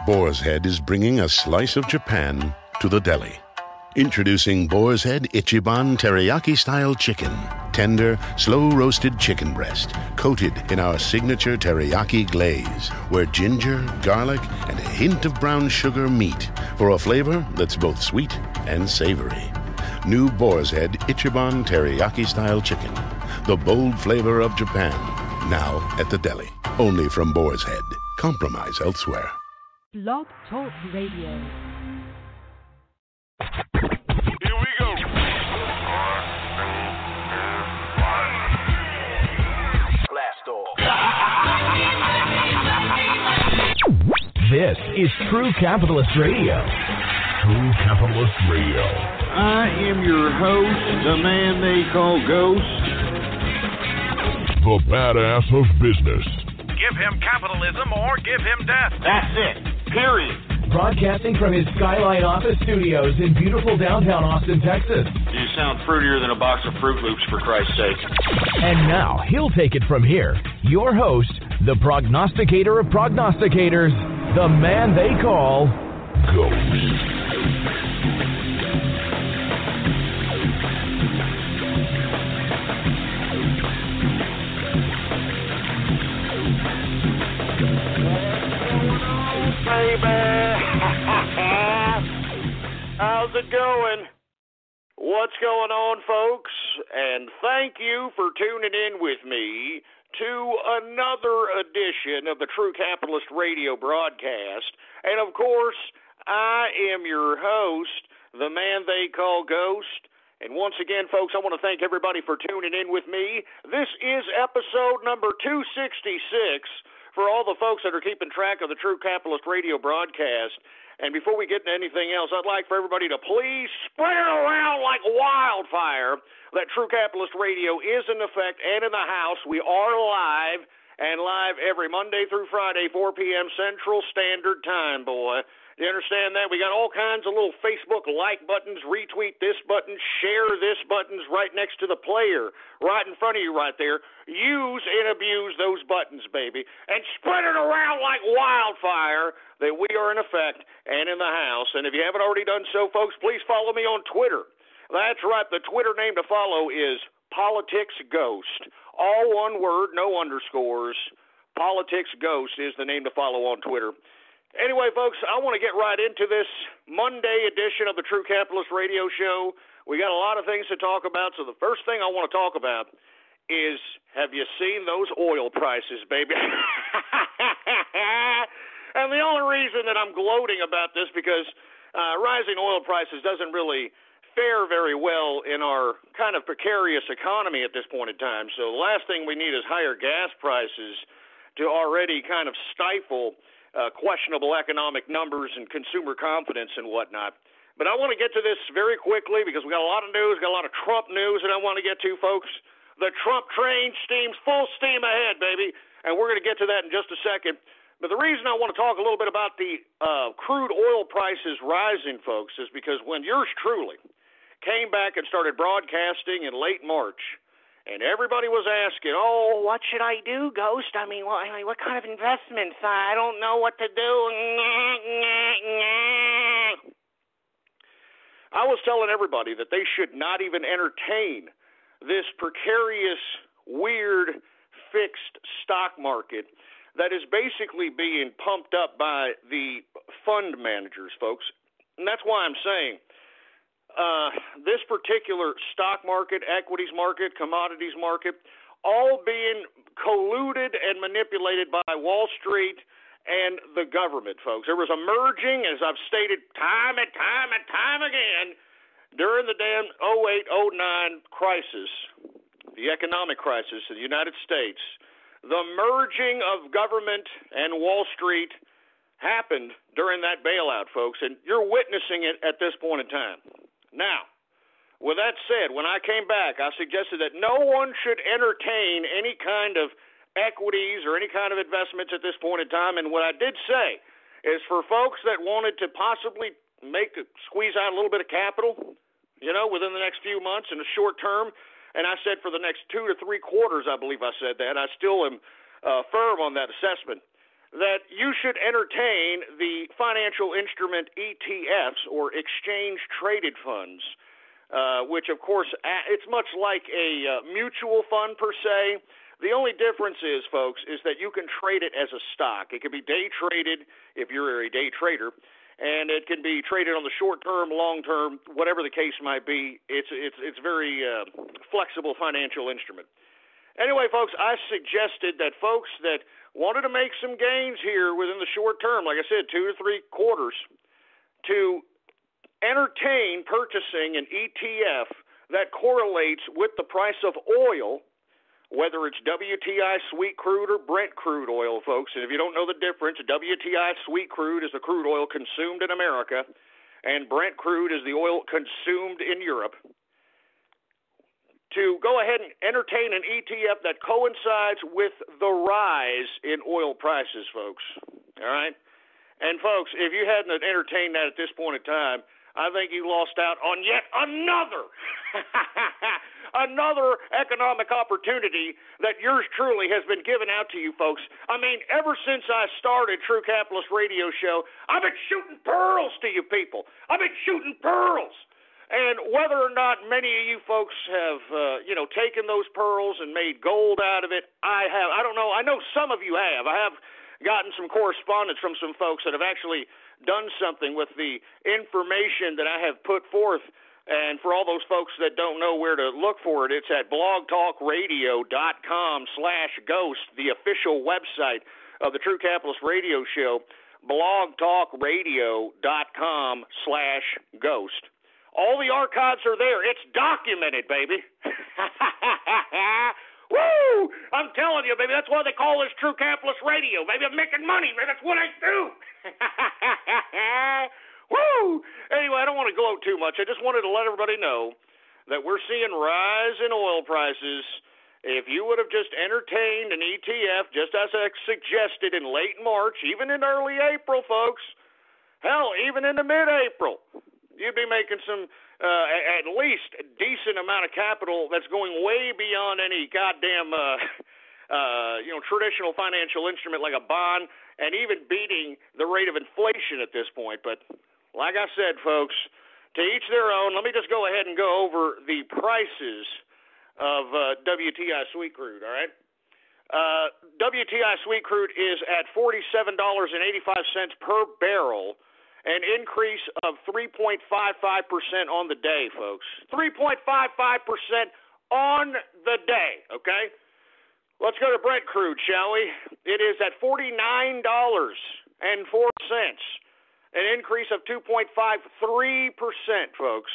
Boar's Head is bringing a slice of Japan to the deli. Introducing Boar's Head Ichiban Teriyaki-style chicken. Tender, slow-roasted chicken breast, coated in our signature teriyaki glaze, where ginger, garlic, and a hint of brown sugar meet for a flavor that's both sweet and savory. New Boar's Head Ichiban Teriyaki-style chicken. The bold flavor of Japan. Now at the deli. Only from Boar's Head. Compromise elsewhere. Blog Talk Radio. Here we go. Blast off. This is True Capitalist Radio. True Capitalist Radio. I am your host, the man they call Ghost. The badass of business. Give him capitalism or give him death. That's it. Period. Broadcasting from his Skyline office studios in beautiful downtown Austin, Texas. You sound fruitier than a box of Fruit Loops, for Christ's sake. And now, he'll take it from here. Your host, the prognosticator of prognosticators, the man they call Ghost. Baby. How's it going? What's going on, folks? And thank you for tuning in with me to another edition of the True Capitalist Radio broadcast. And of course, I am your host, the man they call Ghost. And once again, folks, I want to thank everybody for tuning in with me. This is episode number 266. For all the folks that are keeping track of the True Capitalist Radio broadcast. And before we get into anything else, I'd like for everybody to please spread it around like wildfire that True Capitalist Radio is in effect and in the house. We are live, and live every Monday through Friday, 4 p.m. Central Standard Time, boy. Do you understand that? We got all kinds of little Facebook like buttons, retweet this button, share this buttons right next to the player, right in front of you right there. Use and abuse those buttons, baby, and spread it around like wildfire that we are in effect and in the house. And if you haven't already done so, folks, please follow me on Twitter. That's right. The Twitter name to follow is Politics Ghost. All one word, no underscores. Politics Ghost is the name to follow on Twitter. Anyway, folks, I want to get right into this Monday edition of the True Capitalist Radio Show. We got a lot of things to talk about, so the first thing I want to talk about is, have you seen those oil prices, baby? And the only reason that I'm gloating about this, because rising oil prices doesn't really fare very well in our kind of precarious economy at this point in time. So the last thing we need is higher gas prices to already kind of stifle questionable economic numbers and consumer confidence and whatnot. But I want to get to this very quickly because we got a lot of news, got a lot of Trump news that I want to get to, folks. The Trump train steams full steam ahead, baby, and we're going to get to that in just a second. But the reason I want to talk a little bit about the crude oil prices rising, folks, is because when yours truly came back and started broadcasting in late March, and everybody was asking, oh, what should I do, Ghost? I mean, what kind of investments? I don't know what to do. I was telling everybody that they should not even entertain this precarious, weird, fixed stock market that is basically being pumped up by the fund managers, folks. And that's why I'm saying this particular stock market, equities market, commodities market, all being colluded and manipulated by Wall Street and the government, folks. There was a merging, as I've stated time and time and time again, during the damn 08-09 crisis, the economic crisis in the United States. The merging of government and Wall Street happened during that bailout, folks, and you're witnessing it at this point in time. Now, with that said, when I came back, I suggested that no one should entertain any kind of equities or any kind of investments at this point in time. And what I did say is for folks that wanted to possibly squeeze out a little bit of capital, within the next few months in the short term, and I said for the next 2 to 3 quarters, I believe I said that. I still am firm on that assessment. that you should entertain the financial instrument ETFs, or exchange-traded funds, which, of course, it's much like a mutual fund per se. The only difference is, folks, is that you can trade it as a stock. It can be day traded if you're a day trader, and it can be traded on the short term, long term, whatever the case might be. It's very flexible financial instrument. Anyway, folks, I suggested that folks that wanted to make some gains here within the short term, like I said, 2 to 3 quarters, to entertain purchasing an ETF that correlates with the price of oil, whether it's WTI sweet crude or Brent crude oil, folks. And if you don't know the difference, WTI sweet crude is the crude oil consumed in America, and Brent crude is the oil consumed in Europe. To go ahead and entertain an ETF that coincides with the rise in oil prices, folks. All right? And, folks, if you hadn't entertained that at this point in time, I think you lost out on yet another economic opportunity that yours truly has been given out to you, folks. I mean, ever since I started True Capitalist Radio Show, I've been shooting pearls to you people. I've been shooting pearls. And whether or not many of you folks have, taken those pearls and made gold out of it, I have. I don't know. I know some of you have. I have gotten some correspondence from some folks that have actually done something with the information that I have put forth. And for all those folks that don't know where to look for it, it's at blogtalkradio.com/ghost, the official website of the True Capitalist Radio Show, blogtalkradio.com/ghost. All the archives are there. It's documented, baby. Woo! I'm telling you, baby, that's why they call this True Capitalist Radio. Baby, I'm making money, baby. That's what I do. Woo! Anyway, I don't want to gloat too much. I just wanted to let everybody know that we're seeing rise in oil prices. If you would have just entertained an ETF, just as I suggested in late March, even in early April, folks, hell, even into mid-April, you'd be making some, at least a decent amount of capital that's going way beyond any goddamn, traditional financial instrument like a bond, and even beating the rate of inflation at this point. But like I said, folks, to each their own. Let me just go ahead and go over the prices of WTI sweet crude, all right? WTI sweet crude is at $47.85 per barrel, an increase of 3.55% on the day, folks. 3.55% on the day, okay? Let's go to Brent crude, shall we? It is at $49.04, an increase of 2.53%, folks.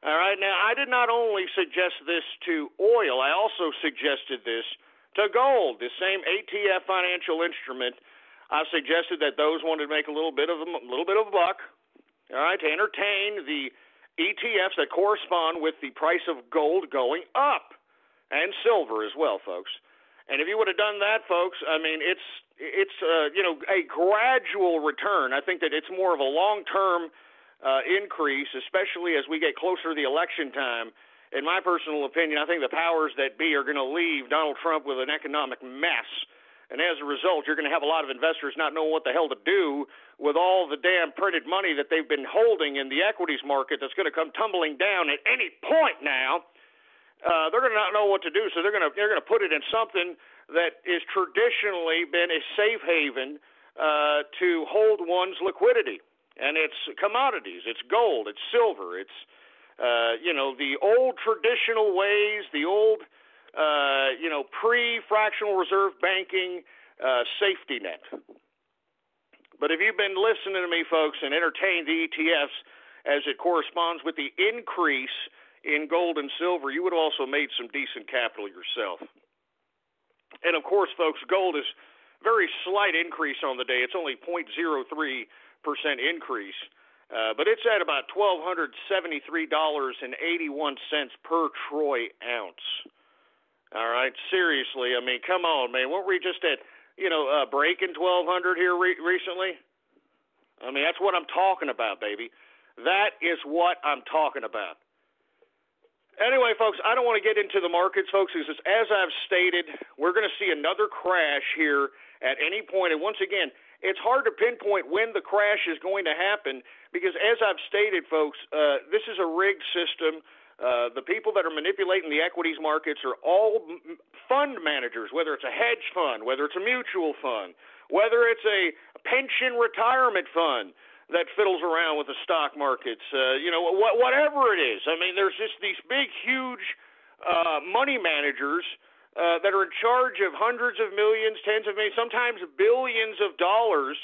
All right, now, I did not only suggest this to oil, I also suggested this to gold, the same ATF financial instrument. I suggested that those wanted to make a little bit of a buck, all right, to entertain the ETFs that correspond with the price of gold going up, and silver as well, folks. And if you would have done that, folks, I mean, it's a gradual return. I think that it's more of a long-term increase, especially as we get closer to the election time. In my personal opinion, I think the powers that be are going to leave Donald Trump with an economic mess. And as a result, you're going to have a lot of investors not knowing what the hell to do with all the damn printed money that they've been holding in the equities market that's going to come tumbling down at any point now. They're going to not know what to do, so they're going to put it in something that is traditionally been a safe haven to hold one's liquidity. And it's commodities, it's gold, it's silver, it's the old traditional ways, the old pre-fractional reserve banking safety net. But if you've been listening to me, folks, and entertained the ETFs as it corresponds with the increase in gold and silver, you would have also made some decent capital yourself. And, of course, folks, gold is very slight increase on the day. It's only 0.03% increase. But it's at about $1,273.81 per troy ounce. All right, seriously, I mean, come on, man. Weren't we just at, breaking 1,200 here recently? I mean, that's what I'm talking about, baby. That is what I'm talking about. Anyway, folks, I don't want to get into the markets, folks, because as I've stated, we're going to see another crash here at any point. And once again, it's hard to pinpoint when the crash is going to happen because, as I've stated, folks, this is a rigged system. The people that are manipulating the equities markets are all fund managers, whether it's a hedge fund, whether it's a mutual fund, whether it's a pension retirement fund that fiddles around with the stock markets, whatever it is. I mean, there's just these big, huge money managers that are in charge of hundreds of millions, tens of millions, sometimes billions of dollars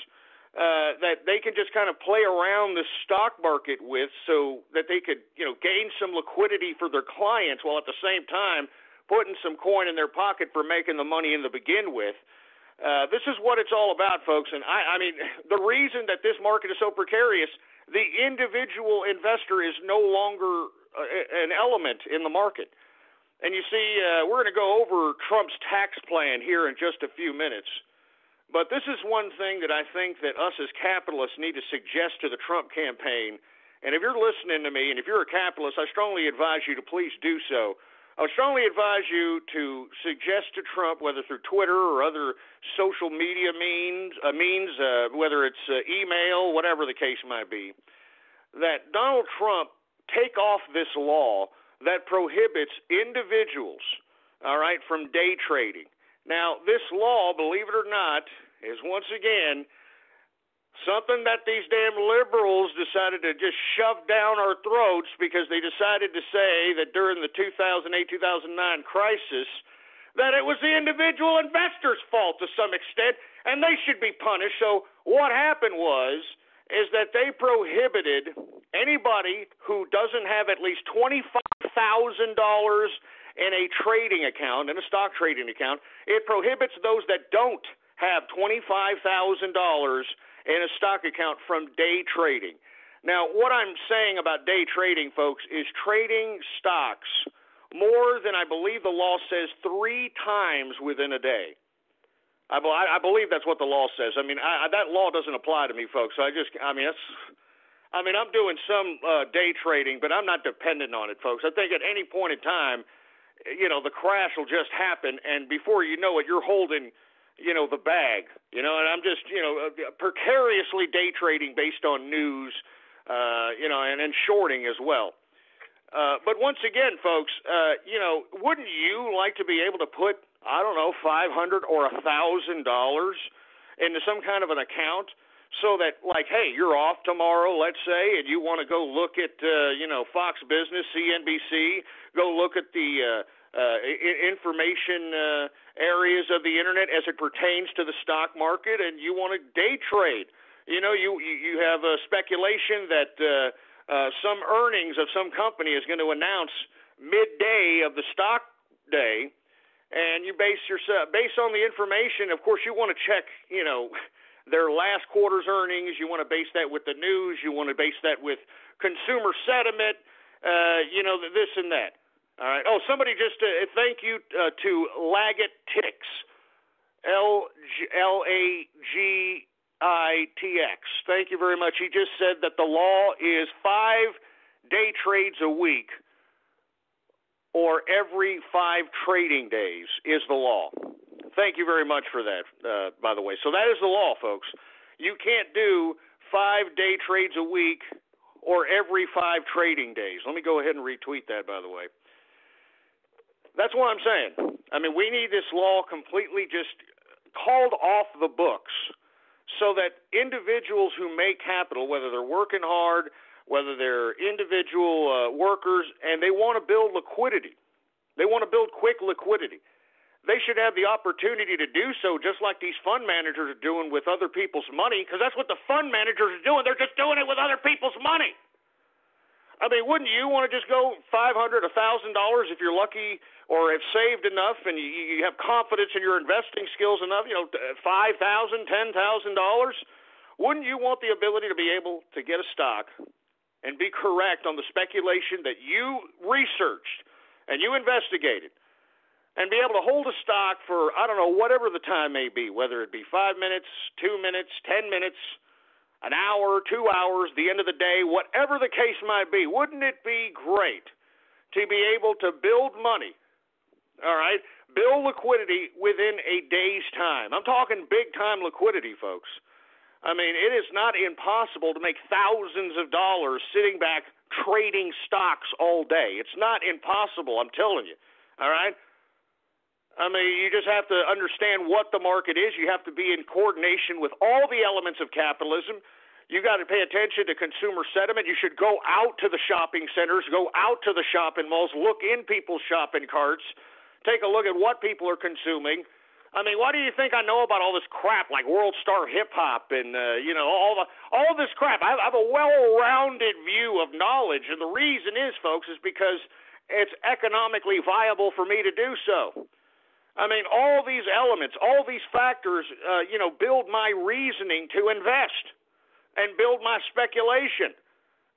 that they can just kind of play around the stock market with so that they could, gain some liquidity for their clients while at the same time putting some coin in their pocket for making the money in the begin with. This is what it's all about, folks. And I mean, the reason that this market is so precarious, the individual investor is no longer an element in the market. And you see, we're going to go over Trump's tax plan here in just a few minutes. But this is one thing that I think that us as capitalists need to suggest to the Trump campaign. And if you're listening to me, and if you're a capitalist, I strongly advise you to please do so. I would strongly advise you to suggest to Trump, whether through Twitter or other social media means, whether it's email, whatever the case might be, that Donald Trump take off this law that prohibits individuals, all right, from day trading. Now, this law, believe it or not, is once again something that these damn liberals decided to just shove down our throats because they decided to say that during the 2008-2009 crisis that it was the individual investors' fault to some extent, and they should be punished. So what happened is that they prohibited anybody who doesn't have at least $25,000 in a trading account, in a stock trading account. It prohibits those that don't have $25,000 in a stock account from day trading. Now, what I'm saying about day trading, folks, is trading stocks more than I believe the law says 3 times within a day. I believe that's what the law says. I mean, that law doesn't apply to me, folks. I'm doing some day trading, but I'm not dependent on it, folks. I think at any point in time, the crash will just happen, and before you know it, you're holding the bag, and I'm just, precariously day trading based on news, and shorting as well. But once again, folks, wouldn't you like to be able to put, I don't know, $500 or $1,000 into some kind of an account so that, like, hey, you're off tomorrow, let's say, and you want to go look at, Fox Business, CNBC, go look at the information areas of the internet as it pertains to the stock market, and you want to day trade. You have a speculation that some earnings of some company is going to announce midday of the stock day, and you based on the information. Of course, you want to check, their last quarter's earnings. You want to base that with the news. You want to base that with consumer sentiment. This and that. All right. Oh, somebody just thank you to Laggett Tix, LAGITX. Thank you very much. He just said that the law is 5 day trades a week, or every 5 trading days is the law. Thank you very much for that, by the way. So that is the law, folks. You can't do 5 day trades a week or every 5 trading days. Let me go ahead and retweet that, by the way. That's what I'm saying. I mean, we need this law completely just called off the books so that individuals who make capital, whether they're working hard, whether they're individual workers, and they want to build liquidity, they want to build quick liquidity, they should have the opportunity to do so just like these fund managers are doing with other people's money, because that's what the fund managers are doing. They're just doing it with other people's money. I mean, wouldn't you want to just go $500, $1,000 if you're lucky or have saved enough and you have confidence in your investing skills enough, $5,000, $10,000? Wouldn't you want the ability to be able to get a stock and be correct on the speculation that you researched and you investigated and be able to hold a stock for, I don't know, whatever the time may be, whether it be 5 minutes, 2 minutes, 10 minutes, an hour, 2 hours, the end of the day, whatever the case might be? Wouldn't it be great to be able to build money all right? Build liquidity within a day's time. I'm talking big-time liquidity, folks. I mean, it is not impossible to make thousands of dollars sitting back trading stocks all day. It's not impossible, I'm telling you, all right? I mean, you just have to understand what the market is. You have to be in coordination with all the elements of capitalism. You got to pay attention to consumer sentiment. You should go out to the shopping centers, go out to the shopping malls, look in people's shopping carts, take a look at what people are consuming. I mean, why do you think I know about all this crap like World Star Hip Hop and all this crap? I have a well-rounded view of knowledge, and the reason is, folks, is because it's economically viable for me to do so. I mean, all these elements, all these factors, build my reasoning to invest and build my speculation.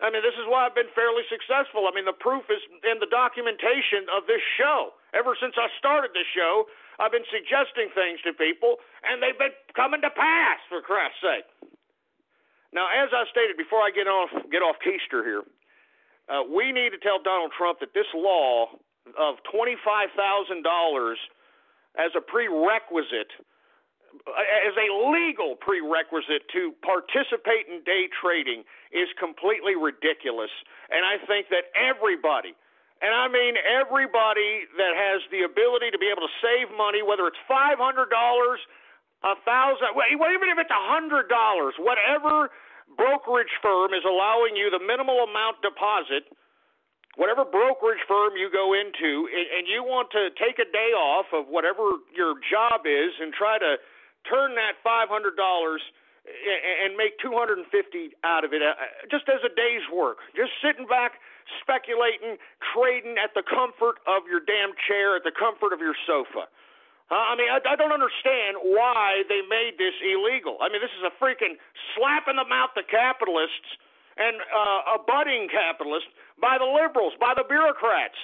I mean, this is why I've been fairly successful. I mean, the proof is in the documentation of this show. Ever since I started this show, I've been suggesting things to people, and they've been coming to pass, for Christ's sake. Now, as I stated before I get off keister here, we need to tell Donald Trump that this law of $25,000 as a prerequisite, as a legal prerequisite to participate in day trading is completely ridiculous. And I think that everybody, and I mean everybody that has the ability to be able to save money, whether it's $500, $1,000, even if it's $100, whatever brokerage firm is allowing you the minimal amount deposit, whatever brokerage firm you go into, and you want to take a day off of whatever your job is and try to turn that $500 and make $250 out of it just as a day's work, just sitting back, speculating, trading at the comfort of your damn chair, at the comfort of your sofa. I mean, I don't understand why they made this illegal. I mean, this is a freaking slap in the mouth to capitalists and a budding capitalist by the liberals, by the bureaucrats.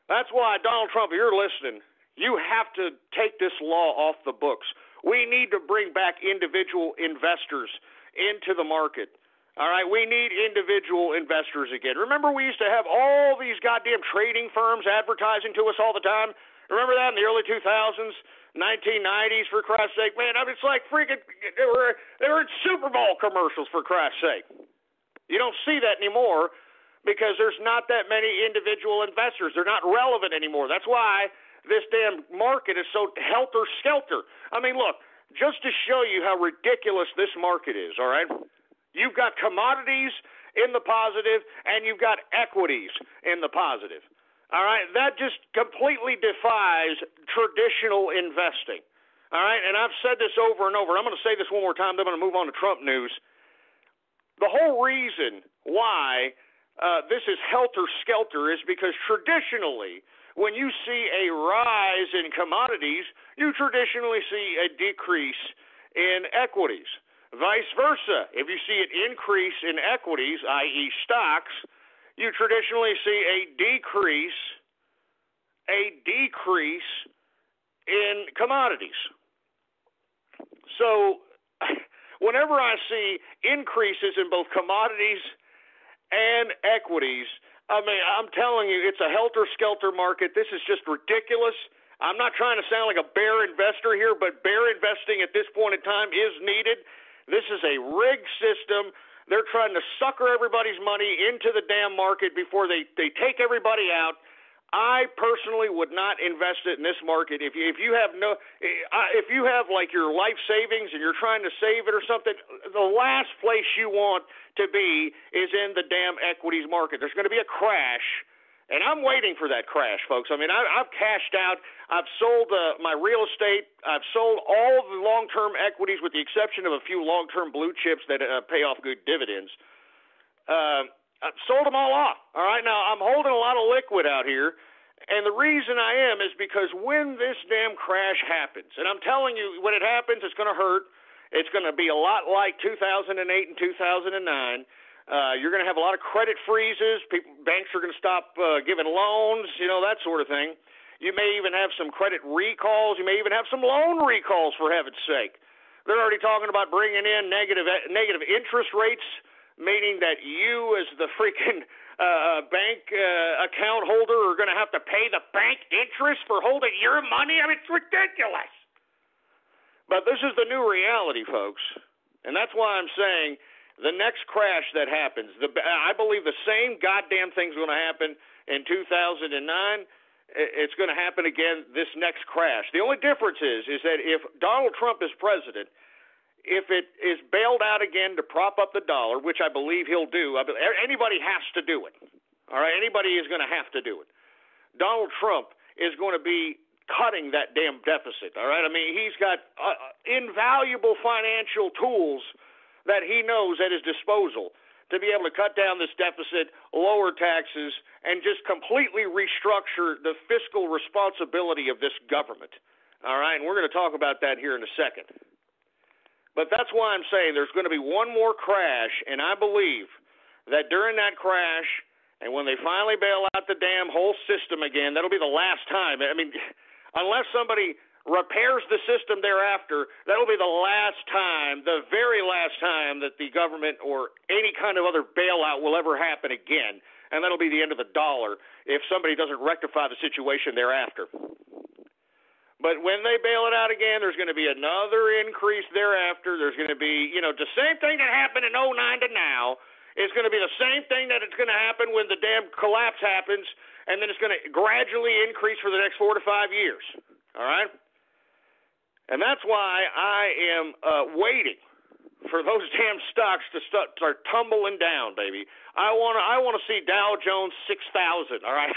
That's why, Donald Trump, if you're listening, you have to take this law off the books. We need to bring back individual investors into the market. All right, we need individual investors again. Remember, we used to have all these goddamn trading firms advertising to us all the time? Remember that in the early 2000s? 1990s, for Christ's sake, man. I mean, it's like freaking, they were in Super Bowl commercials, for Christ's sake. You don't see that anymore because there's not that many individual investors. They're not relevant anymore. That's why this damn market is so helter-skelter. I mean, look, just to show you how ridiculous this market is, all right? You've got commodities in the positive, and you've got equities in the positive. All right, that just completely defies traditional investing. All right, and I've said this over and over. I'm going to say this one more time, then I'm going to move on to Trump news. The whole reason why this is helter-skelter is because traditionally, when you see a rise in commodities, you traditionally see a decrease in equities. Vice versa, if you see an increase in equities, i.e. stocks, you traditionally see a decrease in commodities. So whenever I see increases in both commodities and equities, I mean, I'm telling you, it's a helter-skelter market. This is just ridiculous. I'm not trying to sound like a bear investor here, but bear investing at this point in time is needed. This is a rigged system. They're trying to sucker everybody's money into the damn market before they take everybody out. I personally would not invest it in this market. If you have like your life savings and you're trying to save it or something, the last place you want to be is in the damn equities market. There's going to be a crash, and I'm waiting for that crash, folks. I mean, I've cashed out. I've sold my real estate. I've sold all the long-term equities with the exception of a few long-term blue chips that pay off good dividends. I've sold them all off. All right, now I'm holding a lot of liquid out here, and the reason I am is because when this damn crash happens, and I'm telling you, when it happens, it's going to hurt. It's going to be a lot like 2008 and 2009. You're going to have a lot of credit freezes. Banks are going to stop giving loans, that sort of thing. You may even have some credit recalls. You may even have some loan recalls, for heaven's sake. They're already talking about bringing in negative interest rates meaning that you as the freaking bank account holder are going to have to pay the bank interest for holding your money? I mean, it's ridiculous. But this is the new reality, folks, and that's why I'm saying the next crash that happens, I believe the same goddamn thing's going to happen in 2009. It's going to happen again this next crash. The only difference is that if Donald Trump is president, if it is bailed out again to prop up the dollar, which I believe he'll do, anybody has to do it. All right, anybody is going to have to do it. Donald Trump is going to be cutting that damn deficit. All right, I mean, he's got invaluable financial tools that he knows at his disposal to be able to cut down this deficit, lower taxes, and just completely restructure the fiscal responsibility of this government. All right, and we're going to talk about that here in a second. But that's why I'm saying there's going to be one more crash, and I believe that during that crash, and when they finally bail out the damn whole system again, that'll be the last time. I mean, unless somebody repairs the system thereafter, that'll be the last time, the very last time that the government or any kind of other bailout will ever happen again, and that'll be the end of the dollar if somebody doesn't rectify the situation thereafter. But when they bail it out again, there's going to be another increase thereafter. There's going to be, the same thing that happened in 2009 to now is going to be the same thing that it's going to happen when the damn collapse happens, and then it's going to gradually increase for the next 4 to 5 years. All right? And that's why I am waiting for those damn stocks to start tumbling down, baby. I want to see Dow Jones 6,000. All right?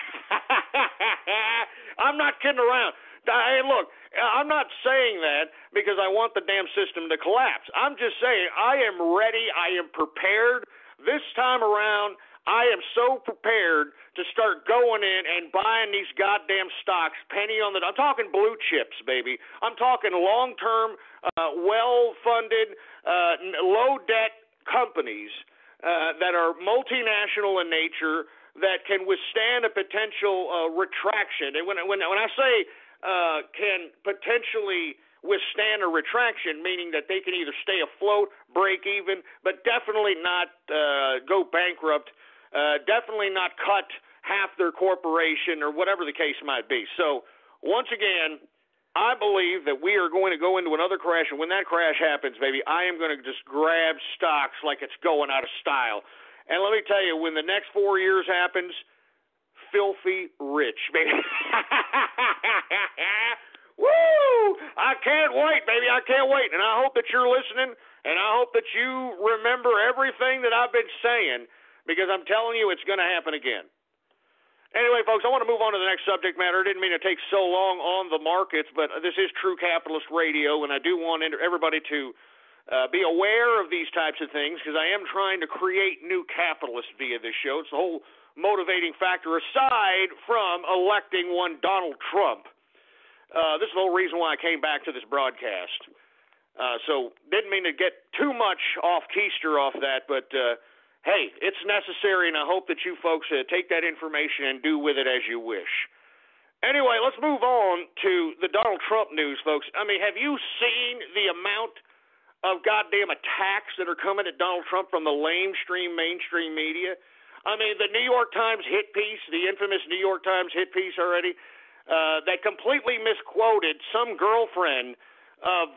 I'm not kidding around. Hey, look, I'm not saying that because I want the damn system to collapse. I'm just saying I am ready. I am prepared. This time around, I am so prepared to start going in and buying these goddamn stocks, penny on the. I'm talking blue chips, baby. I'm talking long-term, well-funded, low-debt companies that are multinational in nature that can withstand a potential retraction. And when I say can potentially withstand a retraction, meaning that they can either stay afloat, break even, but definitely not go bankrupt, definitely not cut half their corporation or whatever the case might be. So once again, I believe that we are going to go into another crash, and when that crash happens, baby, I am going to just grab stocks like it's going out of style. And let me tell you, when the next 4 years happens, filthy rich, baby. Woo! I can't wait, baby. I can't wait. And I hope that you're listening, and I hope that you remember everything that I've been saying, because I'm telling you it's going to happen again. Anyway, folks, I want to move on to the next subject matter. I didn't mean to take so long on the markets, but this is True Capitalist Radio, and I do want everybody to be aware of these types of things, because I am trying to create new capitalists via this show. It's the whole motivating factor, aside from electing one Donald Trump. This is the whole reason why I came back to this broadcast. So didn't mean to get too much off keister off that, but hey, it's necessary, and I hope that you folks take that information and do with it as you wish. Anyway, let's move on to the Donald Trump news, folks. I mean, have you seen the amount of goddamn attacks that are coming at Donald Trump from the mainstream media? I mean, the New York Times hit piece, the infamous New York Times hit piece already, that completely misquoted some girlfriend of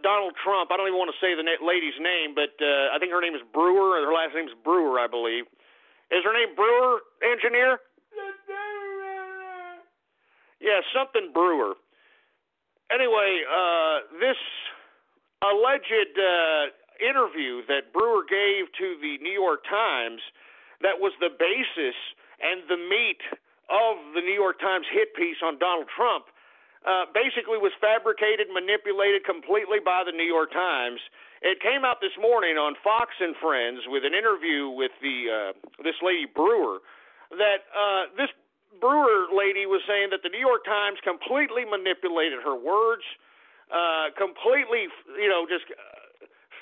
Donald Trump. I don't even want to say the lady's name, but I think her name is Brewer, or her last name is Brewer, I believe. Is her name Brewer, engineer? Yeah, something Brewer. Anyway, this alleged interview that Brewer gave to the New York Times, that was the basis and the meat of the New York Times hit piece on Donald Trump, basically was fabricated, manipulated completely by the New York Times. It came out this morning on Fox and Friends with an interview with this lady Brewer, that this Brewer lady was saying that the New York Times completely manipulated her words, completely, just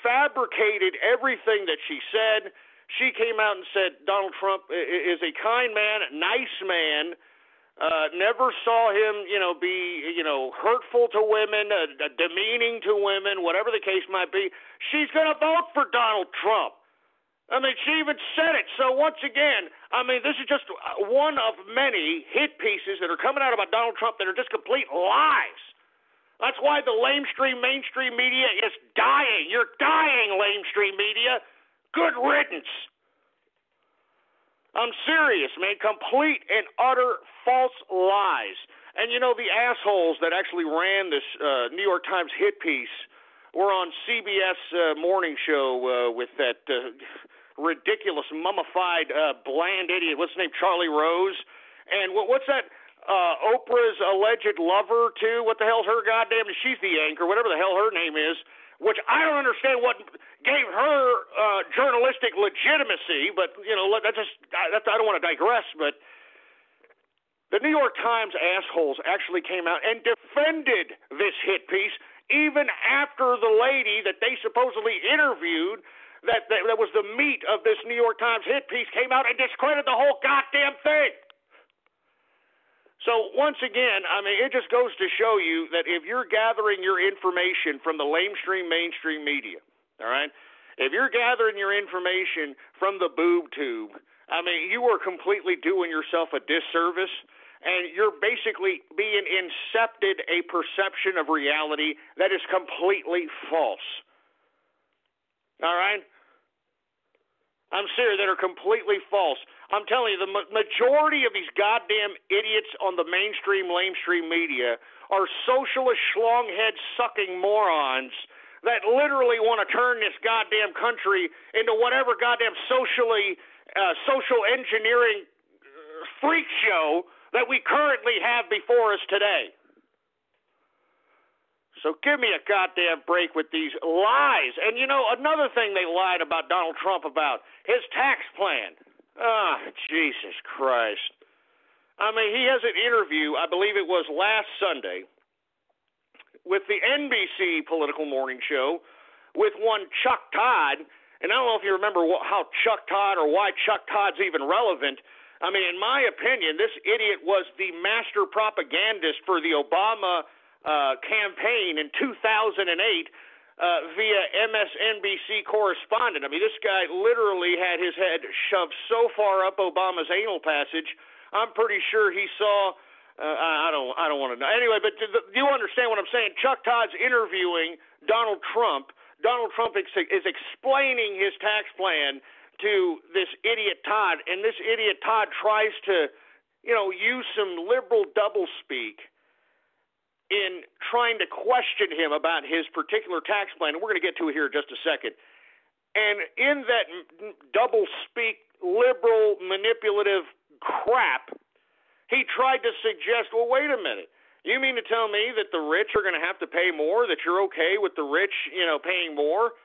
fabricated everything that she said. She came out and said Donald Trump is a kind man, nice man, never saw him, be, hurtful to women, demeaning to women, whatever the case might be. She's going to vote for Donald Trump. I mean, she even said it. So once again, I mean, this is just one of many hit pieces that are coming out about Donald Trump that are just complete lies. That's why the mainstream media is dying. You're dying, mainstream media. Good riddance. I'm serious, man. Complete and utter false lies. And, you know, the assholes that actually ran this New York Times hit piece were on CBS morning show with that ridiculous, mummified, bland idiot. What's his name? Charlie Rose. And what's that? Oprah's alleged lover, too. What the hell's her goddamn? She's the anchor, whatever the hell her name is, which I don't understand what gave her journalistic legitimacy. But, you know, I don't want to digress, but the New York Times assholes actually came out and defended this hit piece even after the lady that they supposedly interviewed that was the meat of this New York Times hit piece came out and discredited the whole goddamn thing. So once again, I mean, it just goes to show you that if you're gathering your information from the mainstream media, all right, if you're gathering your information from the boob tube, I mean, you are completely doing yourself a disservice, and you're basically being incepted a perception of reality that is completely false. All right? I'm serious, that are completely false. I'm telling you, the majority of these goddamn idiots on the mainstream media are socialist, schlonghead-sucking morons that literally want to turn this goddamn country into whatever goddamn social engineering freak show that we currently have before us today. So give me a goddamn break with these lies. And, you know, another thing they lied about Donald Trump about, his tax plan. Jesus Christ. I mean, he has an interview, I believe it was last Sunday, with the NBC political morning show with one Chuck Todd. And I don't know if you remember how Chuck Todd or why Chuck Todd's even relevant. I mean, in my opinion, this idiot was the master propagandist for the Obama campaign in 2008 via MSNBC correspondent. I mean, this guy literally had his head shoved so far up Obama's anal passage. I'm pretty sure he saw. I don't want to know. Anyway, but do you understand what I'm saying? Chuck Todd's interviewing Donald Trump. Donald Trump is explaining his tax plan to this idiot Todd, and this idiot Todd tries to, you know, use some liberal doublespeak in trying to question him about his particular tax plan, and we're going to get to it here in just a second. And in that double-speak, liberal, manipulative crap, he tried to suggest, well, wait a minute. You mean to tell me that the rich are going to have to pay more, that you're okay with the rich, you know, paying more?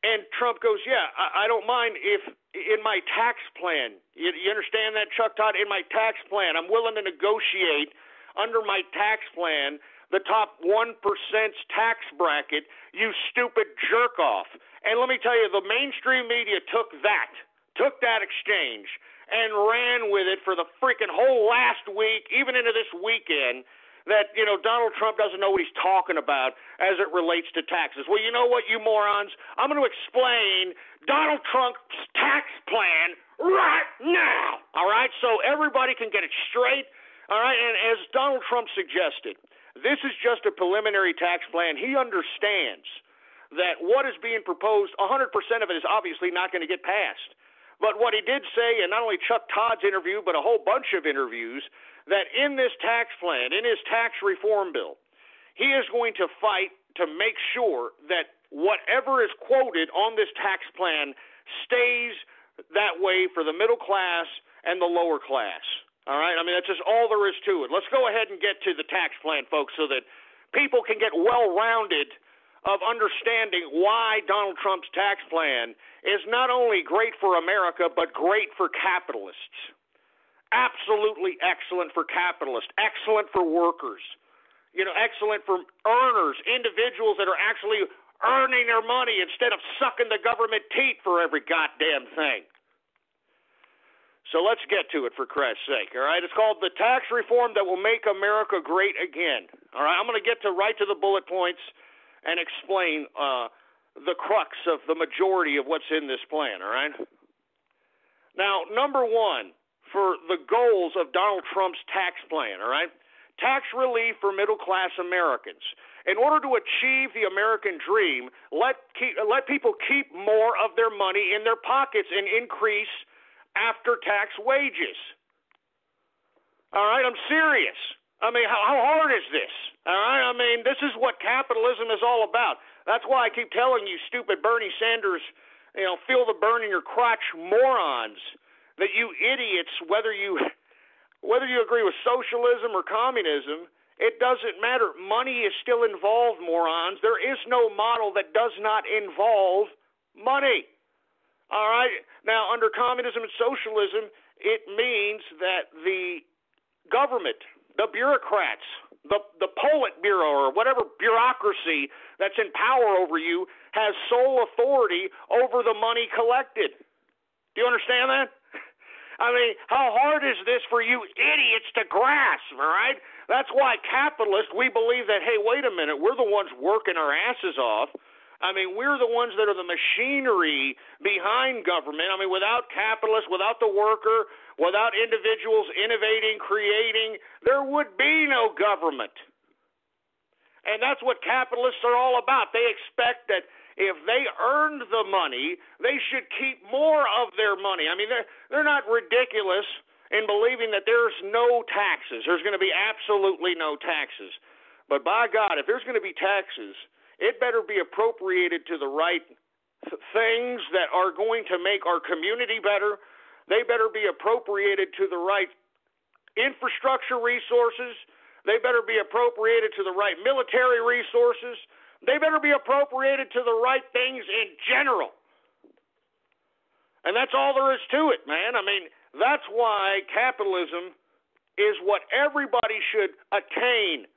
And Trump goes, yeah, I don't mind if in my tax plan, you understand that, Chuck Todd? In my tax plan, I'm willing to negotiate under my tax plan the top 1% tax bracket, you stupid jerk-off. And let me tell you, the mainstream media took that exchange, and ran with it for the freaking whole last week, even into this weekend, that, you know, Donald Trump doesn't know what he's talking about as it relates to taxes. Well, you know what, you morons? I'm going to explain Donald Trump's tax plan right now, all right? So everybody can get it straight, all right? And as Donald Trump suggested, this is just a preliminary tax plan. He understands that what is being proposed, 100% of it is obviously not going to get passed. But what he did say, and not only Chuck Todd's interview, but a whole bunch of interviews, that in this tax plan, in his tax reform bill, he is going to fight to make sure that whatever is quoted on this tax plan stays that way for the middle class and the lower class. All right? I mean, that's just all there is to it. Let's go ahead and get to the tax plan, folks, so that people can get well-rounded of understanding why Donald Trump's tax plan is not only great for America, but great for capitalists. Absolutely excellent for capitalists, excellent for workers, you know, excellent for earners, individuals that are actually earning their money instead of sucking the government teat for every goddamn thing. So let's get to it, for Christ's sake, all right? It's called the tax reform that will make America great again, all right? I'm going to get right to the bullet points and explain the crux of the majority of what's in this plan, all right? Now, number one, for the goals of Donald Trump's tax plan, all right? Tax relief for middle-class Americans. In order to achieve the American dream, let people keep more of their money in their pockets and increase after-tax wages. All right, I'm serious. I mean, how hard is this? All right, I mean, this is what capitalism is all about. That's why I keep telling you, stupid Bernie Sanders, feel the burn in your crotch morons, that you idiots, whether you agree with socialism or communism, it doesn't matter. Money is still involved, morons. There is no model that does not involve money. All right? Now, under communism and socialism, it means that the government, the bureaucrats, the Politburo or whatever bureaucracy that's in power over you has sole authority over the money collected. Do you understand that? I mean, how hard is this for you idiots to grasp, all right? That's why capitalists, we believe that, hey, wait a minute, we're the ones working our asses off. I mean, we're the ones that are the machinery behind government. I mean, without capitalists, without the worker, without individuals innovating, creating, there would be no government. And that's what capitalists are all about. They expect that if they earned the money, they should keep more of their money. I mean, they're not ridiculous in believing that there's no taxes. There's going to be absolutely no taxes. But by God, if there's going to be taxes, it better be appropriated to the right things that are going to make our community better. They better be appropriated to the right infrastructure resources. They better be appropriated to the right military resources. They better be appropriated to the right things in general. And that's all there is to it, man. I mean, that's why capitalism is what everybody should attain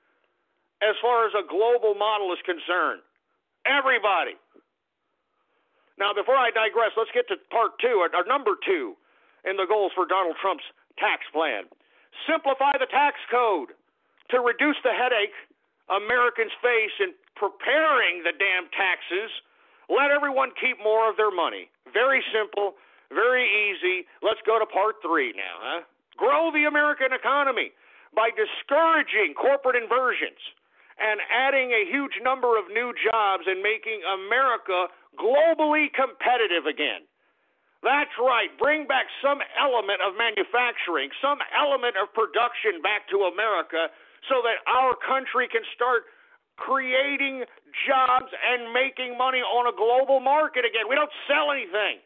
as far as a global model is concerned. Everybody. Now, before I digress, let's get to part two, or number two, in the goals for Donald Trump's tax plan. Simplify the tax code to reduce the headache Americans face in preparing the damn taxes. Let everyone keep more of their money. Very simple, very easy. Let's go to part three now, huh? Grow the American economy by discouraging corporate inversions and adding a huge number of new jobs and making America globally competitive again. That's right. Bring back some element of manufacturing, some element of production back to America so that our country can start creating jobs and making money on a global market again. We don't sell anything.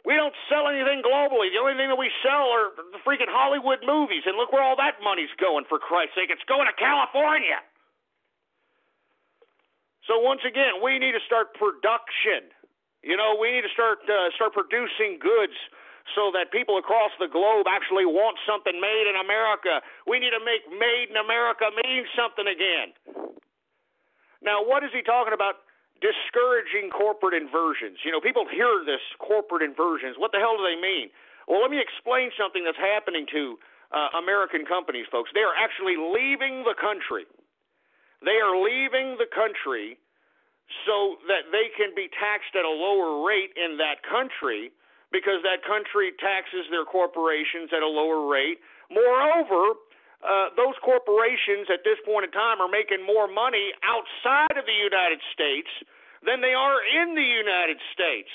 We don't sell anything globally. The only thing that we sell are the freaking Hollywood movies, and look where all that money's going, for Christ's sake. It's going to California. So once again, we need to start production. We need to start producing goods so that people across the globe actually want something made in America. We need to make made in America mean something again. Now, what is he talking about? Discouraging corporate inversions. People hear this, corporate inversions. What the hell do they mean? Well, let me explain something that's happening to American companies, folks. They are actually leaving the country. They are leaving the country so that they can be taxed at a lower rate in that country, because that country taxes their corporations at a lower rate. Moreover, those corporations at this point in time are making more money outside of the United States than they are in the United States.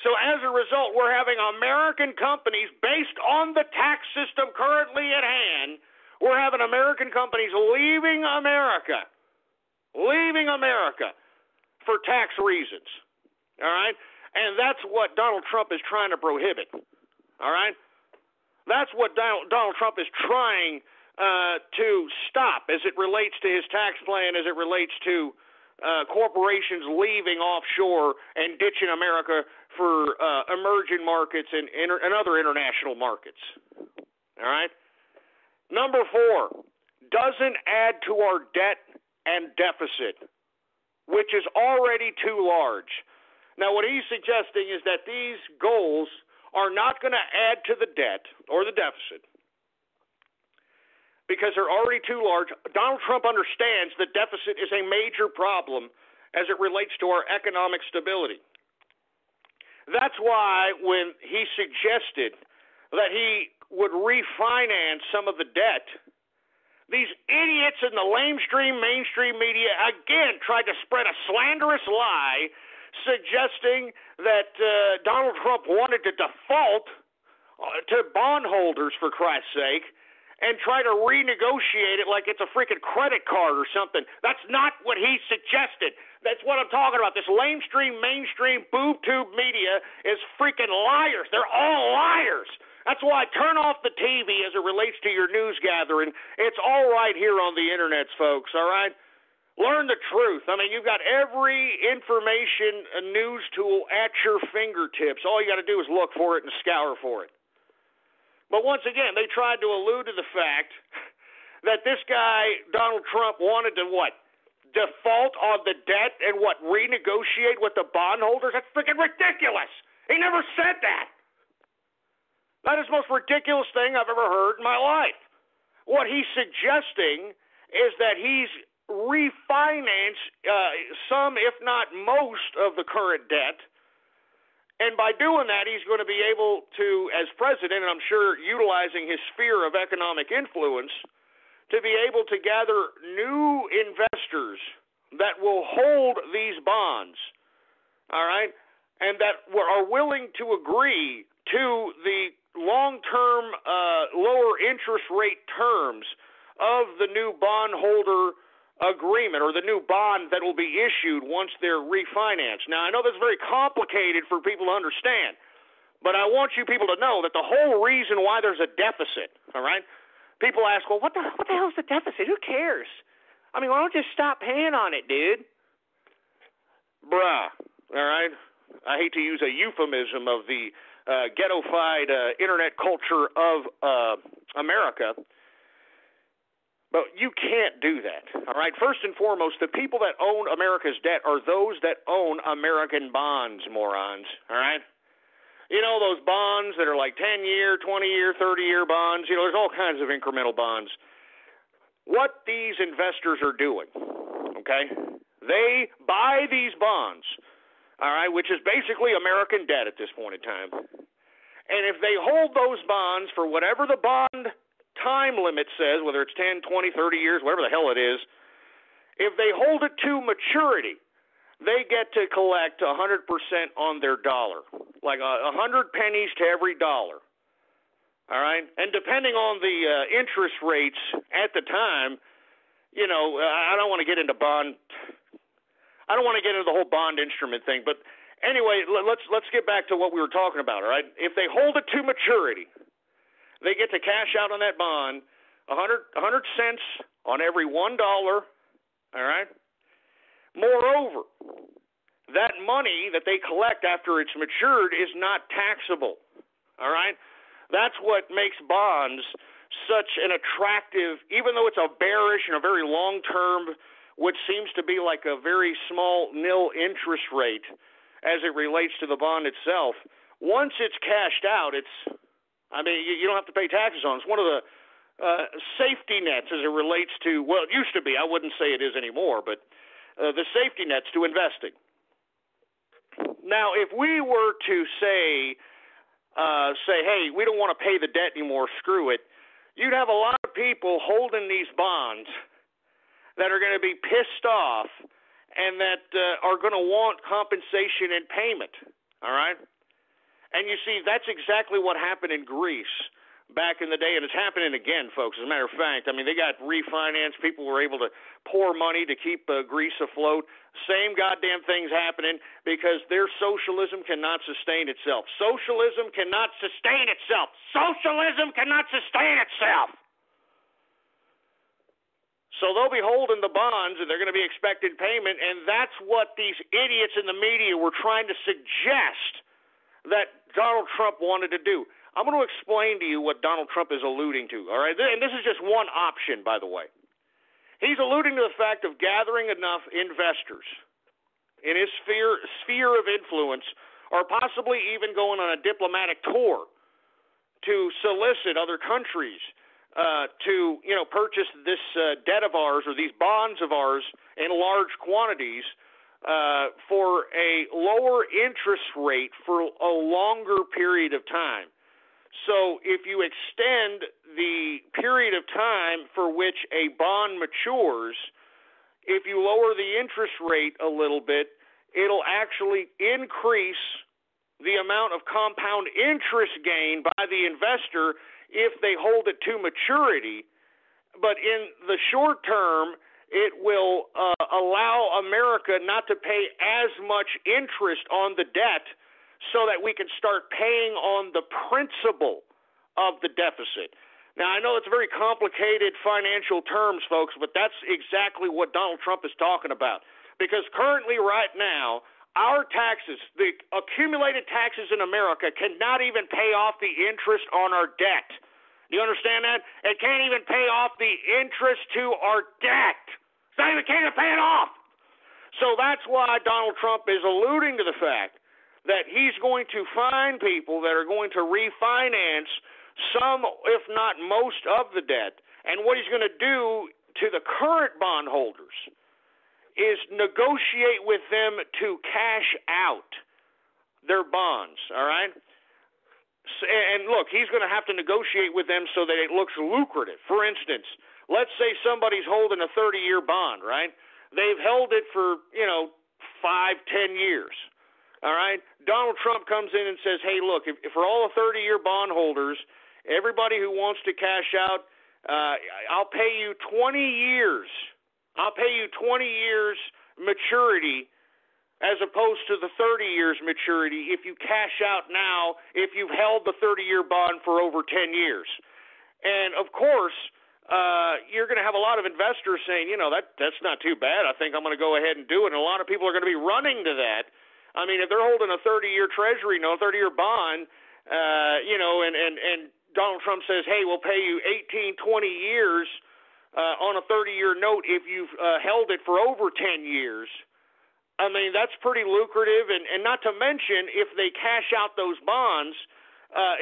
So as a result, we're having American companies, based on the tax system currently at hand, we're having American companies leaving America for tax reasons. All right? And that's what Donald Trump is trying to prohibit. All right? That's what Donald Trump is trying to stop as it relates to his tax plan, as it relates to corporations leaving offshore and ditching America for emerging markets and other international markets. All right? Number 4, doesn't add to our debt and deficit, which is already too large. Now, what he's suggesting is that these goals are not going to add to the debt or the deficit because they're already too large. Donald Trump understands the deficit is a major problem as it relates to our economic stability. That's why when he suggested that he would refinance some of the debt, these idiots in the mainstream media again tried to spread a slanderous lie suggesting that Donald Trump wanted to default to bondholders, for Christ's sake, and try to renegotiate it like it's a freaking credit card or something. That's not what he suggested. That's what I'm talking about. This mainstream boob tube media is freaking liars. They're all liars. That's why I turn off the TV as it relates to your news gathering. It's all right here on the internet, folks, all right? Learn the truth. I mean, you've got every information news tool at your fingertips. All you got to do is look for it and scour for it. But once again, they tried to allude to the fact that this guy, Donald Trump, wanted to what? Default on the debt and what? Renegotiate with the bondholders? That's freaking ridiculous. He never said that. That is the most ridiculous thing I've ever heard in my life. What he's suggesting is that he's refinanced some, if not most, of the current debt. And by doing that, he's going to be able to, as president, and I'm sure utilizing his sphere of economic influence, to be able to gather new investors that will hold these bonds, all right, and that are willing to agree to the long-term lower interest rate terms of the new bondholder agreement or the new bond that will be issued once they're refinanced. Now, I know that's very complicated for people to understand, but I want you people to know that the whole reason why there's a deficit, all right? People ask, well, what the hell is the deficit? Who cares? I mean, why don't you just stop paying on it, dude? Bruh, all right? I hate to use a euphemism of the ghetto-fied internet culture of America, but you can't do that, all right? First and foremost, the people that own America's debt are those that own American bonds, morons, all right? You know, those bonds that are like 10-year, 20-year, 30-year bonds, you know, there's all kinds of incremental bonds. What these investors are doing, okay, they buy these bonds, all right, which is basically American debt at this point in time. And if they hold those bonds for whatever the bond time limit says, whether it's 10, 20, 30 years, whatever the hell it is, if they hold it to maturity, they get to collect 100% on their dollar, like 100 pennies to every dollar, all right? And depending on the interest rates at the time, you know, I don't want to get into I don't want to get into the whole bond instrument thing, but anyway, let's get back to what we were talking about, all right? If they hold it to maturity, they get to cash out on that bond 100 cents on every $1, all right? Moreover, that money that they collect after it's matured is not taxable, all right? That's what makes bonds such an attractive, even though it's a bearish and a very long-term, which seems to be like a very small nil interest rate as it relates to the bond itself. Once it's cashed out, I mean, you don't have to pay taxes on it. It's one of the safety nets as it relates to, well, it used to be. I wouldn't say it is anymore, but the safety nets to investing. Now, if we were to say, hey, we don't want to pay the debt anymore, screw it, you'd have a lot of people holding these bonds that are going to be pissed off and that are going to want compensation and payment, all right? And you see, that's exactly what happened in Greece back in the day, and it's happening again, folks. As a matter of fact, I mean, they got refinanced. People were able to pour money to keep Greece afloat. Same goddamn thing's happening because their socialism cannot sustain itself. Socialism cannot sustain itself. Socialism cannot sustain itself. So they'll be holding the bonds, and they're going to be expecting payment, and that's what these idiots in the media were trying to suggest that Donald Trump wanted to do. I'm going to explain to you what Donald Trump is alluding to, all right? And this is just one option, by the way. He's alluding to the fact of gathering enough investors in his sphere of influence, or possibly even going on a diplomatic tour to solicit other countries to, you know, purchase this debt of ours or these bonds of ours in large quantities for a lower interest rate for a longer period of time. So if you extend the period of time for which a bond matures, if you lower the interest rate a little bit, it'll actually increase the amount of compound interest gain by the investor if they hold it to maturity. But in the short term, it will allow America not to pay as much interest on the debt so that we can start paying on the principal of the deficit. Now, I know it's very complicated financial terms, folks, but that's exactly what Donald Trump is talking about. Because currently, right now, our taxes, the accumulated taxes in America, cannot even pay off the interest on our debt. Do you understand that? It can't even pay off the interest to our debt. It's not even can't even pay it off. So that's why Donald Trump is alluding to the fact that he's going to find people that are going to refinance some, if not most, of the debt. And what he's going to do to the current bondholders is negotiate with them to cash out their bonds, all right? And look, he's going to have to negotiate with them so that it looks lucrative. For instance, let's say somebody's holding a 30-year bond, right? They've held it for, 5-10 years, all right? Donald Trump comes in and says, hey, look, if for all the 30-year bondholders, everybody who wants to cash out, I'll pay you 20 years. I'll pay you 20 years maturity as opposed to the 30 years maturity if you cash out now if you've held the 30-year bond for over 10 years. And, of course, you're going to have a lot of investors saying, that's not too bad. I think I'm going to go ahead and do it. And a lot of people are going to be running to that. I mean, if they're holding a 30-year treasury note, 30-year bond, and Donald Trump says, hey, we'll pay you 18, 20 years on a 30-year note if you've held it for over 10 years. I mean, that's pretty lucrative, and not to mention, if they cash out those bonds,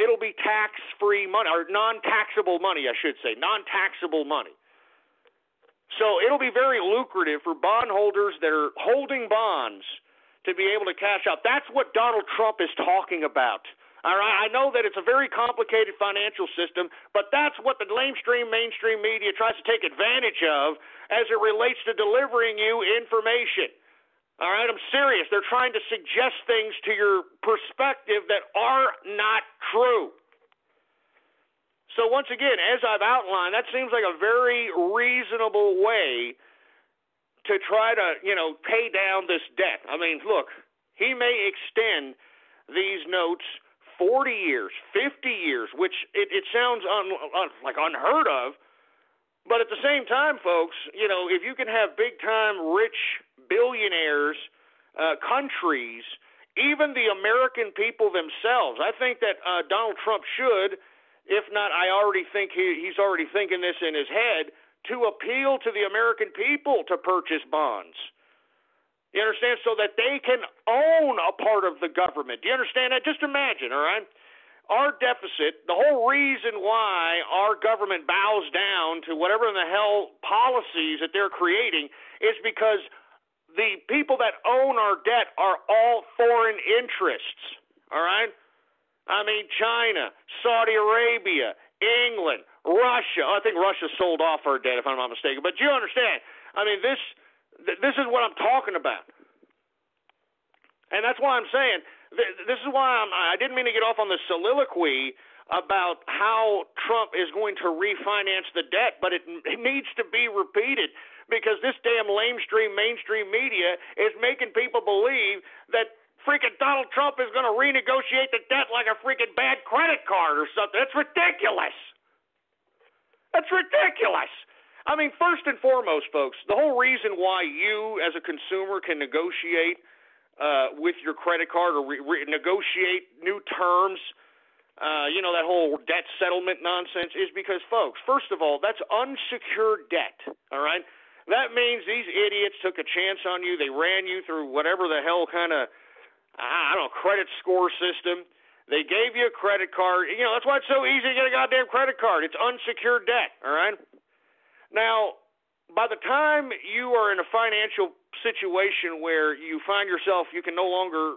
it'll be tax-free money, or non-taxable money, I should say, non-taxable money. So it'll be very lucrative for bondholders that are holding bonds to be able to cash out. That's what Donald Trump is talking about. All right, I know that it's a very complicated financial system, but that's what the mainstream media tries to take advantage of as it relates to delivering you information. All right, I'm serious. They're trying to suggest things to your perspective that are not true. So once again, as I've outlined, that seems like a very reasonable way to try to, pay down this debt. I mean, look, he may extend these notes 40 years, 50 years, which it sounds like unheard of. But at the same time, folks, if you can have big-time rich billionaires, countries, even the American people themselves, I think that Donald Trump should, if not, I already think he's already thinking this in his head, to appeal to the American people to purchase bonds. You understand? So that they can own a part of the government. Do you understand that? Just imagine, all right? Our deficit, the whole reason why our government bows down to whatever in the hell policies that they're creating is because the people that own our debt are all foreign interests, all right? I mean, China, Saudi Arabia, England, Russia. I think Russia sold off our debt, if I'm not mistaken. But you understand, I mean, this is what I'm talking about. And that's why I'm saying, this is why I didn't mean to get off on the soliloquy about how Trump is going to refinance the debt, but it needs to be repeated because this damn mainstream media is making people believe that freaking Donald Trump is going to renegotiate the debt like a freaking bad credit card or something. That's ridiculous. That's ridiculous. I mean, first and foremost, folks, the whole reason why you as a consumer can negotiate with your credit card or negotiate new terms, that whole debt settlement nonsense is because, folks, first of all, that's unsecured debt, all right? That means these idiots took a chance on you. They ran you through whatever the hell kind of, credit score system. They gave you a credit card. That's why it's so easy to get a goddamn credit card. It's unsecured debt, all right? Now, by the time you are in a financial situation where you find yourself, you can no longer,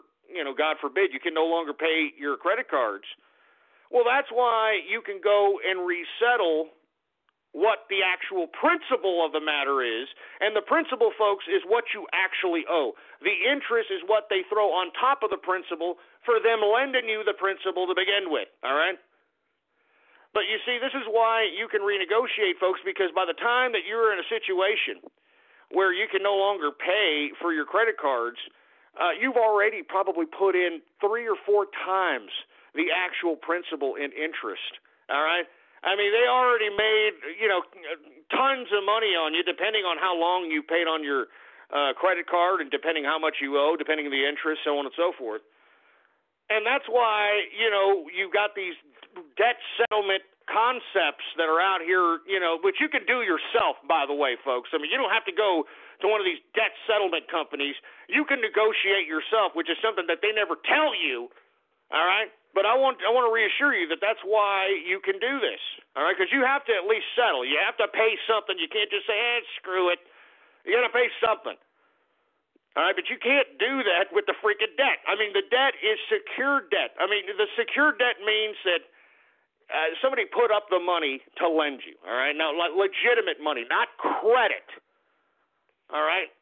God forbid, you can no longer pay your credit cards, well, that's why you can go and resettle what the actual principle of the matter is. And the principle, folks, is what you actually owe. The interest is what they throw on top of the principal for them lending you the principal to begin with, all right? But you see, this is why you can renegotiate, folks, because by the time that you're in a situation where you can no longer pay for your credit cards, you've already probably put in 3 or 4 times the actual principal in interest, all right? I mean, they already made, tons of money on you, depending on how long you paid on your credit card and depending how much you owe, depending on the interest, so on and so forth. And that's why, you've got these debt settlement concepts that are out here, which you can do yourself, by the way, folks. I mean, you don't have to go to one of these debt settlement companies. You can negotiate yourself, which is something that they never tell you, all right? But I want to reassure you that that's why you can do this, all right? Because you have to at least settle. You have to pay something. You can't just say, screw it. You got to pay something, all right? But you can't do that with the freaking debt. I mean, the debt is secured debt. I mean, the secured debt means that somebody put up the money to lend you, all right? Now, legitimate money, not credit, all right?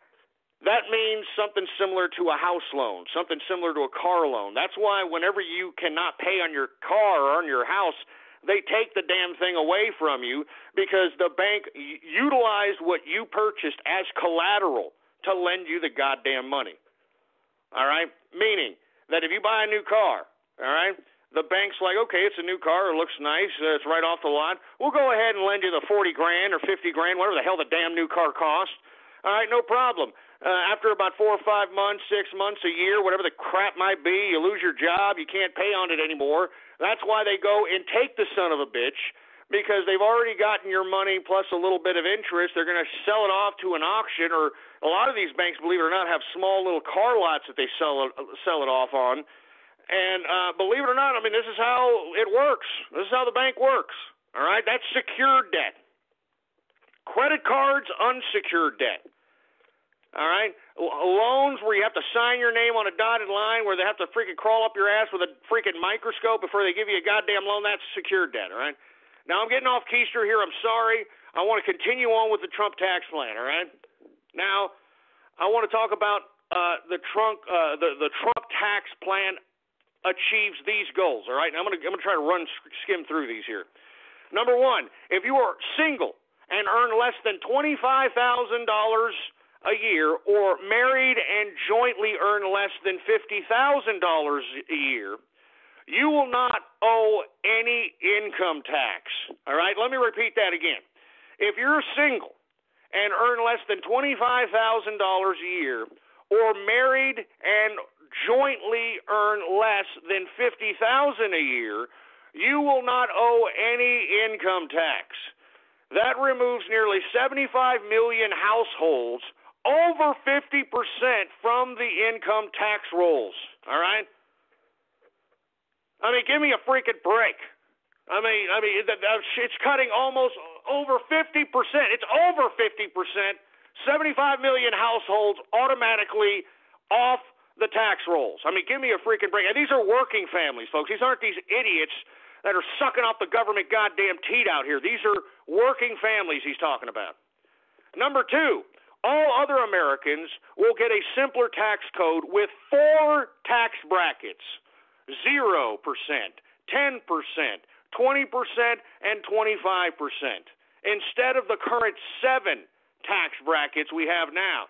That means something similar to a house loan, something similar to a car loan. That's why whenever you cannot pay on your car or on your house, they take the damn thing away from you because the bank utilized what you purchased as collateral to lend you the goddamn money. All right? Meaning that if you buy a new car, all right, the bank's like, okay, it's a new car, it looks nice, it's right off the lot. We'll go ahead and lend you the $40,000 or $50,000, whatever the hell the damn new car costs. All right, no problem. After about 4 or 5 months, 6 months, a year, whatever the crap might be, you lose your job, you can't pay on it anymore. That's why they go and take the son of a bitch, because they've already gotten your money plus a little bit of interest. They're going to sell it off to an auction, or a lot of these banks, believe it or not, have small little car lots that they sell it off on. And believe it or not, I mean, this is how it works. This is how the bank works. All right? That's secured debt. Credit cards, unsecured debt. All right? Loans where you have to sign your name on a dotted line, where they have to freaking crawl up your ass with a freaking microscope before they give you a goddamn loan, that's secured debt, all right? Now, I'm getting off keister here. I'm sorry. I want to continue on with the Trump tax plan, all right? Now, I want to talk about the Trump tax plan achieves these goals, all right? Now, I'm going to try to skim through these here. Number one, if you are single and earn less than $25,000 a year, or married and jointly earn less than $50,000 a year, you will not owe any income tax. All right, let me repeat that again. If you're single and earn less than $25,000 a year, or married and jointly earn less than $50,000 a year, you will not owe any income tax. That removes nearly 75 million households, over 50% from the income tax rolls, all right? I mean, give me a freaking break. I mean, it's cutting almost over 50%. It's over 50%. 75 million households automatically off the tax rolls. I mean, give me a freaking break. And these are working families, folks. These aren't these idiots that are sucking off the government goddamn teat out here. These are working families he's talking about. Number two, all other Americans will get a simpler tax code with 4 tax brackets: 0%, 10%, 20%, and 25%, instead of the current 7 tax brackets we have now.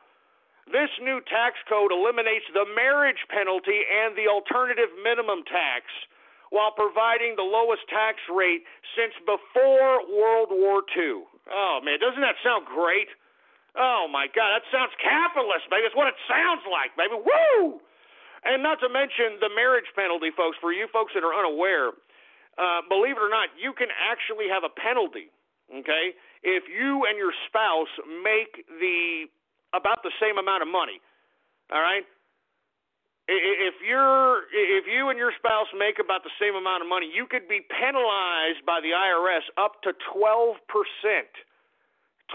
This new tax code eliminates the marriage penalty and the alternative minimum tax, while providing the lowest tax rate since before World War II. Oh, man, doesn't that sound great? Oh, my God, that sounds capitalist, baby. It's what it sounds like, baby. Woo! And not to mention the marriage penalty, folks. For you folks that are unaware, believe it or not, you can actually have a penalty, okay, if you and your spouse make about the same amount of money, all right? If you and your spouse make about the same amount of money, you could be penalized by the IRS up to 12%.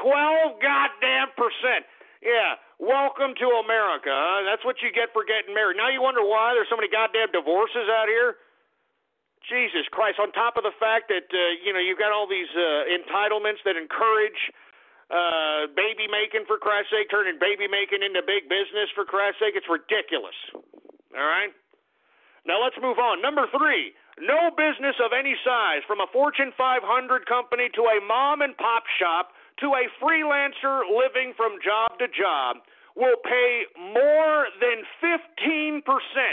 12 goddamn %. Yeah, welcome to America. Huh? That's what you get for getting married. Now you wonder why there's so many goddamn divorces out here? Jesus Christ, on top of the fact that, you've got all these entitlements that encourage baby making, for Christ's sake, turning baby making into big business, for Christ's sake. It's ridiculous. All right? Now let's move on. Number 3, no business of any size, from a Fortune 500 company to a mom and pop shop to a freelancer living from job to job, will pay more than 15%, 15%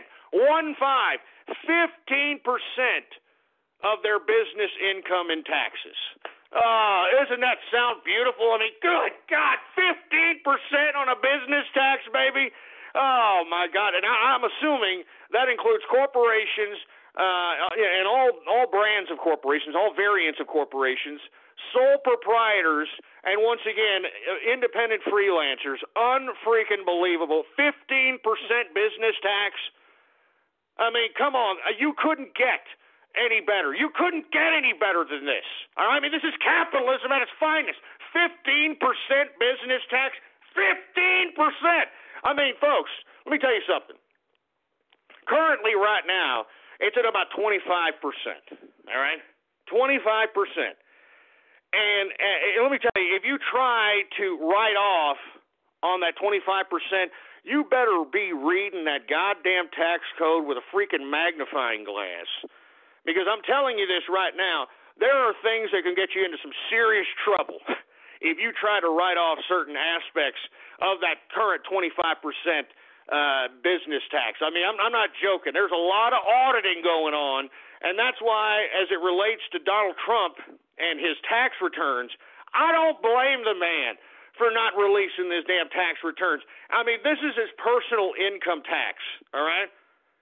of their business income in taxes. Doesn't that sound beautiful? I mean, good God, 15% on a business tax, baby. Oh, my God. And I'm assuming that includes corporations and all brands of corporations, all variants of corporations, sole proprietors, and once again, independent freelancers. Unfreaking believable. 15% business tax. I mean, come on. You couldn't get any better. You couldn't get any better than this. All right? I mean, this is capitalism at its finest. 15% business tax. 15%. I mean, folks, let me tell you something. Currently, right now, it's at about 25%. All right? 25%. And let me tell you, if you try to write off on that 25%, you better be reading that goddamn tax code with a freaking magnifying glass. Because I'm telling you this right now, there are things that can get you into some serious trouble if you try to write off certain aspects of that current 25% business tax. I mean, I'm not joking. There's a lot of auditing going on, and that's why, as it relates to Donald Trump and his tax returns, I don't blame the man for not releasing his damn tax returns. I mean, this is his personal income tax, all right?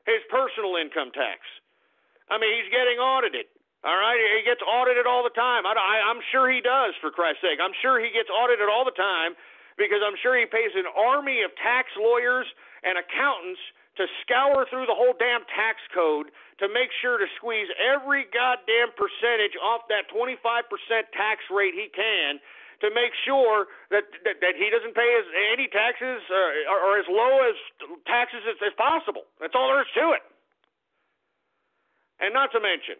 His personal income tax. I mean, he's getting audited, all right? He gets audited all the time. I'm sure he does, for Christ's sake. I'm sure he gets audited all the time because I'm sure he pays an army of tax lawyers and accountants to scour through the whole damn tax code to make sure to squeeze every goddamn percentage off that 25% tax rate he can to make sure that he doesn't pay any taxes or as low as taxes as possible. That's all there is to it. And not to mention,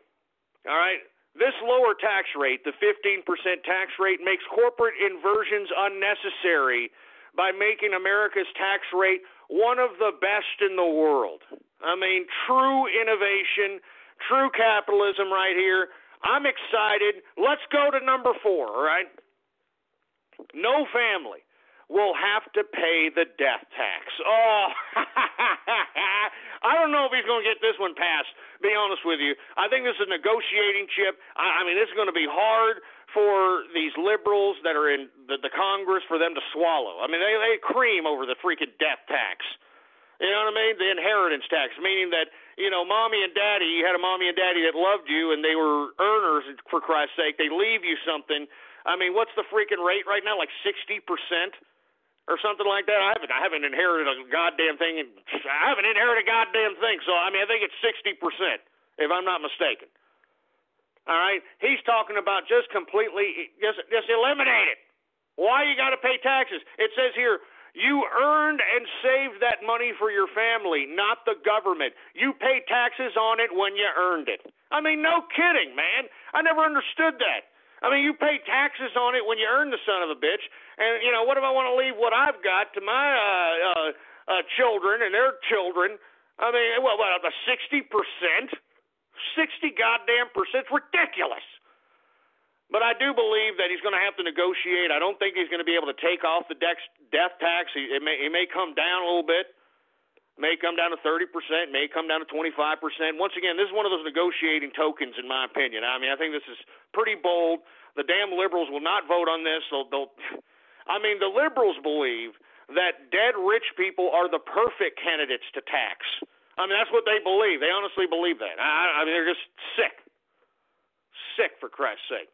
all right, this lower tax rate, the 15% tax rate, makes corporate inversions unnecessary by making America's tax rate one of the best in the world. I mean, true innovation, true capitalism right here. I'm excited. Let's go to number 4, all right? No family will have to pay the death tax. Oh, I don't know if he's going to get this one passed, to be honest with you. I think this is a negotiating chip. I mean, this is going to be hard for these liberals that are in the Congress for them to swallow. I mean, they cream over the freaking death tax. You know what I mean? The inheritance tax, meaning that, mommy and daddy, you had a mommy and daddy that loved you and they were earners, for Christ's sake. They leave you something. I mean, what's the freaking rate right now? Like 60% or something like that? I haven't inherited a goddamn thing. I haven't inherited a goddamn thing. So, I mean, I think it's 60%, if I'm not mistaken. All right? He's talking about just completely, just eliminate it. Why you got to pay taxes? It says here, you earned and saved that money for your family, not the government. You pay taxes on it when you earned it. I mean, no kidding, man. I never understood that. I mean, you pay taxes on it when you earn the son of a bitch. And, what if I want to leave what I've got to my children and their children? I mean, what, a 60%? 60 goddamn percent? It's ridiculous. But I do believe that he's going to have to negotiate. I don't think he's going to be able to take off the death tax. It may come down a little bit. May come down to 30%, may come down to 25%. Once again, this is one of those negotiating tokens, in my opinion. I mean, I think this is pretty bold. The damn liberals will not vote on this. The liberals believe that dead rich people are the perfect candidates to tax. I mean, that's what they believe. They honestly believe that. I mean, they're just sick. Sick, for Christ's sake.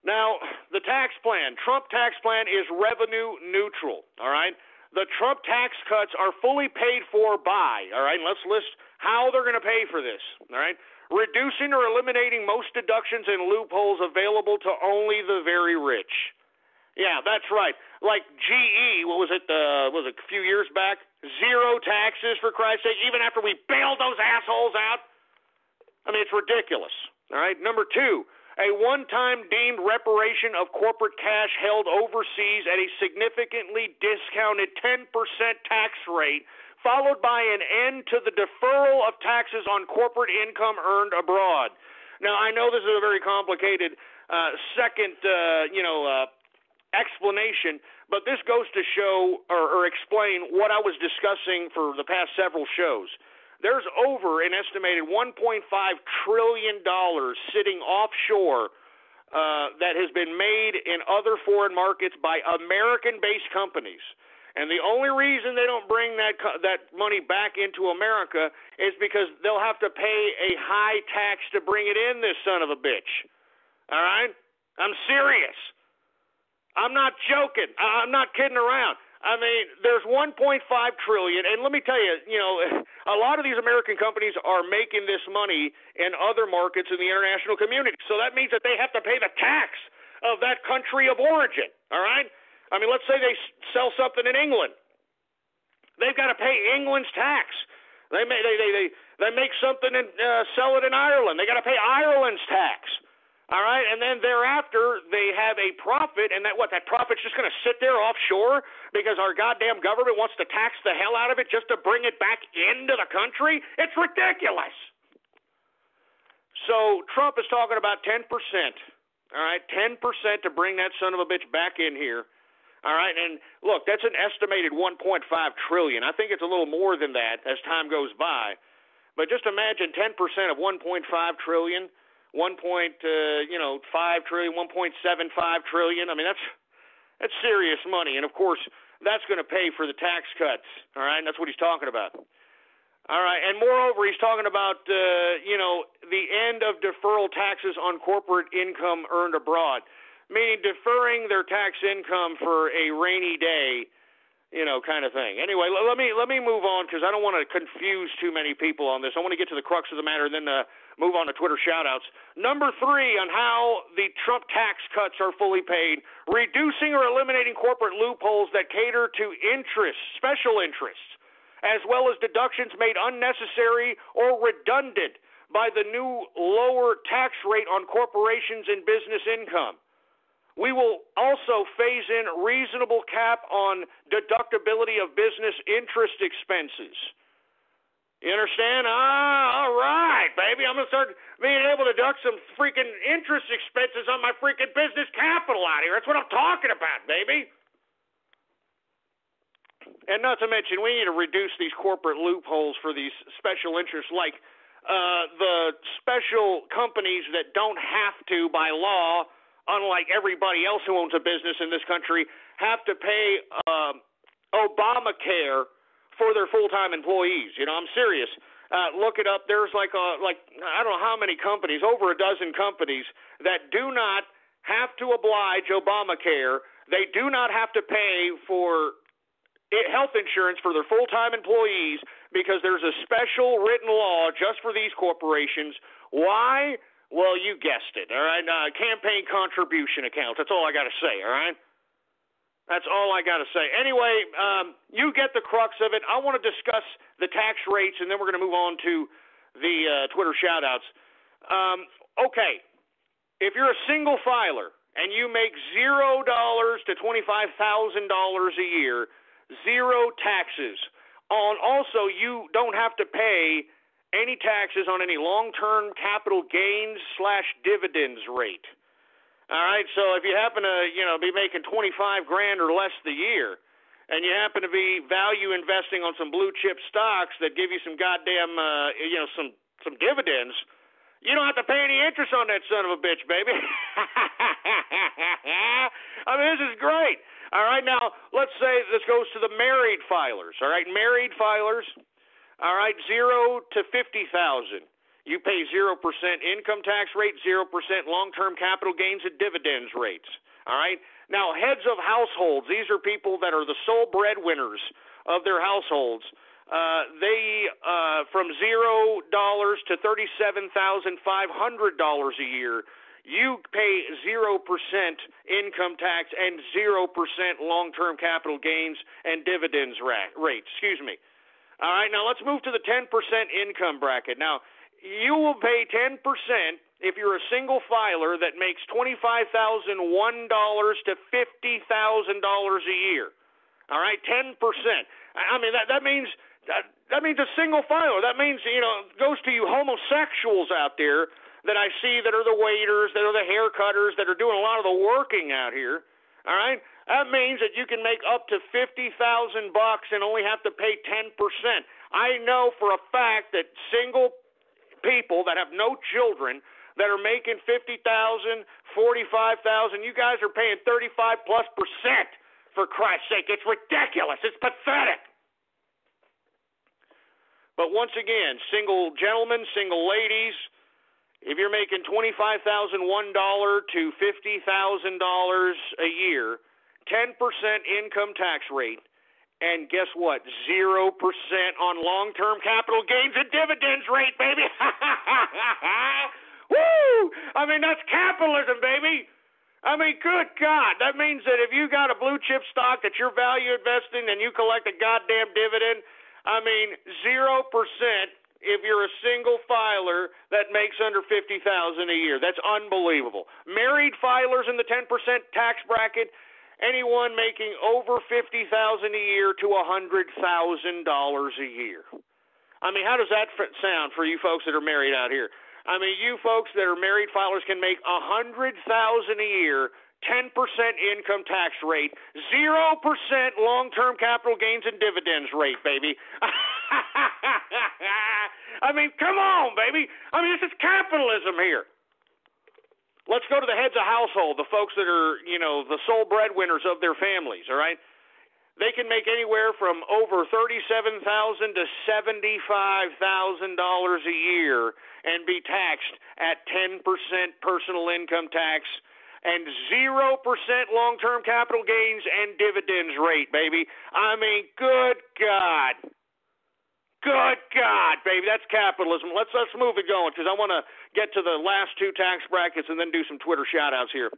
Now, the tax plan, Trump tax plan, is revenue neutral, all right? the Trump tax cuts are fully paid for by, all right, and let's list how they're going to pay for this, all right, reducing or eliminating most deductions and loopholes available to only the very rich. Yeah, that's right. Like GE, what was it a few years back? 0 taxes, for Christ's sake, even after we bailed those assholes out. I mean, it's ridiculous, all right? Number 2, a one-time deemed reparation of corporate cash held overseas at a significantly discounted 10% tax rate, followed by an end to the deferral of taxes on corporate income earned abroad. Now, I know this is a very complicated second, explanation, but this goes to show or explain what I was discussing for the past several shows. There's over an estimated $1.5 trillion sitting offshore that has been made in other foreign markets by American-based companies. And the only reason they don't bring that money back into America is because they'll have to pay a high tax to bring it in, this son of a bitch. All right? I'm serious. I'm not joking. I'm not kidding around. I mean, there's $1.5 trillion, and let me tell you, a lot of these American companies are making this money in other markets in the international community. So that means that they have to pay the tax of that country of origin, all right? I mean, let's say they sell something in England. They've got to pay England's tax. They make something and sell it in Ireland. They got to pay Ireland's tax. All right, and then thereafter they have a profit, and that profit's just going to sit there offshore because our goddamn government wants to tax the hell out of it just to bring it back into the country? It's ridiculous. So Trump is talking about 10%, all right, 10% to bring that son of a bitch back in here. All right, and look, that's an estimated $1.5 trillion. I think it's a little more than that as time goes by. But just imagine 10% of $1.5 trillion. 1.5 trillion, 1.75 trillion. I mean, that's serious money, and of course, that's going to pay for the tax cuts. All right, and that's what he's talking about. All right, and moreover, he's talking about the end of deferral taxes on corporate income earned abroad, meaning deferring their tax income for a rainy day, kind of thing. Anyway, let me move on because I don't want to confuse too many people on this. I want to get to the crux of the matter, and then move on to Twitter shout-outs. Number 3 on how the Trump tax cuts are fully paid, reducing or eliminating corporate loopholes that cater to special interests, as well as deductions made unnecessary or redundant by the new lower tax rate on corporations and business income. We will also phase in reasonable cap on deductibility of business interest expenses. You understand? All right, baby. I'm going to start being able to deduct some freaking interest expenses on my freaking business capital out here. That's what I'm talking about, baby. And not to mention, we need to reduce these corporate loopholes for these special interests, like the special companies that don't have to, by law, unlike everybody else who owns a business in this country, have to pay Obamacare for their full-time employees. I'm serious. Look it up. There's like I don't know how many companies, over a dozen companies, that do not have to oblige Obamacare. They do not have to pay for health insurance for their full-time employees because there's a special written law just for these corporations. Why? Well, you guessed it, all right? Campaign contribution accounts. That's all I got to say, all right? That's all I got to say. Anyway, you get the crux of it. I want to discuss the tax rates, and then we're going to move on to the Twitter shout-outs. Okay, if you're a single filer and you make $0 to $25,000 a year, 0 taxes. Also, you don't have to pay any taxes on any long-term capital gains / dividends rate. All right, so if you happen to, be making $25,000 or less the year, and you happen to be value investing on some blue chip stocks that give you some goddamn, some dividends, you don't have to pay any interest on that son of a bitch, baby. I mean, this is great. All right, now let's say this goes to the married filers. All right, married filers. All right, 0 to 50,000. You pay 0% income tax rate, 0% long-term capital gains and dividends rates. All right? Now, heads of households, these are people that are the sole breadwinners of their households. They from $0 to $37,500 a year, you pay 0% income tax and 0% long-term capital gains and dividends rate. All right, now let's move to the 10% income bracket. Now, you will pay 10% if you're a single filer that makes $25,001 to $50,000 a year. All right, 10%. I mean, that means a single filer. That means, goes to you homosexuals out there that I see that are the waiters, that are the hair cutters, that are doing a lot of the working out here. All right, that means that you can make up to $50,000 and only have to pay 10%. I know for a fact that single people that have no children that are making $50,000, $45,000, you guys are paying 35+%. For Christ's sake, it's ridiculous. It's pathetic. But once again, single gentlemen, single ladies, if you're making $25,001 to $50,000 a year, 10% income tax rate, and guess what? 0% on long-term capital gains and dividends rate, baby. Woo! I mean, that's capitalism, baby. I mean, good God. That means that if you got a blue chip stock that you're value investing and you collect a goddamn dividend, I mean, 0% if you're a single filer that makes under $50,000 a year. That's unbelievable. Married filers in the 10% tax bracket, anyone making over $50,000 a year to $100,000 a year. I mean, how does that sound for you folks that are married out here? I mean, you folks that are married filers can make $100,000 a year, 10% income tax rate, 0% long-term capital gains and dividends rate, baby. I mean, come on, baby. I mean, this is capitalism here. Let's go to the heads of household, the folks that are, the sole breadwinners of their families, all right? They can make anywhere from over $37,000 to $75,000 a year and be taxed at 10% personal income tax and 0% long-term capital gains and dividends rate, baby. I mean, good God. Good God, baby. That's capitalism. Let's move it going because I want to get to the last two tax brackets and then do some Twitter shout-outs here.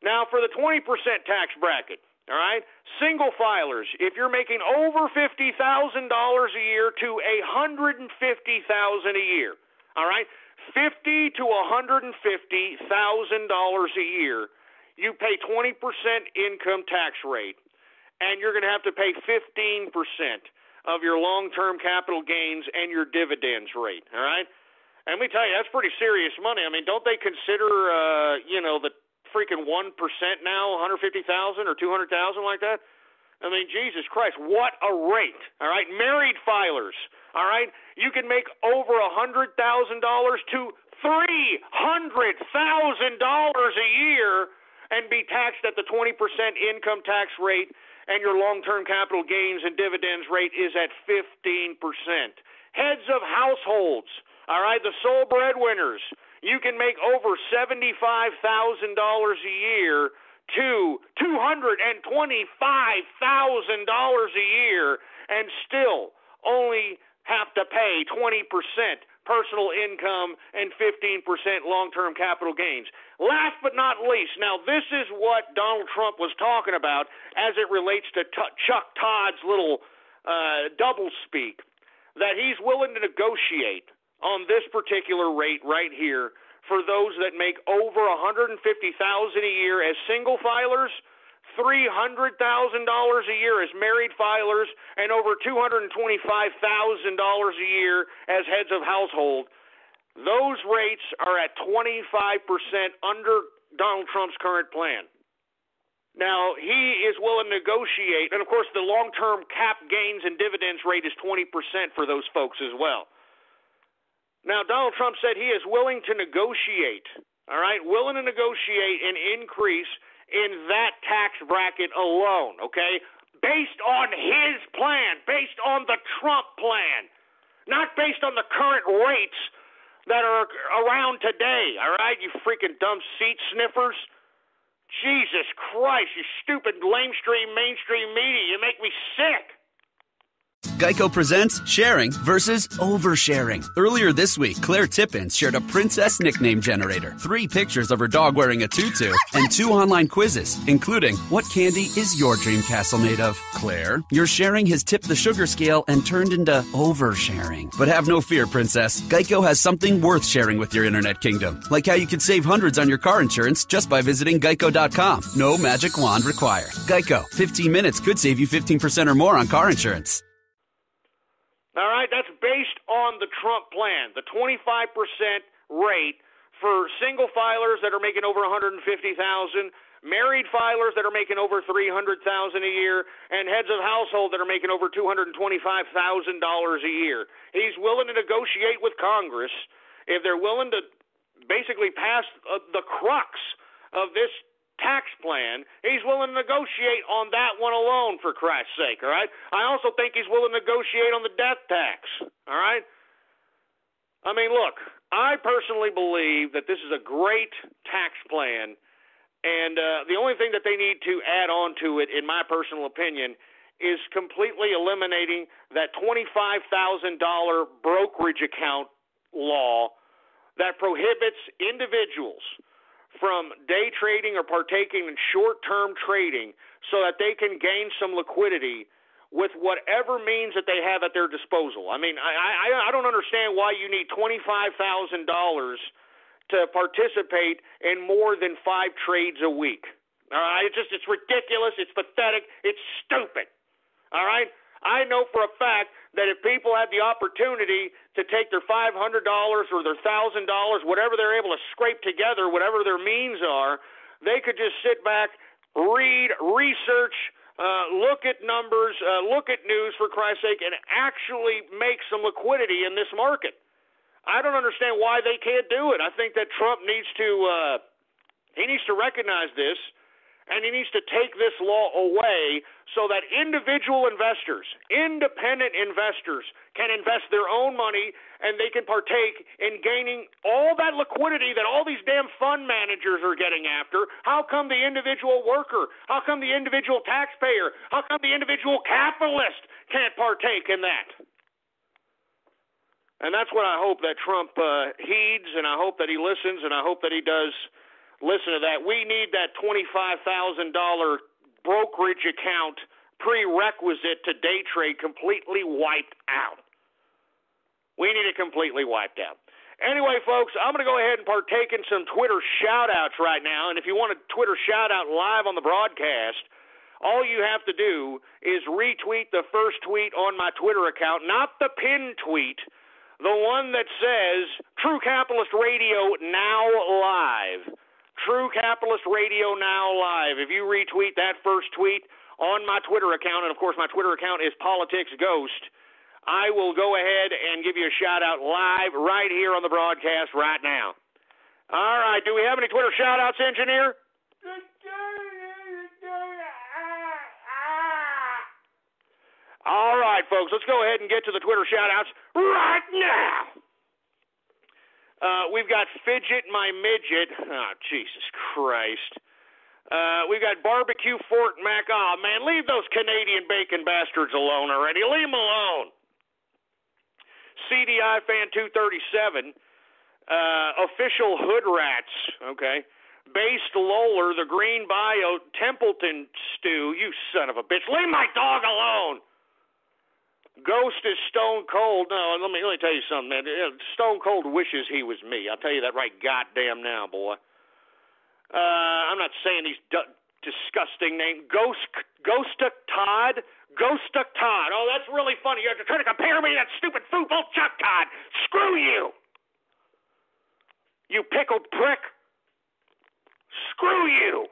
Now, for the 20% tax bracket, all right, single filers, if you're making over $50,000 a year to $150,000 a year, all right, $50,000 to $150,000 a year, you pay 20% income tax rate, and you're going to have to pay 15% of your long-term capital gains and your dividends rate, all right? And let me tell you, that's pretty serious money. I mean, don't they consider, the freaking 1% now, $150,000 or $200,000 like that? I mean, Jesus Christ, what a rate, all right? Married filers, all right? You can make over $100,000 to $300,000 a year and be taxed at the 20% income tax rate, and your long-term capital gains and dividends rate is at 15%. Heads of households, all right, the sole breadwinners, you can make over $75,000 a year to $225,000 a year and still only have to pay 20% personal income and 15% long-term capital gains. Last but not least, now this is what Donald Trump was talking about as it relates to Chuck Todd's little doublespeak, that he's willing to negotiate on this particular rate right here for those that make over $150,000 a year as single filers, $300,000 a year as married filers, and over $225,000 a year as heads of household. Those rates are at 25% under Donald Trump's current plan. Now, he is willing to negotiate, and of course the long-term cap gains and dividends rate is 20% for those folks as well. Now, Donald Trump said he is willing to negotiate, all right, willing to negotiate an increase in that tax bracket alone, okay, based on his plan, based on the Trump plan, not based on the current rates that are around today, all right, you freaking dumb seat sniffers. Jesus Christ, you stupid lamestream mainstream media. You make me sick. Geico presents sharing versus oversharing. Earlier this week, Claire Tippins shared a princess nickname generator, 3 pictures of her dog wearing a tutu, and 2 online quizzes, including, what candy is your dream castle made of? Claire, your sharing has tipped the sugar scale and turned into oversharing. But have no fear, princess. Geico has something worth sharing with your internet kingdom, like how you could save hundreds on your car insurance just by visiting geico.com. No magic wand required. Geico, 15 minutes could save you 15% or more on car insurance. All right, that's based on the Trump plan, the 25% rate for single filers that are making over $150,000, married filers that are making over $300,000 a year, and heads of household that are making over $225,000 a year. He's willing to negotiate with Congress if they're willing to basically pass the crux of this tax plan. He's willing to negotiate on that one alone, for Christ's sake, all right? I also think he's willing to negotiate on the death tax, all right? I mean, look, I personally believe that this is a great tax plan, and the only thing that they need to add on to it, in my personal opinion, is completely eliminating that $25,000 brokerage account law that prohibits individuals from day trading or partaking in short-term trading so that they can gain some liquidity with whatever means that they have at their disposal. I mean, I don't understand why you need $25,000 to participate in more than 5 trades a week. All right? It's ridiculous. It's pathetic. It's stupid. All right? I know for a fact that if people had the opportunity to take their $500 or their $1,000, whatever they're able to scrape together, whatever their means are, they could just sit back, read, research, look at numbers, look at news, for Christ's sake, and actually make some liquidity in this market. I don't understand why they can't do it. I think that Trump needs to recognize this, and he needs to take this law away so that individual investors, independent investors, can invest their own money and they can partake in gaining all that liquidity that all these damn fund managers are getting after. How come the individual worker? How come the individual taxpayer? How come the individual capitalist can't partake in that? And that's what I hope that Trump heeds, and I hope that he listens, and I hope that he does listen to that. We need that $25,000 brokerage account prerequisite to day trade completely wiped out. We need it completely wiped out. Anyway, folks, I'm going to go ahead and partake in some Twitter shout-outs right now, and if you want a Twitter shout-out live on the broadcast, all you have to do is retweet the first tweet on my Twitter account, not the pinned tweet, the one that says True Capitalist Radio Now Live. True Capitalist Radio Now Live. If you retweet that first tweet on my Twitter account, and of course my Twitter account is Politics Ghost, I will go ahead and give you a shout-out live right here on the broadcast right now. All right, do we have any Twitter shout-outs, engineer? All right, folks, let's go ahead and get to the Twitter shout-outs right now. We've got Fidget My Midget. Oh, Jesus Christ. We've got Barbecue Fort Mac. Oh, man, leave those Canadian bacon bastards alone already. Leave them alone. CDI Fan 237. Official Hood Rats. Okay. Based Loler, the Green Bio, Templeton Stew. You son of a bitch. Leave my dog alone. Ghost is stone cold. No, let me tell you something, man. Stone Cold wishes he was me. I'll tell you that right goddamn now, boy. I'm not saying these disgusting names. Ghostuck Todd. Ghostuck Todd. Oh, that's really funny. You're trying to compare me to that stupid football Chuck Todd. Screw you. You pickled prick. Screw you.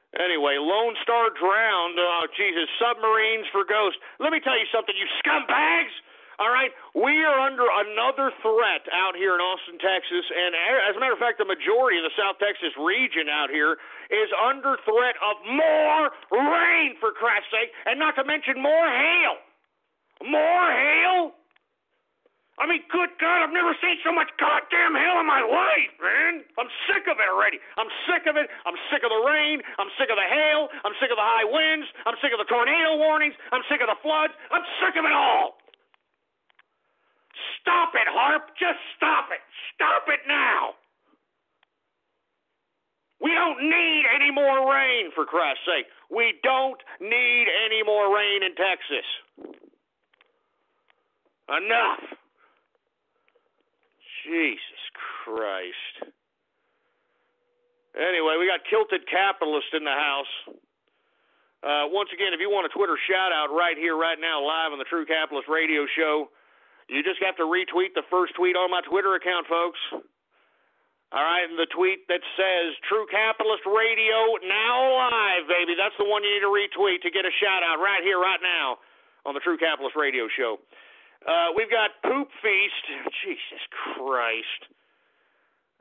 Anyway, Lone Star Drowned. Oh, Jesus. Submarines for Ghost. Let me tell you something, you scumbags. All right? We are under another threat out here in Austin, Texas. And as a matter of fact, the majority of the South Texas region out here is under threat of more rain, for Christ's sake, and not to mention more hail. More hail? I mean, good God, I've never seen so much goddamn hell in my life, man. I'm sick of it already. I'm sick of it. I'm sick of the rain. I'm sick of the hail. I'm sick of the high winds. I'm sick of the tornado warnings. I'm sick of the floods. I'm sick of it all. Stop it, Harp. Just stop it. Stop it now. We don't need any more rain, for Christ's sake. We don't need any more rain in Texas. Enough. Jesus Christ. Anyway, we got Kilted Capitalist in the house. Once again, if you want a Twitter shout-out right here, right now, live on the True Capitalist Radio Show, you just have to retweet the first tweet on my Twitter account, folks. All right, and the tweet that says True Capitalist Radio now live, baby. That's the one you need to retweet to get a shout-out right here, right now on the True Capitalist Radio Show. We've got Poop Feast. Jesus Christ.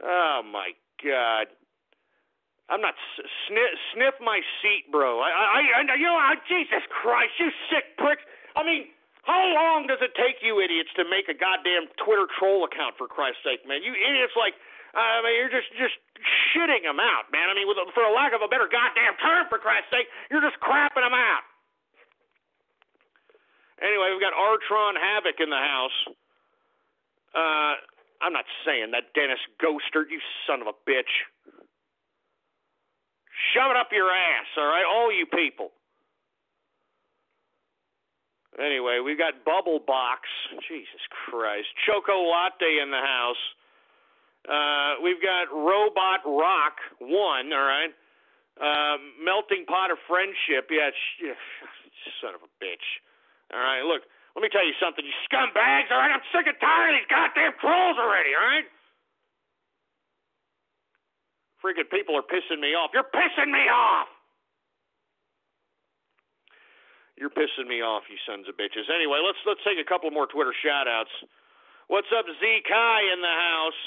Oh, my God. I'm not... Sniff my seat, bro. Jesus Christ, you sick pricks. I mean, how long does it take you idiots to make a goddamn Twitter troll account, for Christ's sake, man? You idiots you're just shitting them out, man. I mean, for a lack of a better goddamn term, for Christ's sake, you're just crapping them out. Anyway, we've got Artron Havoc in the house. I'm not saying that, Dennis Ghoster, you son of a bitch. Shove it up your ass, all right, all you people. Anyway, we've got Bubble Box. Jesus Christ. Choco Latte in the house. We've got Robot Rock 1, all right. Melting Pot of Friendship. Yeah, son of a bitch. All right, look, let me tell you something, you scumbags, all right? I'm sick and tired of these goddamn trolls already, all right? Freaking people are pissing me off. You're pissing me off! You're pissing me off, you sons of bitches. Anyway, let's take a couple more Twitter shout-outs. What's up, Z Kai in the house?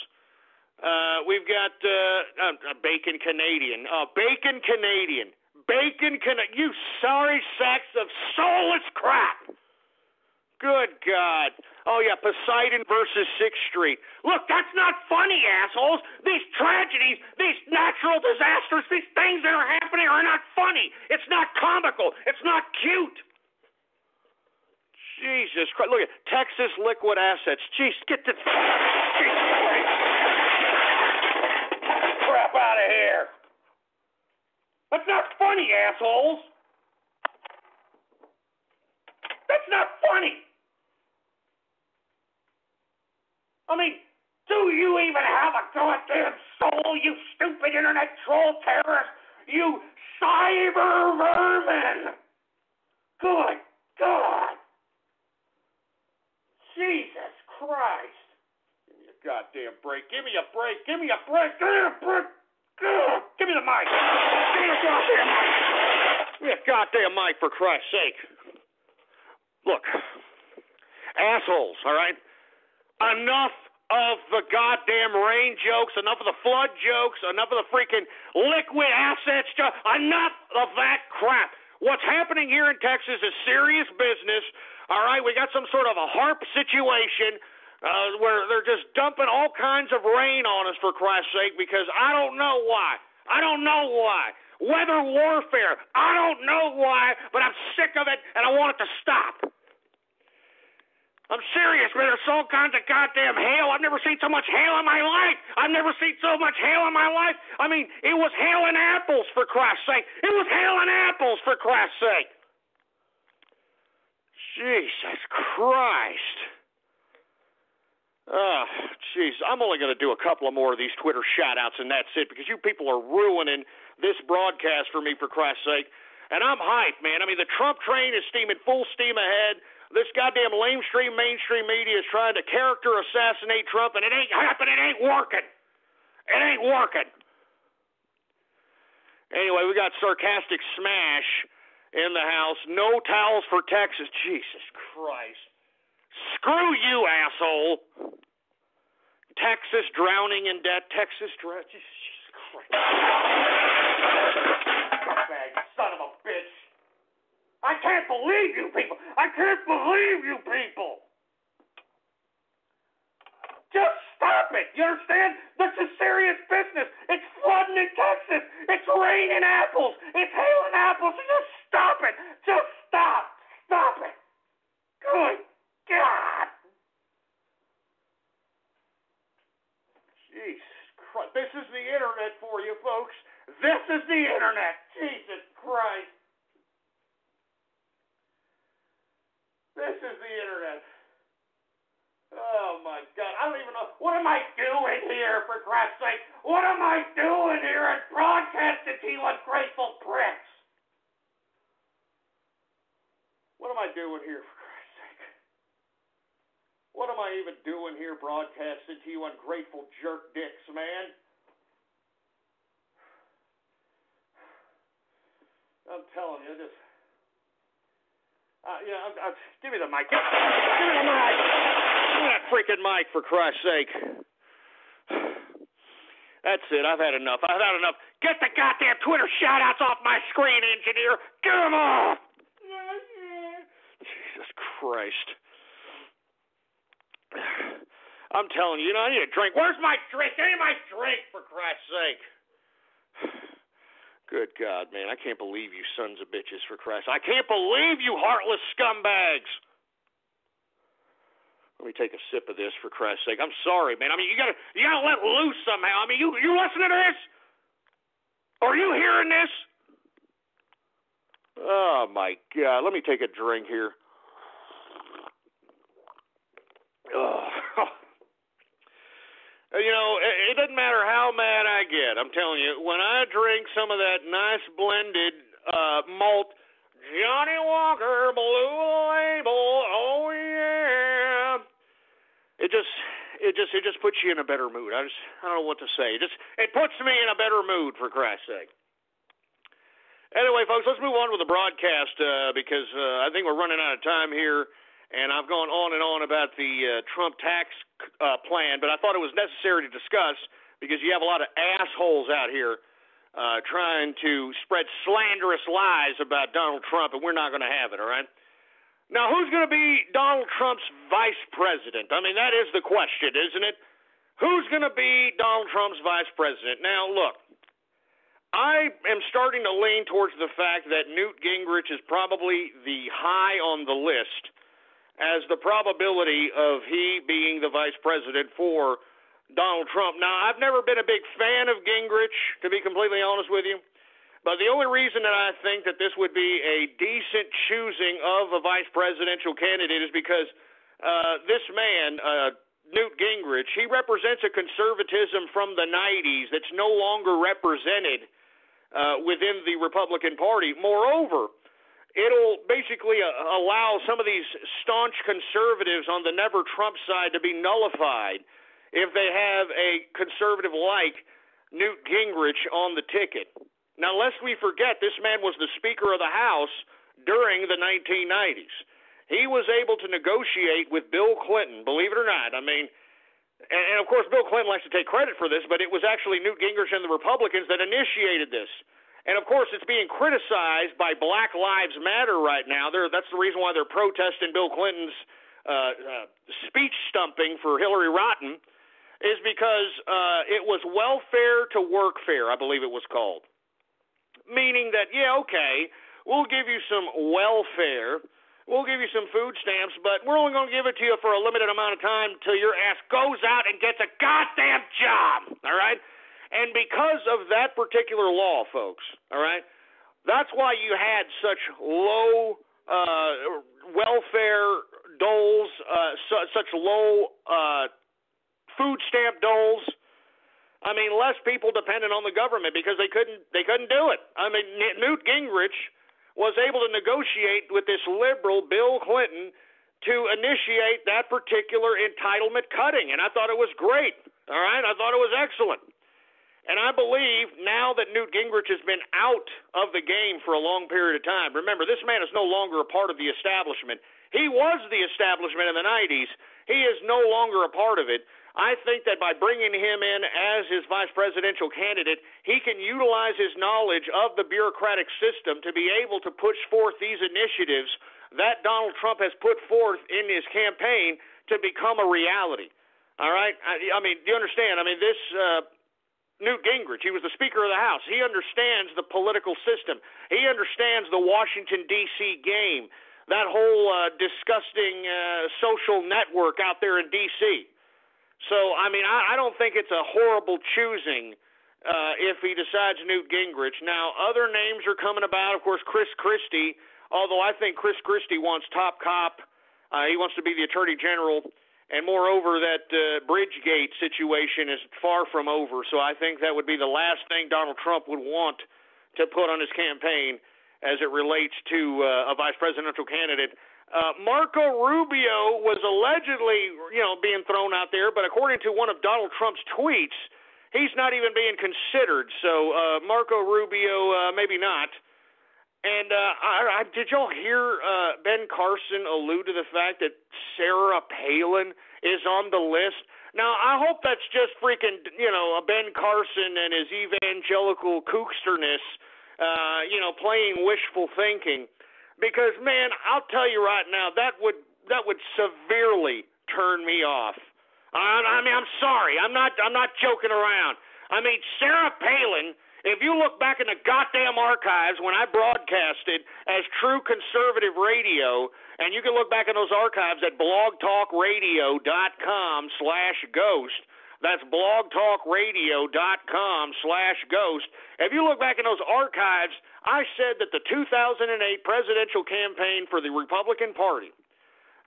We've got Bacon Canadian. Bacon Canadian. You sorry sacks of soulless crap. Good God. Oh, yeah, Poseidon versus 6th Street. Look, that's not funny, assholes. These tragedies, these natural disasters, these things that are happening are not funny. It's not comical. It's not cute. Jesus Christ. Look at Texas Liquid Assets. Jeez, get the crap out of here. That's not funny, assholes. That's not funny. I mean, do you even have a goddamn soul, you stupid internet troll terrorist? You cyber vermin. Good God. Jesus Christ. Give me a goddamn break. Give me a break. Give me a break. Give me a break. Give me the mic. Give me the goddamn mic. Give me a goddamn mic, for Christ's sake. Look, assholes, all right? Enough of the goddamn rain jokes, enough of the flood jokes, enough of the freaking liquid assets jokes, enough of that crap. What's happening here in Texas is serious business, all right? We got some sort of a HARP situation where they're just dumping all kinds of rain on us, for Christ's sake, because I don't know why. I don't know why. Weather warfare. I don't know why, but I'm sick of it, and I want it to stop. I'm serious, man. There's all kinds of goddamn hail. I've never seen so much hail in my life. I've never seen so much hail in my life. I mean, it was hail and apples, for Christ's sake. It was hail and apples, for Christ's sake. Jesus Christ. Oh, jeez. I'm only going to do a couple of more of these Twitter shout-outs, and that's it, because you people are ruining this broadcast for me, for Christ's sake. And I'm hyped, man. I mean, the Trump train is steaming full steam ahead. This goddamn mainstream media is trying to character assassinate Trump, and it ain't happening. It ain't working. It ain't working. Anyway, we got Sarcastic Smash in the house. No towels for Texas. Jesus Christ. Screw you, asshole. Texas drowning in debt. Jesus Christ. Son of a bitch. I can't believe you people. I can't believe you people. stop it. You understand? This is serious business. It's flooding in Texas. It's raining apples. It's hailing apples. Just stop it. Just stop. Stop it. Good God. Jesus Christ. This is the internet for you, folks. This is the internet. Jesus Christ. This is the internet. Oh, my God. I don't even know. What am I doing here, for Christ's sake? What am I doing here at broadcasting to you ungrateful pricks? What am I doing here, for Christ's sake? What am I even doing here broadcasting to you ungrateful jerk dicks, man? I'm telling you, just... give me the mic. Give me the mic. Give me that freaking mic, for Christ's sake. That's it. I've had enough. Get the goddamn Twitter shout-outs off my screen, engineer. Get them off. Jesus Christ. I'm telling you, I need a drink. Where's my drink? Give me my drink, for Christ's sake. Good God, man. I can't believe you sons of bitches, for Christ. I can't believe you heartless scumbags. Let me take a sip of this, for Christ's sake. I'm sorry, man. I mean, you gotta let loose somehow. I mean, you listening to this? Are you hearing this? Oh, my God. Let me take a drink here. Oh. You know, it doesn't matter how mad I get. I'm telling you, when I drink some of that nice blended malt, Johnny Walker Blue Label, oh yeah, it just puts you in a better mood. I don't know what to say. It puts me in a better mood, for Christ's sake. Anyway, folks, let's move on with the broadcast because I think we're running out of time here. And I've gone on and on about the Trump tax plan, but I thought it was necessary to discuss because you have a lot of assholes out here trying to spread slanderous lies about Donald Trump, and we're not going to have it, all right? Now, who's going to be Donald Trump's vice president? I mean, that is the question, isn't it? Who's going to be Donald Trump's vice president? Now, look, I am starting to lean towards the fact that Newt Gingrich is probably the high on the list as the probability of he being the vice president for Donald Trump. Now, I've never been a big fan of Gingrich, to be completely honest with you, but the only reason that I think that this would be a decent choosing of a vice presidential candidate is because this man, Newt Gingrich, he represents a conservatism from the 90s that's no longer represented within the Republican Party. Moreover, it'll basically allow some of these staunch conservatives on the Never Trump side to be nullified if they have a conservative like Newt Gingrich on the ticket. Now, lest we forget, this man was the Speaker of the House during the 1990s. He was able to negotiate with Bill Clinton, believe it or not. I mean, and of course, Bill Clinton likes to take credit for this, but it was actually Newt Gingrich and the Republicans that initiated this. And, of course, it's being criticized by Black Lives Matter right now. That's the reason why they're protesting Bill Clinton's speech stumping for Hillary Rodham, is because it was welfare to workfare, I believe it was called. Meaning that, yeah, okay, we'll give you some welfare, we'll give you some food stamps, but we're only going to give it to you for a limited amount of time until your ass goes out and gets a goddamn job, all right? And because of that particular law, folks, all right, that's why you had such low welfare doles, such low food stamp doles. I mean, less people dependent on the government because they couldn't do it. I mean, Newt Gingrich was able to negotiate with this liberal Bill Clinton to initiate that particular entitlement cutting, and I thought it was great. All right, I thought it was excellent. And I believe now that Newt Gingrich has been out of the game for a long period of time. Remember, this man is no longer a part of the establishment. He was the establishment in the 90s. He is no longer a part of it. I think that by bringing him in as his vice presidential candidate, he can utilize his knowledge of the bureaucratic system to be able to push forth these initiatives that Donald Trump has put forth in his campaign to become a reality. All right? I mean, do you understand? I mean, this Newt Gingrich, he was the Speaker of the House. He understands the political system. He understands the Washington, D.C. game, that whole disgusting social network out there in D.C. So, I mean, I don't think it's a horrible choosing if he decides Newt Gingrich. Now, other names are coming about. Of course, Chris Christie, although I think Chris Christie wants top cop. He wants to be the Attorney General. And moreover, that Bridgegate situation is far from over. So I think that would be the last thing Donald Trump would want to put on his campaign as it relates to a vice presidential candidate. Marco Rubio was allegedly, being thrown out there, but according to one of Donald Trump's tweets, he's not even being considered. So Marco Rubio, maybe not. And did y'all hear Ben Carson allude to the fact that Sarah Palin is on the list? Now, I hope that's just freaking, Ben Carson and his evangelical kooksterness, playing wishful thinking. Because, man, I'll tell you right now, that would severely turn me off. I mean, I'm sorry. I'm not joking around. I mean, Sarah Palin, if you look back in the goddamn archives when I broadcasted as True Conservative Radio, and you can look back in those archives at blogtalkradio.com/ghost. That's blogtalkradio.com/ghost. If you look back in those archives, I said that the 2008 presidential campaign for the Republican Party,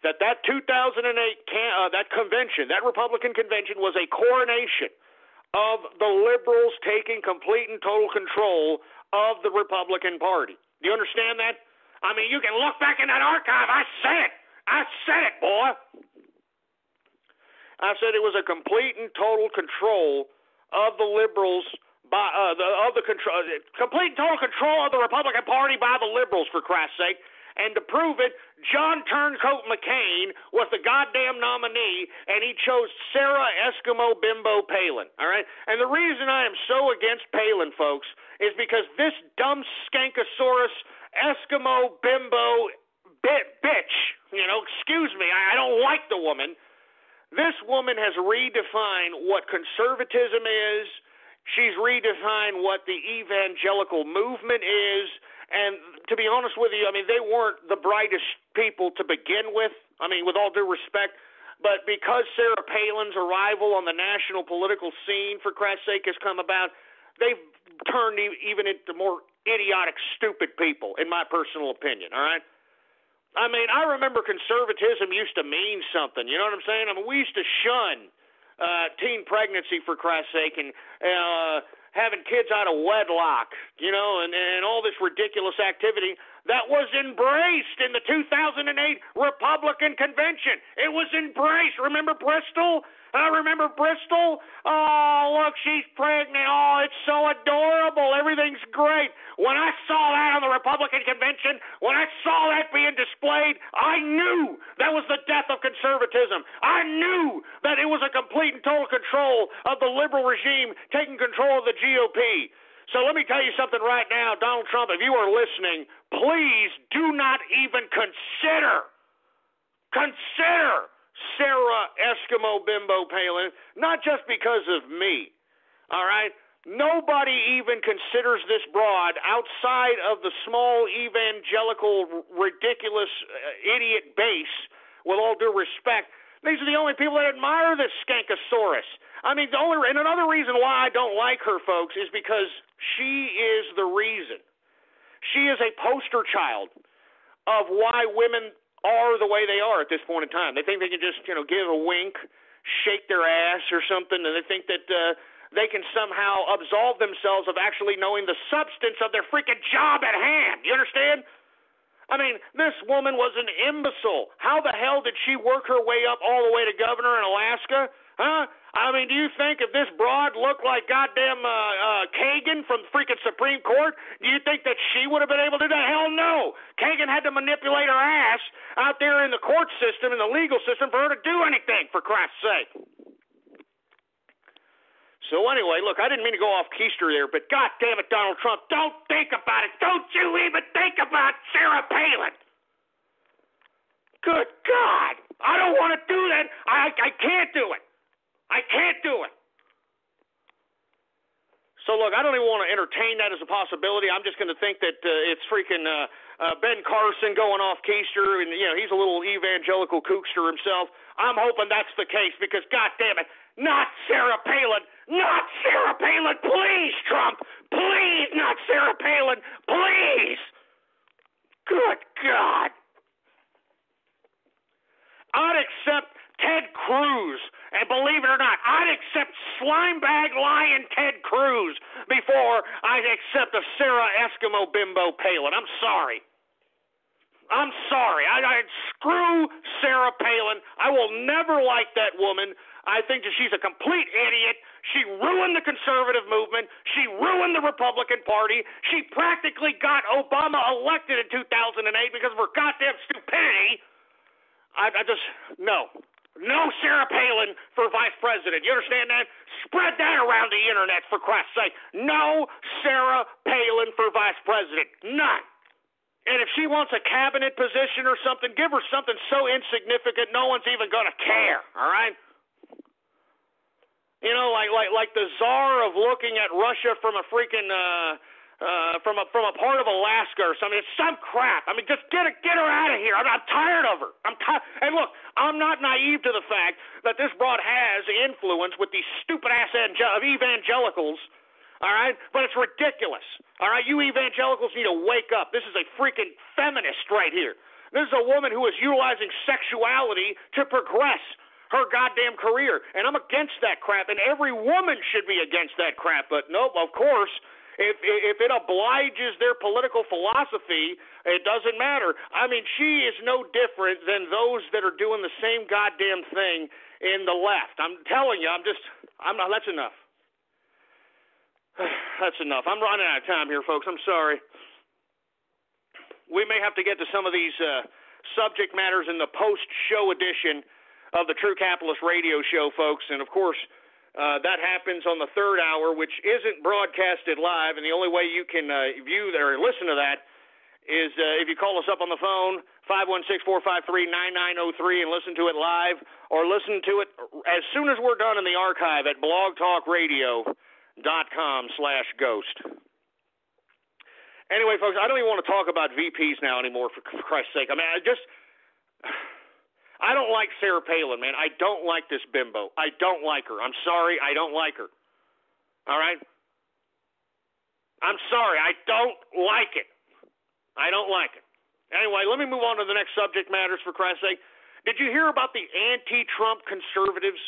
that 2008 that convention, that Republican convention, was a coronation of the liberals taking complete and total control of the Republican Party. Do you understand that? I mean, you can look back in that archive. I said it, boy. I said it was a complete and total control of the liberals by complete and total control of the Republican Party by the liberals, for Christ's sake. And to prove it, John Turncoat McCain was the goddamn nominee, and he chose Sarah Eskimo Bimbo Palin, all right? And the reason I am so against Palin, folks, is because this dumb skankosaurus Eskimo Bimbo bitch, excuse me, I don't like the woman. This woman has redefined what conservatism is. She's redefined what the evangelical movement is. And to be honest with you, I mean, they weren't the brightest people to begin with. I mean, with all due respect. But because Sarah Palin's arrival on the national political scene, for Christ's sake, has come about, they've turned even into more idiotic, stupid people, in my personal opinion, all right? I mean, I remember conservatism used to mean something, you know what I'm saying? I mean, we used to shun teen pregnancy, for Christ's sake, and having kids out of wedlock, and all this ridiculous activity that was embraced in the 2008 Republican convention. It was embraced. Remember Bristol? Remember Bristol? Oh, look, she's pregnant. Oh, it's so adorable. Everything's great. When I saw that on the Republican convention, when I saw that being displayed, I knew that was the death of conservatism. I knew that it was a complete and total control of the liberal regime taking control of the GOP. So let me tell you something right now, Donald Trump, if you are listening, please do not even consider Sarah Eskimo Bimbo Palin, not just because of me, all right? Nobody even considers this broad outside of the small evangelical, ridiculous, idiot base, with all due respect. These are the only people that admire this skankosaurus. I mean, and another reason why I don't like her, folks, is because she is the reason. She is a poster child of why women are the way they are at this point in time. They think they can just, give a wink, shake their ass or something, and they think that they can somehow absolve themselves of actually knowing the substance of their freaking job at hand. You understand? I mean, this woman was an imbecile. How the hell did she work her way up all the way to governor in Alaska? Huh? I mean, do you think if this broad looked like goddamn Kagan from the freaking Supreme Court, do you think that she would have been able to do that? Hell no. Kagan had to manipulate her ass out there in the court system, in the legal system, for her to do anything, for Christ's sake. So anyway, look, I didn't mean to go off keister there, but God damn it, Donald Trump, don't think about it. Don't you even think about Sarah Palin. Good God. I don't want to do that. I can't do it. I can't do it. So, look, I don't even want to entertain that as a possibility. I'm just going to think that it's freaking Ben Carson going off keister, and, he's a little evangelical kookster himself. I'm hoping that's the case because, God damn it, not Sarah Palin. Not Sarah Palin. Please, Trump. Please, not Sarah Palin. Please. Good God. I'd accept Ted Cruz, and believe it or not, I'd accept slimebag lying Ted Cruz before I'd accept a Sarah Eskimo Bimbo Palin. I'm sorry. I'd screw Sarah Palin. I will never like that woman. I think that she's a complete idiot. She ruined the conservative movement. She ruined the Republican Party. She practically got Obama elected in 2008 because of her goddamn stupidity. No Sarah Palin for vice president. You understand that? Spread that around the internet, for Christ's sake. No Sarah Palin for vice president. None. And if she wants a cabinet position or something, give her something so insignificant no one's even going to care, all right? Like the czar of looking at Russia from a freaking from a part of Alaska or something. It's some crap. I mean, just get her out of here. I'm tired of her. And look, I'm not naive to the fact that this broad has influence with these stupid-ass evangelicals, all right? But it's ridiculous, all right? You evangelicals need to wake up. This is a freaking feminist right here. This is a woman who is utilizing sexuality to progress her goddamn career. And I'm against that crap, and every woman should be against that crap. But nope, of course, if it obliges their political philosophy, it doesn't matter. I mean, she is no different than those that are doing the same goddamn thing in the left. I'm telling you, that's enough. That's enough. I'm running out of time here, folks. I'm sorry. We may have to get to some of these subject matters in the post-show edition of the True Capitalist Radio Show, folks. And, of course, that happens on the third hour, which isn't broadcasted live, and the only way you can view or listen to that is if you call us up on the phone, 516-453-9903, and listen to it live, or listen to it as soon as we're done in the archive at blogtalkradio.com/ghost. Anyway, folks, I don't even want to talk about VPs now anymore, for Christ's sake. I mean, I don't like Sarah Palin, man. I don't like this bimbo. I don't like her. I'm sorry, I don't like her. All right? I'm sorry, I don't like it. I don't like it. Anyway, let me move on to the next subject matters, for Christ's sake. Did you hear about the anti-Trump conservatives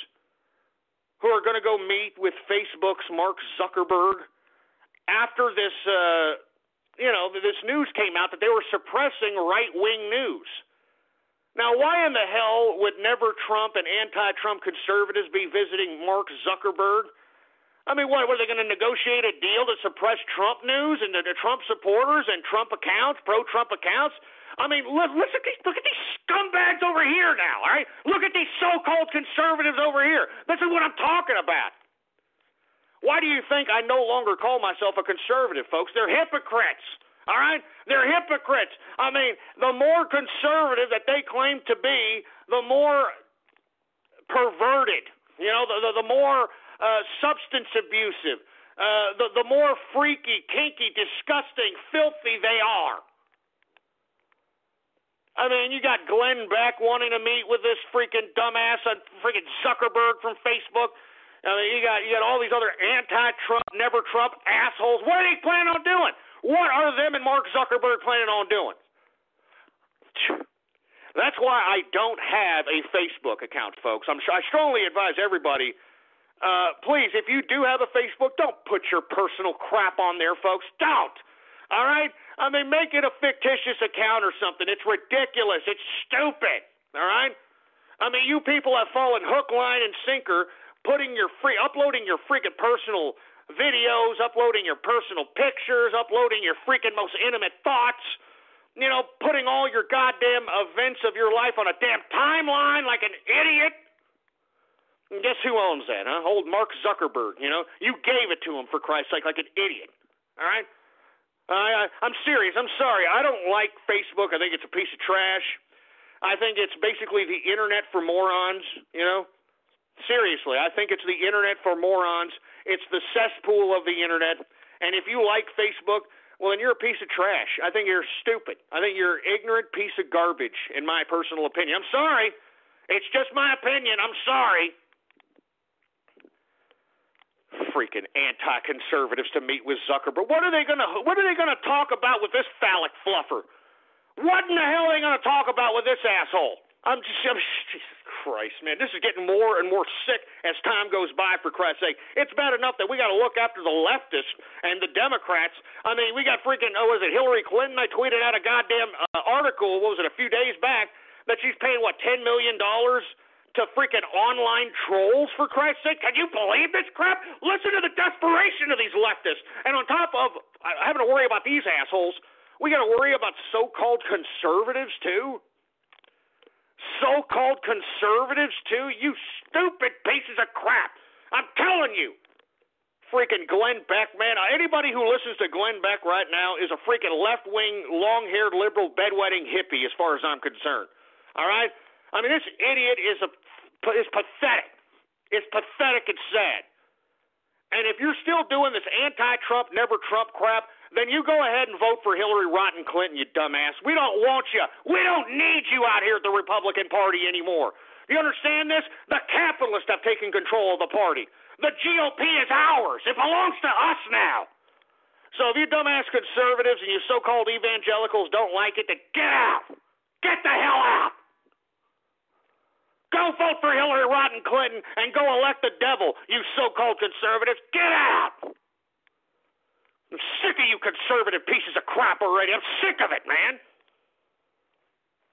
who are going to go meet with Facebook's Mark Zuckerberg after this, this news came out that they were suppressing right-wing news? Now, why in the hell would never Trump and anti-Trump conservatives be visiting Mark Zuckerberg? I mean, what, were they going to negotiate a deal to suppress Trump news and the Trump supporters and Trump accounts, pro-Trump accounts? I mean, look at these scumbags over here now, all right? Look at these so-called conservatives over here. This is what I'm talking about. Why do you think I no longer call myself a conservative, folks? They're hypocrites. All right? They're hypocrites. I mean, the more conservative that they claim to be, the more perverted, the more substance abusive, the more freaky, kinky, disgusting, filthy they are. I mean, you got Glenn Beck wanting to meet with this freaking dumbass on freaking Zuckerberg from Facebook. I mean, you got all these other anti-Trump, never Trump assholes. What are they planning on doing? What are them and Mark Zuckerberg planning on doing? That's why I don't have a Facebook account, folks. I strongly advise everybody, please, if you do have a Facebook, don't put your personal crap on there, folks. Don't. All right? I mean, make it a fictitious account or something. It's ridiculous. It's stupid. All right? I mean, you people have fallen hook, line, and sinker uploading your freaking personal videos, uploading your personal pictures, uploading your freaking most intimate thoughts, putting all your goddamn events of your life on a damn timeline like an idiot. And guess who owns that, huh? Old Mark Zuckerberg, You gave it to him, for Christ's sake, like an idiot. All right? I'm serious. I'm sorry. I don't like Facebook. I think it's a piece of trash. I think it's basically the internet for morons, Seriously, I think it's the internet for morons. It's the cesspool of the internet. And if you like Facebook, well, then you're a piece of trash. I think you're stupid. I think you're an ignorant piece of garbage, in my personal opinion. I'm sorry. It's just my opinion. I'm sorry. Freaking anti-conservatives to meet with Zuckerberg. What are they gonna talk about with this phallic fluffer? What in the hell are they gonna talk about with this asshole? Jesus Christ, man, this is getting more and more sick as time goes by, for Christ's sake. It's bad enough that we got to look after the leftists and the Democrats. I mean, we got freaking, was it Hillary Clinton? I tweeted out a goddamn article, a few days back, that she's paying, $10 million to freaking online trolls, for Christ's sake? Can you believe this crap? Listen to the desperation of these leftists. And on top of having to worry about these assholes, we got to worry about so-called conservatives, too. So-called conservatives, too? You stupid pieces of crap. I'm telling you. Freaking Glenn Beck, man. Anybody who listens to Glenn Beck right now is a freaking left-wing, long-haired, liberal, bedwetting hippie as far as I'm concerned. All right? I mean, this idiot is pathetic. It's pathetic and sad. And if you're still doing this anti-Trump, never-Trump crap, then you go ahead and vote for Hillary Rotten Clinton, you dumbass. We don't want you. We don't need you out here at the Republican Party anymore. You understand this? The capitalists have taken control of the party. The GOP is ours. It belongs to us now. So if you dumbass conservatives and you so-called evangelicals don't like it, then get out. Get the hell out. Go vote for Hillary Rotten Clinton and go elect the devil, you so-called conservatives. Get out. I'm sick of you conservative pieces of crap already. I'm sick of it, man.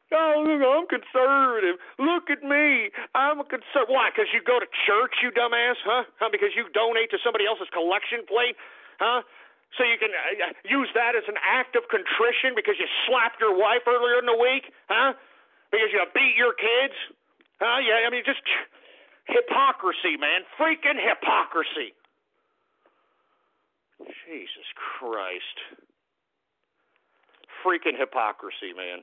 Oh, I'm conservative. Look at me. I'm a conservative. Why? Because you go to church, you dumbass? Huh? Because you donate to somebody else's collection plate? Huh? So you can use that as an act of contrition because you slapped your wife earlier in the week? Huh? Because you beat your kids? Huh? Yeah, I mean, just hypocrisy, man. Freaking hypocrisy. Jesus Christ. Freaking hypocrisy, man.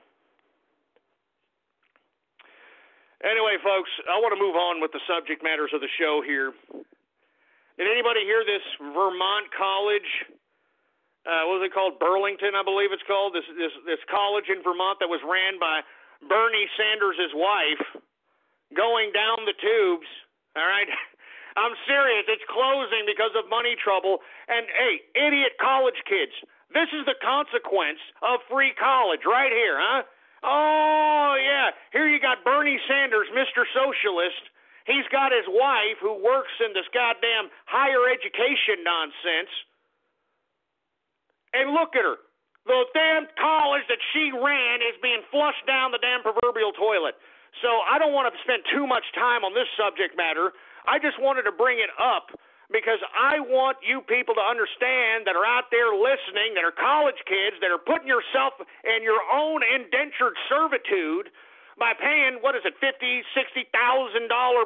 Anyway, folks, I want to move on with the subject matters of the show here. Did anybody hear this Vermont college? What was it called? Burlington, I believe it's called. This college in Vermont that was ran by Bernie Sanders' wife going down the tubes. All right? I'm serious. It's closing because of money trouble. And, hey, idiot college kids, this is the consequence of free college right here, huh? Oh, yeah. Here you got Bernie Sanders, Mr. Socialist. He's got his wife who works in this goddamn higher education nonsense. And look at her. The damn college that she ran is being flushed down the damn proverbial toilet. So I don't want to spend too much time on this subject matter. I just wanted to bring it up because I want you people to understand that are out there listening, that are college kids, that are putting yourself in your own indentured servitude by paying, $50,000, $60,000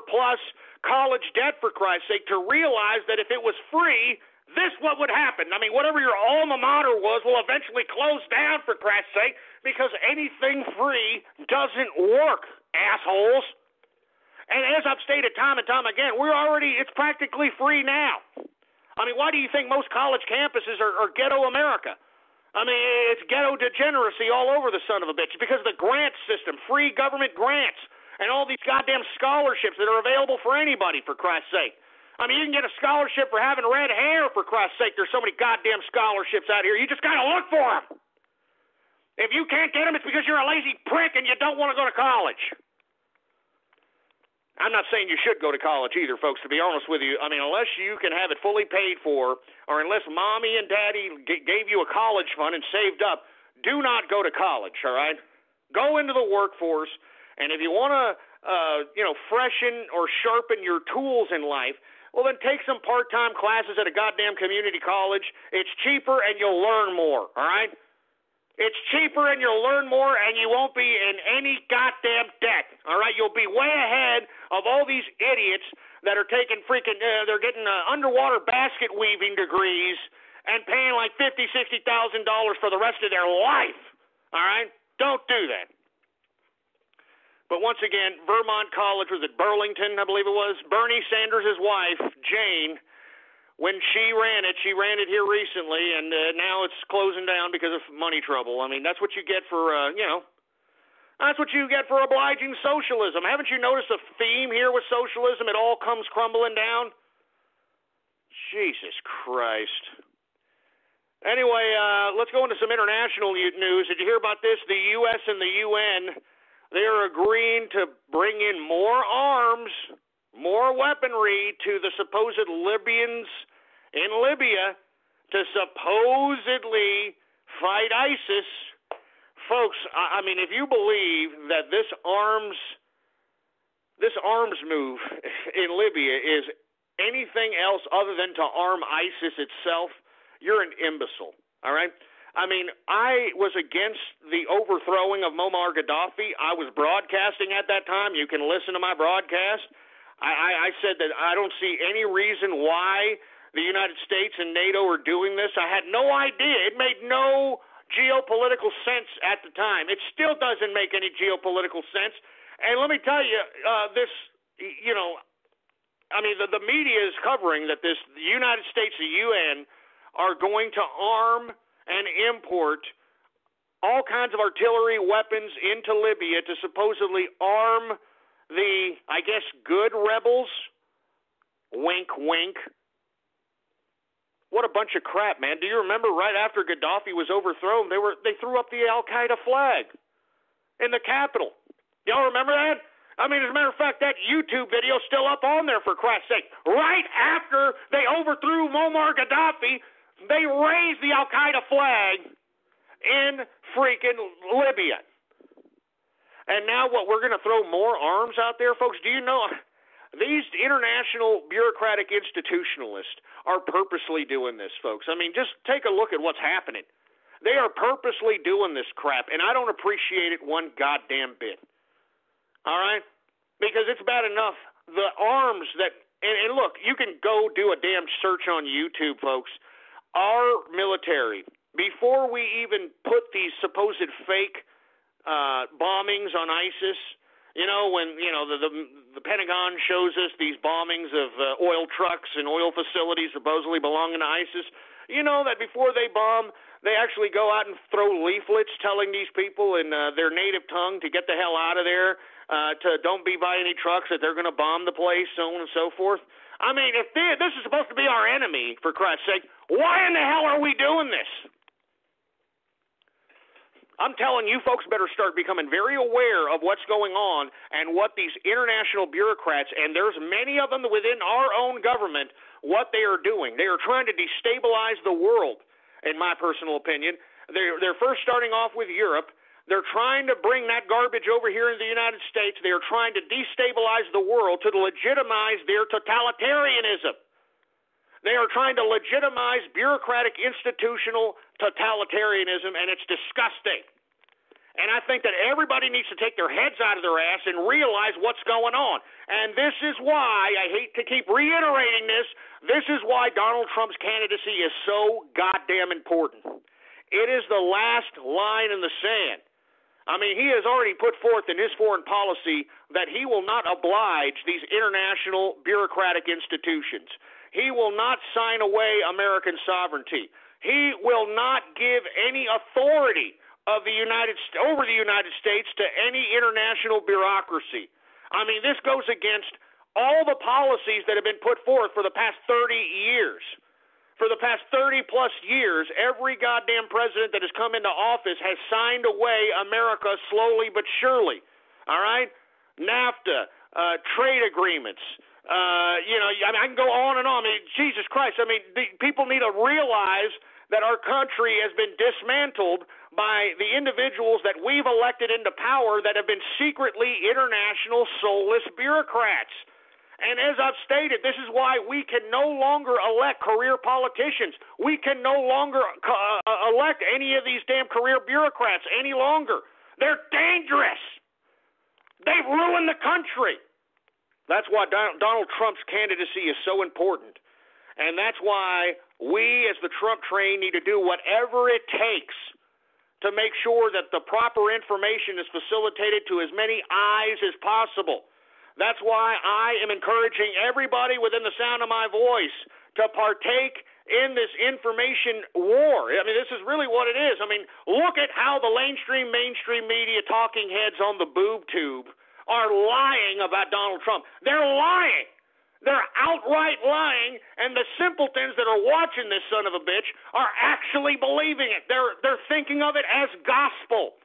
plus college debt, for Christ's sake, to realize that if it was free, this what would happen. I mean, whatever your alma mater was will eventually close down, for Christ's sake, because anything free doesn't work, assholes. And as I've stated time and time again, it's practically free now. I mean, why do you think most college campuses are ghetto America? I mean, it's ghetto degeneracy all over the son of a bitch because of the grant system, free government grants, and all these goddamn scholarships that are available for anybody, for Christ's sake. I mean, you can get a scholarship for having red hair, for Christ's sake. There's so many goddamn scholarships out here. You just got to look for them. If you can't get them, it's because you're a lazy prick and you don't want to go to college. I'm not saying you should go to college either, folks, to be honest with you. I mean, unless you can have it fully paid for, or unless mommy and daddy gave you a college fund and saved up, do not go to college, all right? Go into the workforce, and if you want to, freshen or sharpen your tools in life, well, then take some part-time classes at a goddamn community college. It's cheaper, and you'll learn more, all right? It's cheaper and you'll learn more and you won't be in any goddamn debt, all right? You'll be way ahead of all these idiots that are taking they're getting underwater basket weaving degrees and paying like $50,000, $60,000 for the rest of their life, all right? Don't do that. But once again, Vermont College, was it Burlington, I believe it was, Bernie Sanders' wife, Jane, when she ran it here recently, and now it's closing down because of money trouble. I mean, that's what you get for, that's what you get for obliging socialism. Haven't you noticed a theme here with socialism? It all comes crumbling down. Jesus Christ. Anyway, let's go into some international news. Did you hear about this? The U.S. and the UN, they are agreeing to bring in more arms, more weaponry to the supposed Libyans in Libya to supposedly fight ISIS. Folks, I mean, if you believe that this arms move in Libya is anything else other than to arm ISIS itself, you're an imbecile, all right? I mean, I was against the overthrowing of Muammar Gaddafi. I was broadcasting at that time. You can listen to my broadcast. I said that I don't see any reason why the United States and NATO are doing this. I had no idea. It made no geopolitical sense at the time. It still doesn't make any geopolitical sense. And let me tell you, the media is covering that the United States, the UN, are going to arm and import all kinds of artillery weapons into Libya to supposedly arm the, I guess, good rebels. Wink, wink. What a bunch of crap, man. Do you remember right after Gaddafi was overthrown, they threw up the Al-Qaeda flag in the Capitol? Y'all remember that? I mean, as a matter of fact, that YouTube video is still up on there, for Christ's sake. Right after they overthrew Muammar Gaddafi, they raised the Al-Qaeda flag in freaking Libya. And now what, we're going to throw more arms out there, folks? Do you know these international bureaucratic institutionalists are purposely doing this, folks? I mean, just take a look at what's happening. They are purposely doing this crap, and I don't appreciate it one goddamn bit. All right? Because it's bad enough. The arms that, and look, you can go do a damn search on YouTube, folks. Our military, before we even put these supposed fake bombings on ISIS, when the Pentagon shows us these bombings of oil trucks and oil facilities supposedly belonging to ISIS, you know that before they bomb, they actually go out and throw leaflets telling these people in their native tongue to get the hell out of there, to don't be by any trucks, that they're going to bomb the place, so on and so forth. I mean, if this is supposed to be our enemy, for Christ's sake, why in the hell are we doing this? I'm telling you folks better start becoming very aware of what's going on and what these international bureaucrats, and there's many of them within our own government, what they are doing. They are trying to destabilize the world, in my personal opinion. They're first starting off with Europe. They're trying to bring that garbage over here in the United States. They are trying to destabilize the world to legitimize their totalitarianism. They are trying to legitimize bureaucratic institutional totalitarianism, and it's disgusting. And I think that everybody needs to take their heads out of their ass and realize what's going on. And this is why, I hate to keep reiterating this is why Donald Trump's candidacy is so goddamn important. It is the last line in the sand. I mean, he has already put forth in his foreign policy that he will not oblige these international bureaucratic institutions. He will not sign away American sovereignty. He will not give any authority of over the United States to any international bureaucracy. I mean, this goes against all the policies that have been put forth for the past 30 years. For the past 30-plus years, every goddamn president that has come into office has signed away America slowly but surely. All right? NAFTA, trade agreements. I can go on and on. I mean, Jesus Christ. I mean, people need to realize that our country has been dismantled by the individuals that we've elected into power that have been secretly international soulless bureaucrats. And as I've stated, this is why we can no longer elect career politicians. We can no longer elect any of these damn career bureaucrats any longer. They're dangerous. They've ruined the country. That's why Donald Trump's candidacy is so important. And that's why we, as the Trump train, need to do whatever it takes to make sure that the proper information is facilitated to as many eyes as possible. That's why I am encouraging everybody within the sound of my voice to partake in this information war. I mean, this is really what it is. I mean, look at how the mainstream media talking heads on the boob tube are lying about Donald Trump. They're lying. They're outright lying, and the simpletons that are watching this son of a bitch are actually believing it. They're thinking of it as gospel.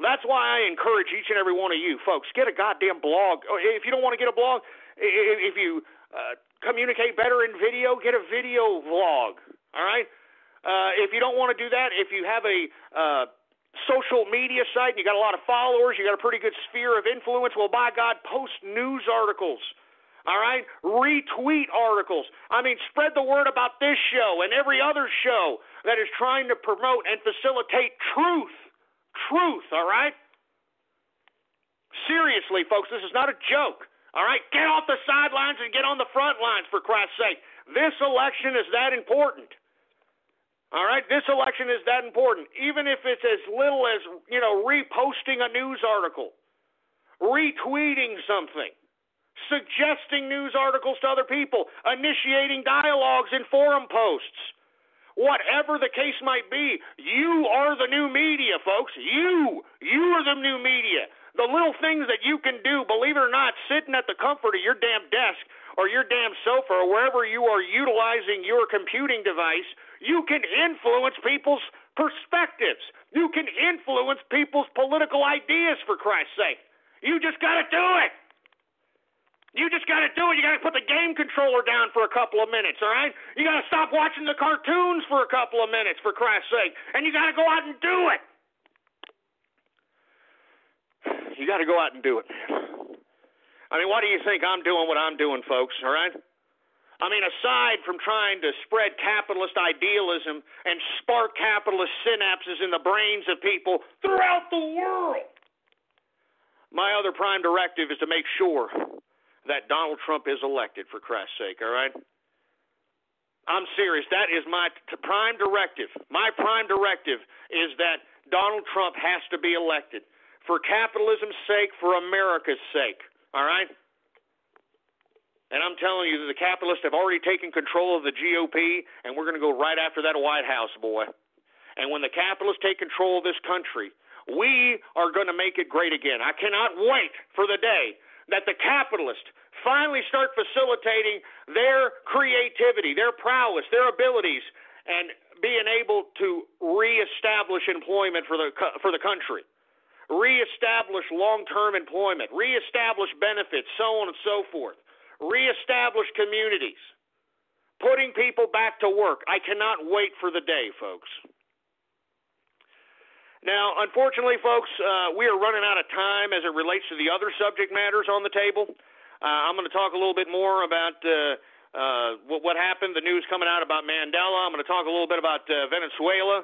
That's why I encourage each and every one of you folks, get a goddamn blog. If you don't want to get a blog, if you communicate better in video, get a video vlog. All right? If you don't want to do that, if you have a social media site and you got a lot of followers, you got a pretty good sphere of influence, well, by God, post news articles. All right? Retweet articles. I mean, spread the word about this show and every other show that is trying to promote and facilitate truth. Truth, all right? Seriously, folks, this is not a joke. All right? Get off the sidelines and get on the front lines, for Christ's sake. This election is that important. All right? This election is that important. Even if it's as little as, reposting a news article, retweeting something, suggesting news articles to other people, initiating dialogues in forum posts. Whatever the case might be, you are the new media, folks. You are the new media. The little things that you can do, believe it or not, sitting at the comfort of your damn desk or your damn sofa or wherever you are utilizing your computing device, you can influence people's perspectives. You can influence people's political ideas, for Christ's sake. You just got to do it. You just got to do it. You got to put the game controller down for a couple of minutes, all right? You got to stop watching the cartoons for a couple of minutes, for Christ's sake. And you got to go out and do it. You got to go out and do it, man. I mean, why do you think I'm doing what I'm doing, folks, all right? I mean, aside from trying to spread capitalist idealism and spark capitalist synapses in the brains of people throughout the world, my other prime directive is to make sure that Donald Trump is elected, for Christ's sake, all right? I'm serious. That is my prime directive. My prime directive is that Donald Trump has to be elected for capitalism's sake, for America's sake, all right? And I'm telling you that the capitalists have already taken control of the GOP, and we're going to go right after that White House, boy. And when the capitalists take control of this country, we are going to make it great again. I cannot wait for the day that the capitalists finally start facilitating their creativity, their prowess, their abilities, and being able to reestablish employment for the country, reestablish long-term employment, reestablish benefits, so on and so forth, reestablish communities, putting people back to work. I cannot wait for the day, folks. Now, unfortunately, folks, we are running out of time as it relates to the other subject matters on the table. I'm going to talk a little bit more about what happened, the news coming out about Mandela. I'm going to talk a little bit about Venezuela.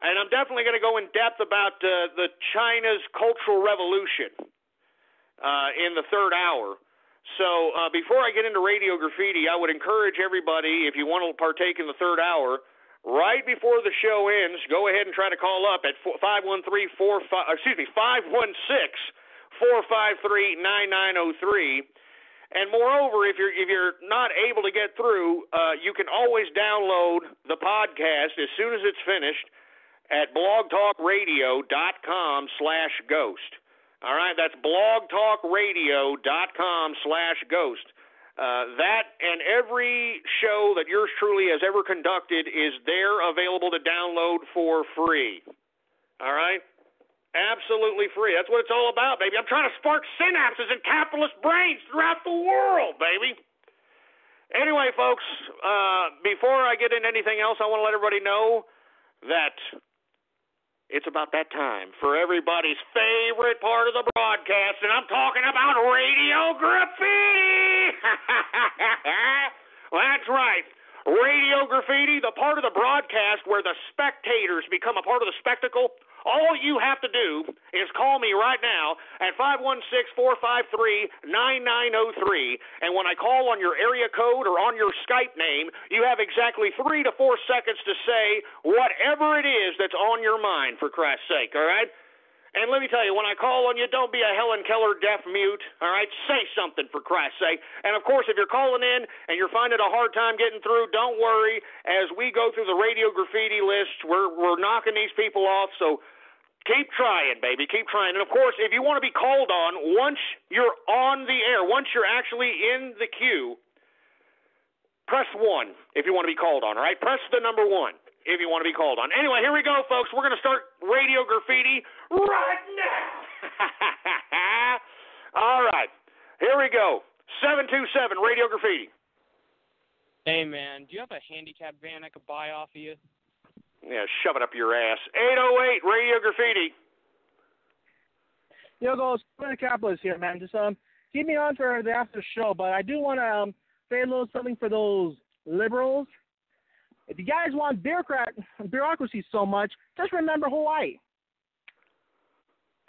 And I'm definitely going to go in depth about the China's Cultural Revolution in the third hour. So before I get into Radio Graffiti, I would encourage everybody, if you want to partake in the third hour, right before the show ends, go ahead and try to call up at 516-453-9903. And moreover, if you're not able to get through, you can always download the podcast as soon as it's finished at blogtalkradio.com/ghost. All right, that's blogtalkradio.com/ghost. That and every show that yours truly has ever conducted is there available to download for free. All right? Absolutely free. That's what it's all about, baby. I'm trying to spark synapses in capitalist brains throughout the world, baby. Anyway, folks, before I get into anything else, I want to let everybody know that it's about that time for everybody's favorite part of the broadcast, and I'm talking about Radio Graffiti. Well, that's right. Radio Graffiti, the part of the broadcast where the spectators become a part of the spectacle, All you have to do is call me right now at 516-453-9903, and when I call on your area code or on your Skype name, you have exactly 3 to 4 seconds to say whatever it is that's on your mind, for Christ's sake, all right? And let me tell you, when I call on you, don't be a Helen Keller deaf mute, all right? Say something, for Christ's sake. And, of course, if you're calling in and you're finding a hard time getting through, don't worry. As we go through the radio graffiti list, we're knocking these people off, so keep trying, baby. Keep trying. And, of course, if you want to be called on, once you're on the air, once you're actually in the queue, press 1 if you want to be called on, all right? Press the number 1. If you want to be called on. Anyway, here we go, folks. We're going to start radio graffiti right now. All right. Here we go. 727 radio graffiti. Hey, man, do you have a handicap van I could buy off of you? Yeah, shove it up your ass. 808 radio graffiti. Yo, guys, Capitalist here, man. Just keep me on for the after show, but I do want to say a little something for those liberals. If you guys want bureaucracy so much, just remember Hawaii.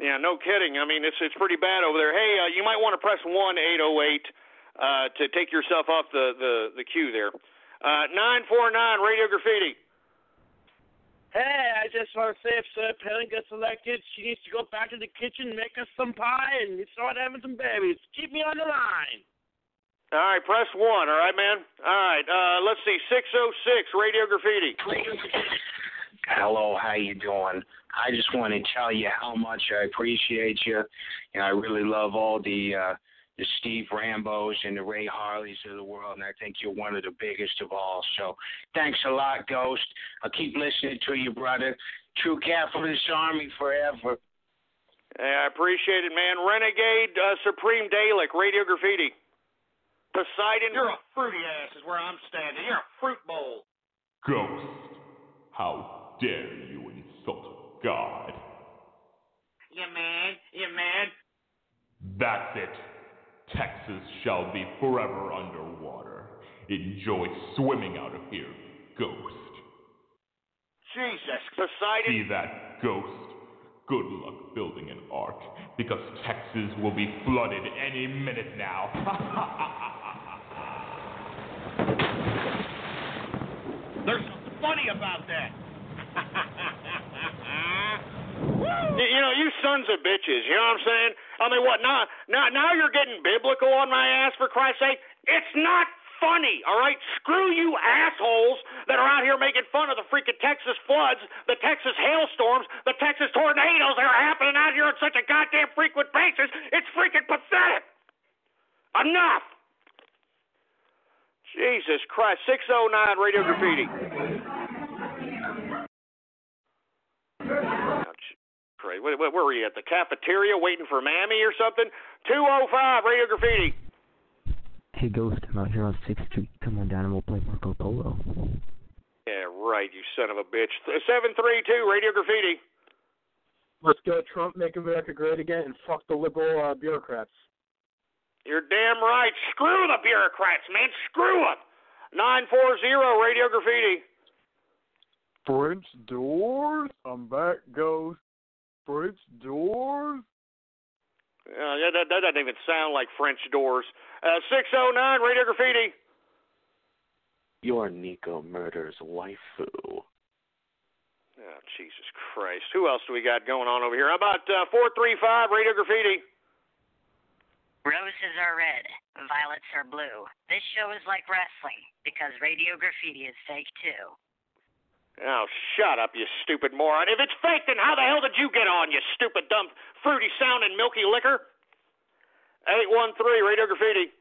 Yeah, no kidding. I mean, it's pretty bad over there. Hey, you might want to press 1-808 to take yourself off the queue there. 949 radio graffiti. Hey, I just want to say if Sarah Palin gets elected, she needs to go back to the kitchen, make us some pie, and start having some babies. Keep me on the line. All right, press 1, all right, man? All right, let's see, 606, Radio Graffiti. Hello, how you doing? I just want to tell you how much I appreciate you, and I really love all the Steve Rambos and the Ray Harleys of the world, and I think you're one of the biggest of all. So thanks a lot, Ghost. I'll keep listening to you, brother. True Capitalist Army forever. Yeah, I appreciate it, man. Renegade Supreme Dalek, Radio Graffiti. Poseidon. You're a fruity ass is where I'm standing. You're a fruit bowl. Ghost, how dare you insult God? You man. That's it. Texas shall be forever underwater. Enjoy swimming out of here, Ghost. Jesus. Poseidon. See that, Ghost? Good luck building an ark, because Texas will be flooded any minute now. There's something funny about that. You know, you sons of bitches, you know what I'm saying? I mean, what, now you're getting biblical on my ass, for Christ's sake? It's not funny, all right? Screw you assholes that are out here making fun of the freaking Texas floods, the Texas hailstorms, the Texas tornadoes that are happening out here on such a goddamn frequent basis. It's freaking pathetic. Enough. Jesus Christ. 609 Radio Graffiti. Where were you, at the cafeteria waiting for Mammy or something? 205 Radio Graffiti. Hey, Ghost, I'm out here on 6th Street. Come on down and we'll play Marco Polo. Yeah, right, you son of a bitch. 732, Radio Graffiti. Let's go Trump, make America great again, and fuck the liberal bureaucrats. You're damn right. Screw the bureaucrats, man. Screw them. 940, Radio Graffiti. French doors? I'm back, Ghost. French doors? That doesn't even sound like French doors. 609, Radio Graffiti. You're Nico Murder's waifu. Oh, Jesus Christ. Who else do we got going on over here? How about 435, Radio Graffiti? Roses are red, violets are blue. This show is like wrestling because Radio Graffiti is fake too. Oh, shut up, you stupid moron. If it's fake, then how the hell did you get on, you stupid, dumb, fruity-sounding milky liquor? 813, Radio Graffiti.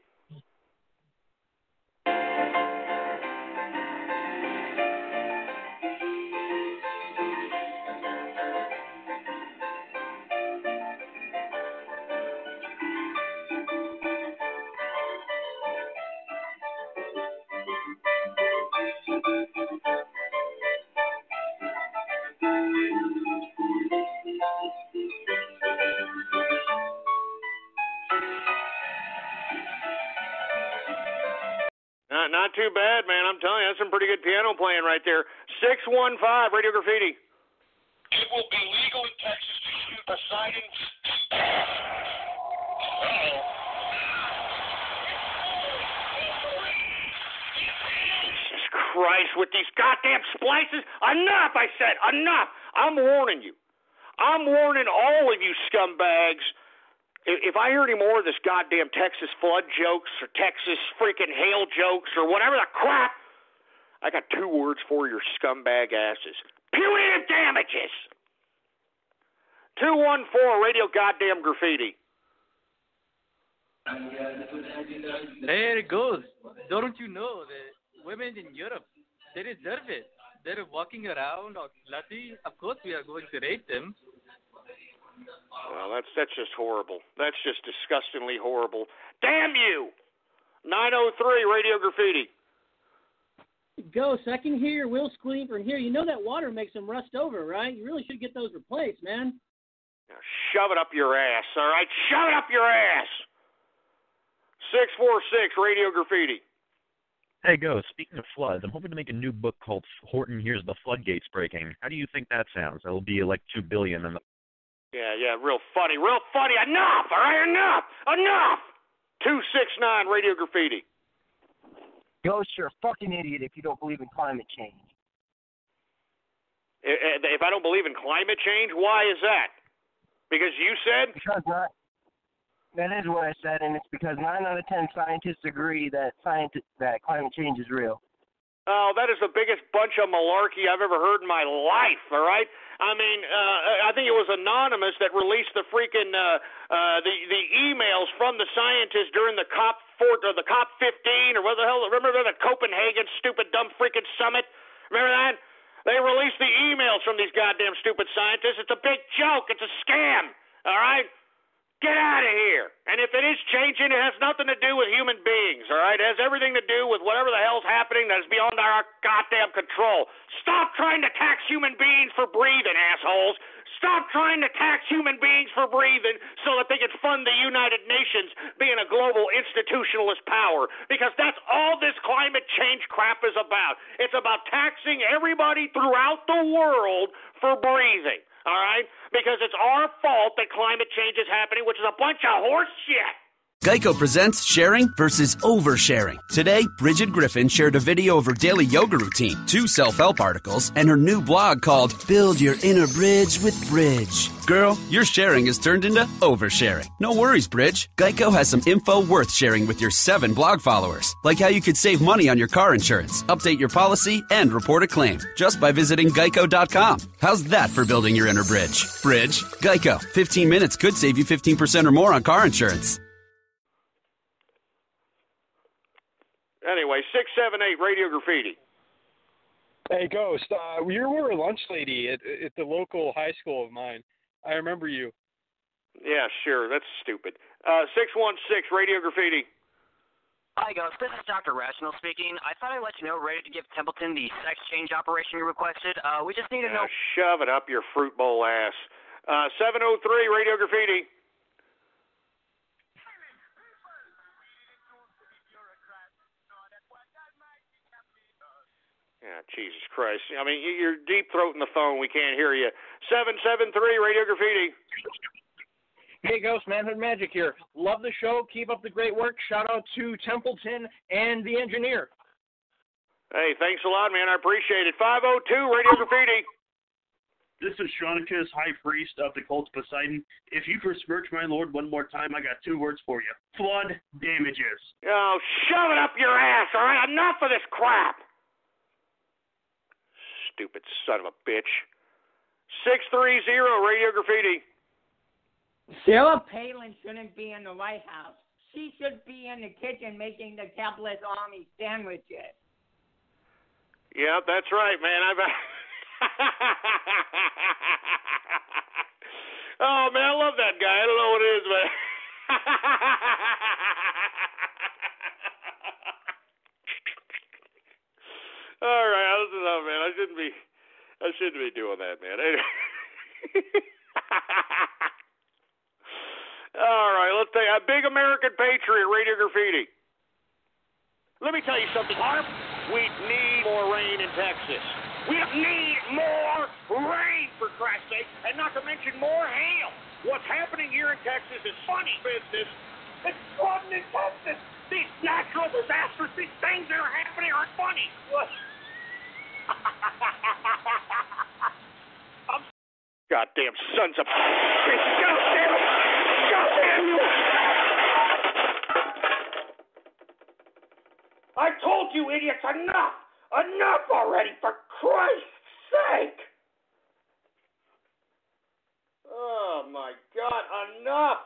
Not too bad, man. I'm telling you, that's some pretty good piano playing right there. 615, Radio Graffiti. It will be legal in Texas to shoot Poseidon. Jesus Christ, with these goddamn splices. Enough, I said. Enough. I'm warning you. I'm warning all of you scumbags. If I hear any more of this goddamn Texas flood jokes or Texas freaking hail jokes or whatever the crap, I got 2 words for your scumbag asses. Punitive damages. 214 Radio Goddamn Graffiti. There it goes. Don't you know that women in Europe, they deserve it. They're walking around all slutty. Of course we are going to rape them. Well, that's just horrible. That's just disgustingly horrible. Damn you! 903 Radio Graffiti. Ghost, I can hear your wheels squealing from here. You know that water makes them rust over, right? You really should get those replaced, man. Now shove it up your ass, all right? Shove it up your ass! 646 Radio Graffiti. Hey, Ghost, speaking of floods, I'm hoping to make a new book called Horton Hears the Floodgates Breaking. How do you think that sounds? That'll be like $2 billion in the... Yeah, real funny. Enough, all right? Enough! 269 Radio Graffiti. Ghost, you're a fucking idiot if you don't believe in climate change. If I don't believe in climate change, why is that? Because you said? That is what I said, and it's because 9 out of 10 scientists agree that climate change is real. Oh, that is the biggest bunch of malarkey I've ever heard in my life, all right? I mean, I think it was Anonymous that released the freaking the emails from the scientists during the COP15 or what the hell? Remember the Copenhagen stupid dumb freaking summit? Remember that? They released the emails from these goddamn stupid scientists. It's a big joke. It's a scam. All right? Get out of here. And if it is changing, it has nothing to do with human beings, all right? It has everything to do with whatever the hell's happening that is beyond our goddamn control. Stop trying to tax human beings for breathing, assholes. Stop trying to tax human beings for breathing so that they can fund the United Nations being a global institutionalist power. Because that's all this climate change crap is about. It's about taxing everybody throughout the world for breathing. All right? Because it's our fault that climate change is happening, which is a bunch of horse shit. Geico presents sharing versus oversharing. Today, Bridget Griffin shared a video of her daily yoga routine, 2 self-help articles, and her new blog called Build Your Inner Bridge with Bridge. Girl, your sharing has turned into oversharing. No worries, Bridge. Geico has some info worth sharing with your 7 blog followers, like how you could save money on your car insurance, update your policy, and report a claim just by visiting geico.com. How's that for building your inner bridge? Bridge, Geico. 15 minutes could save you 15% or more on car insurance. Anyway, 678 Radio Graffiti. Hey, Ghost, you were a lunch lady at the local high school of mine. I remember you. Yeah, sure. That's stupid. 616 Radio Graffiti. Hi, Ghost. This is Dr. Rational speaking. I thought I'd let you know we're ready to give Templeton the sex change operation you requested. We just need to know... Shove it up your fruit bowl ass. 703 Radio Graffiti. Yeah, Jesus Christ. I mean, you're deep-throating the phone. We can't hear you. 773 Radio Graffiti. Hey, Ghost, Manhood Magic here. Love the show. Keep up the great work. Shout out to Templeton and the engineer. Hey, thanks a lot, man. I appreciate it. 502 Radio Graffiti. This is Shronicus, High Priest of the Cult of Poseidon. If you besmirch my lord one more time, I got 2 words for you. Flood damages. Oh, shove it up your ass, all right? Enough of this crap. Stupid son of a bitch. 630 Radio Graffiti. Sarah Palin shouldn't be in the White House. She should be in the kitchen making the capitalist army sandwiches. Yeah, that's right, man. Oh, man, I love that guy. I don't know what it is, but... All right, that's enough, man. I shouldn't be doing that, man. All right, let's take a Big American Patriot, Radio Graffiti. Let me tell you something, Harp. We need more rain in Texas. We need more rain, for Christ's sake, and not to mention more hail. What's happening here in Texas is funny business. It's fun in Texas. These natural disasters, these things that are happening are funny. Goddamn sons of... God damn it! God damn you! I told you idiots, enough! Enough already, for Christ's sake! Oh, my God, enough!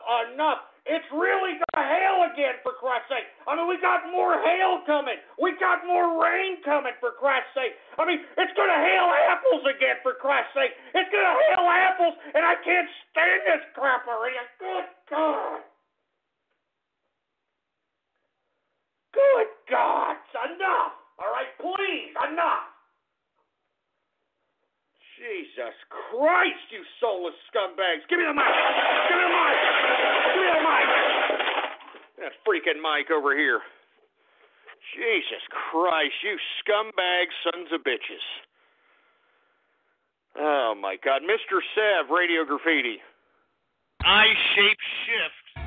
It's really gonna hail again, for Christ's sake! I mean, we got more hail coming! We got more rain coming, for Christ's sake! I mean, it's gonna hail apples again, for Christ's sake! It's gonna hail apples, and I can't stand this crap already! Good God! Good God! Enough! All right, please, enough! Jesus Christ, you soulless scumbags! Give me the mic! Give me the mic! Give me the mic! That freaking mic over here. Jesus Christ, you scumbag sons of bitches. Oh, my God. Mr. Sev, Radio Graffiti. I-shape shift.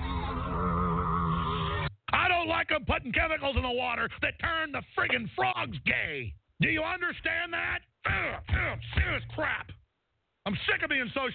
I don't like them putting chemicals in the water that turn the friggin' frogs gay. Do you understand that? Serious crap. I'm sick of being so...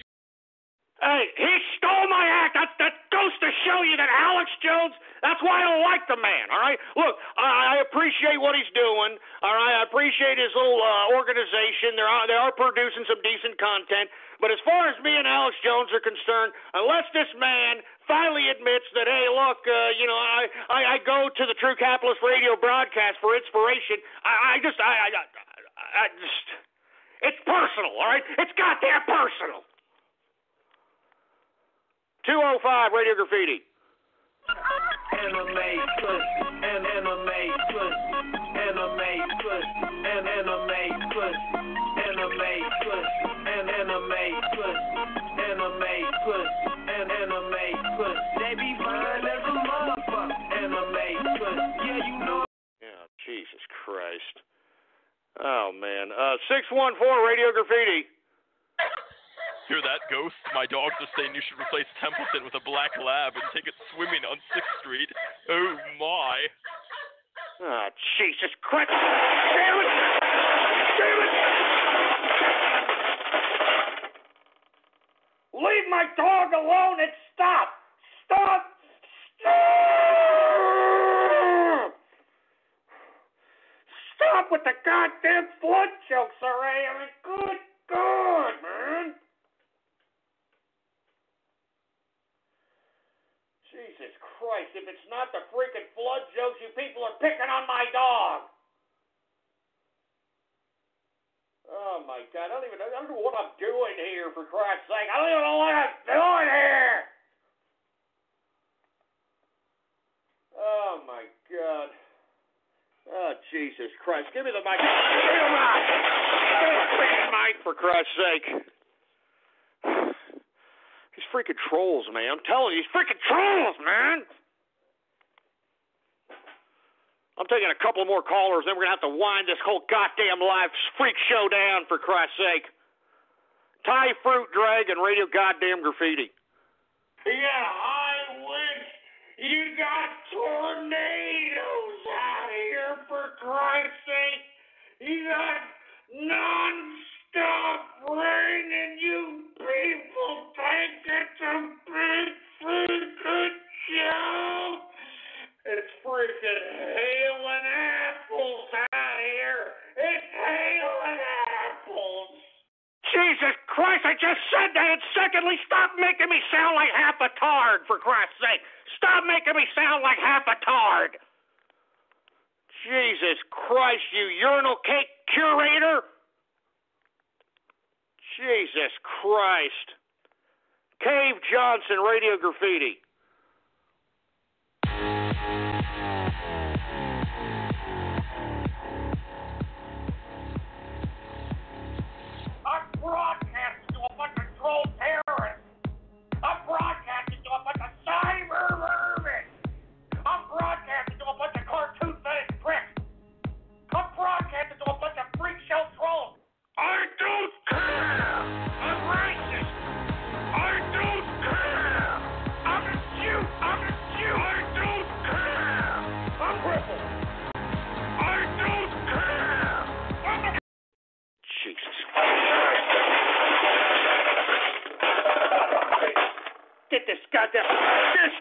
Hey, he stole my act. That goes to show you that Alex Jones, that's why I don't like the man, all right? Look, I appreciate what he's doing, all right? I appreciate his little organization. They are producing some decent content. But as far as me and Alex Jones are concerned, unless this man finally admits that, hey, look, I go to the True Capitalist Radio broadcast for inspiration, I just, it's personal, all right? It's goddamn personal. 205 Radio Graffiti. Anime plus, anime plus, anime plus, anime plus, anime plus, anime plus, anime plus, anime plus. They be fine as a motherfucker. Anime plus, yeah, you know. Yeah, Jesus Christ. Oh man. 614 Radio Graffiti. Hear that, Ghost? My dogs are saying you should replace Templeton with a black lab and take it swimming on 6th Street. Oh, my. Oh, Jesus Christ. Damn it! Damn it! Leave my dog alone and stop! Stop! Stop! Stop with the goddamn flood jokes, alright? I mean, good God, man! Jesus Christ, if it's not the freaking flood jokes, you people are picking on my dog. Oh my God, I don't know what I'm doing here, for Christ's sake. I don't even know what I'm doing here. Oh my God. Oh, Jesus Christ. Give me the mic. Give me the mic. Give me the freaking mic, for Christ's sake. These freaking trolls, man. I'm telling you, these freaking trolls, man. I'm taking a couple more callers, then we're going to have to wind this whole goddamn live freak show down, for Christ's sake. Thai Fruit Dragon, Radio Goddamn Graffiti. Yeah, I wish you got tornadoes out here, for Christ's sake. You got non-stop rain and you people think it's a big freaking show. It's freaking hailing apples out here. It's hailing apples. Jesus Christ, I just said that. And secondly, stop making me sound like half a tard, for Christ's sake. Stop making me sound like half a tard. Jesus Christ, you urinal cake curator. Jesus Christ. Cave Johnson, Radio Graffiti. I'm broadcasting to a bunch of troll terrorists. I'm broadcasting to a bunch of cyber vermin. I'm broadcasting to a bunch of cartoon-faced pricks.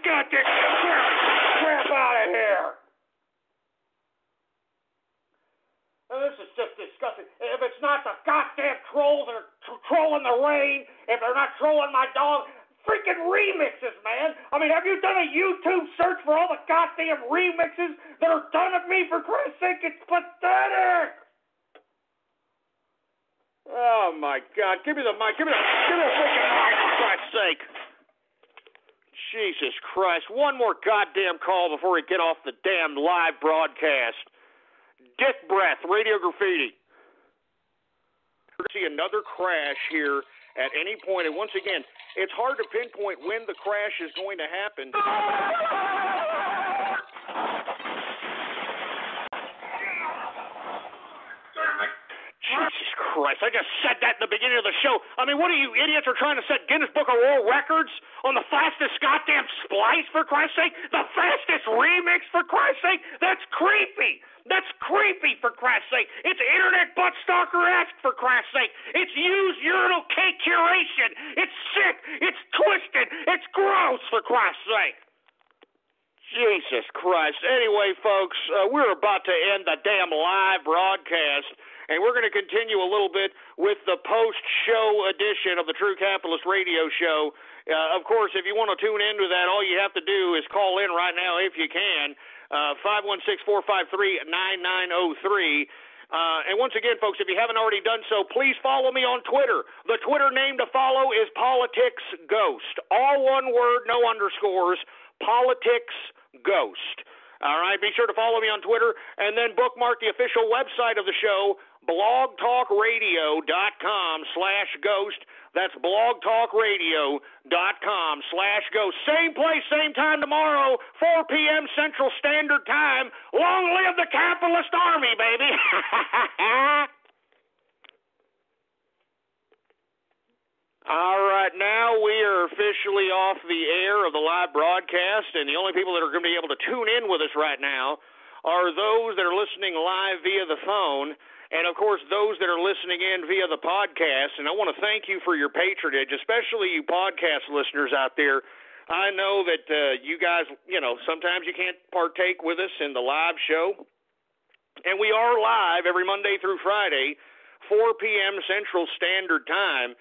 goddamn crap out of here. This is just disgusting. If it's not the goddamn trolls that are trolling the rain, if they're not trolling my dog, freaking remixes, man. I mean, have you done a YouTube search for all the goddamn remixes that are done of me? For Christ's sake, it's pathetic. Oh, my God. Give me the mic. Give me the freaking mic, for Christ's sake. Jesus Christ. One more goddamn call before we get off the damn live broadcast. Dick Breath, Radio Graffiti. See another crash here at any point. And once again, it's hard to pinpoint when the crash is going to happen. Jesus Christ, I just said that in the beginning of the show. I mean, what are you idiots are trying to set Guinness Book of World Records on the fastest goddamn splice, for Christ's sake? The fastest remix, for Christ's sake? That's creepy. That's creepy, for Christ's sake. It's internet butt stalker-esque, for Christ's sake. It's used urinal cake curation. It's sick. It's twisted. It's gross, for Christ's sake. Jesus Christ. Anyway, folks, we're about to end the damn live broadcast, and we're going to continue a little bit with the post-show edition of the True Capitalist Radio Show. Of course, if you want to tune into that, all you have to do is call in right now if you can, 516-453-9903. And once again, folks, if you haven't already done so, please follow me on Twitter. The Twitter name to follow is Politics Ghost. All one word, no underscores, Politics Ghost. All right, be sure to follow me on Twitter and then bookmark the official website of the show, blogtalkradio.com/ghost. That's blogtalkradio.com/ghost. Same place, same time tomorrow, 4 p.m. Central Standard Time. Long live the capitalist army, baby. All right, now we are officially off the air of the live broadcast, and the only people that are going to be able to tune in with us right now are those that are listening live via the phone, and, of course, those that are listening in via the podcast. And I want to thank you for your patronage, especially you podcast listeners out there. I know that you guys, sometimes you can't partake with us in the live show, and we are live every Monday through Friday, 4 p.m. Central Standard Time.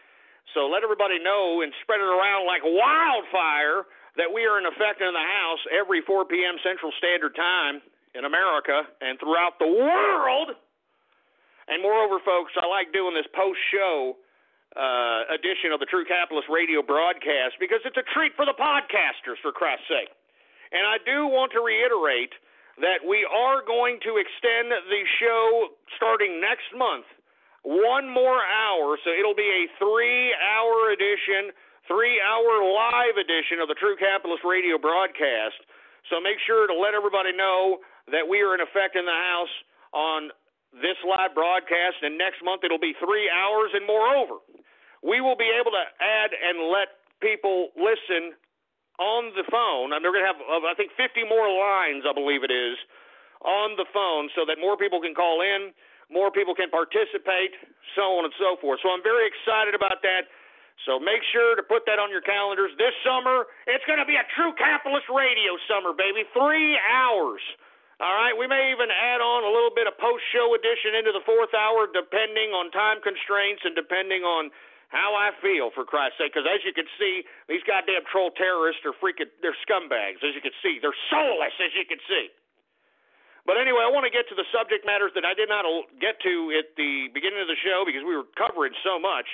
So let everybody know and spread it around like wildfire that we are in effect in the house every 4 p.m. Central Standard Time in America and throughout the world. And moreover, folks, I like doing this post-show edition of the True Capitalist Radio broadcast because it's a treat for the podcasters, for Christ's sake. And I do want to reiterate that we are going to extend the show starting next month. One more hour, so it'll be a 3-hour edition, 3-hour live edition of the True Capitalist Radio broadcast. So make sure to let everybody know that we are in effect in the house on this live broadcast, and next month it'll be 3 hours, and moreover, we will be able to add and let people listen on the phone. And they're going to have, I think, 50 more lines, I believe it is, on the phone so that more people can call in, more people can participate, so on and so forth. So I'm very excited about that. So make sure to put that on your calendars. This summer, it's going to be a True Capitalist Radio summer, baby. 3 hours. All right, we may even add on a little bit of post-show edition into the 4th hour, depending on time constraints and depending on how I feel, for Christ's sake. Because as you can see, these goddamn troll terrorists are they're scumbags, as you can see. They're soulless, as you can see. But anyway, I want to get to the subject matters that I did not get to at the beginning of the show because we were covering so much.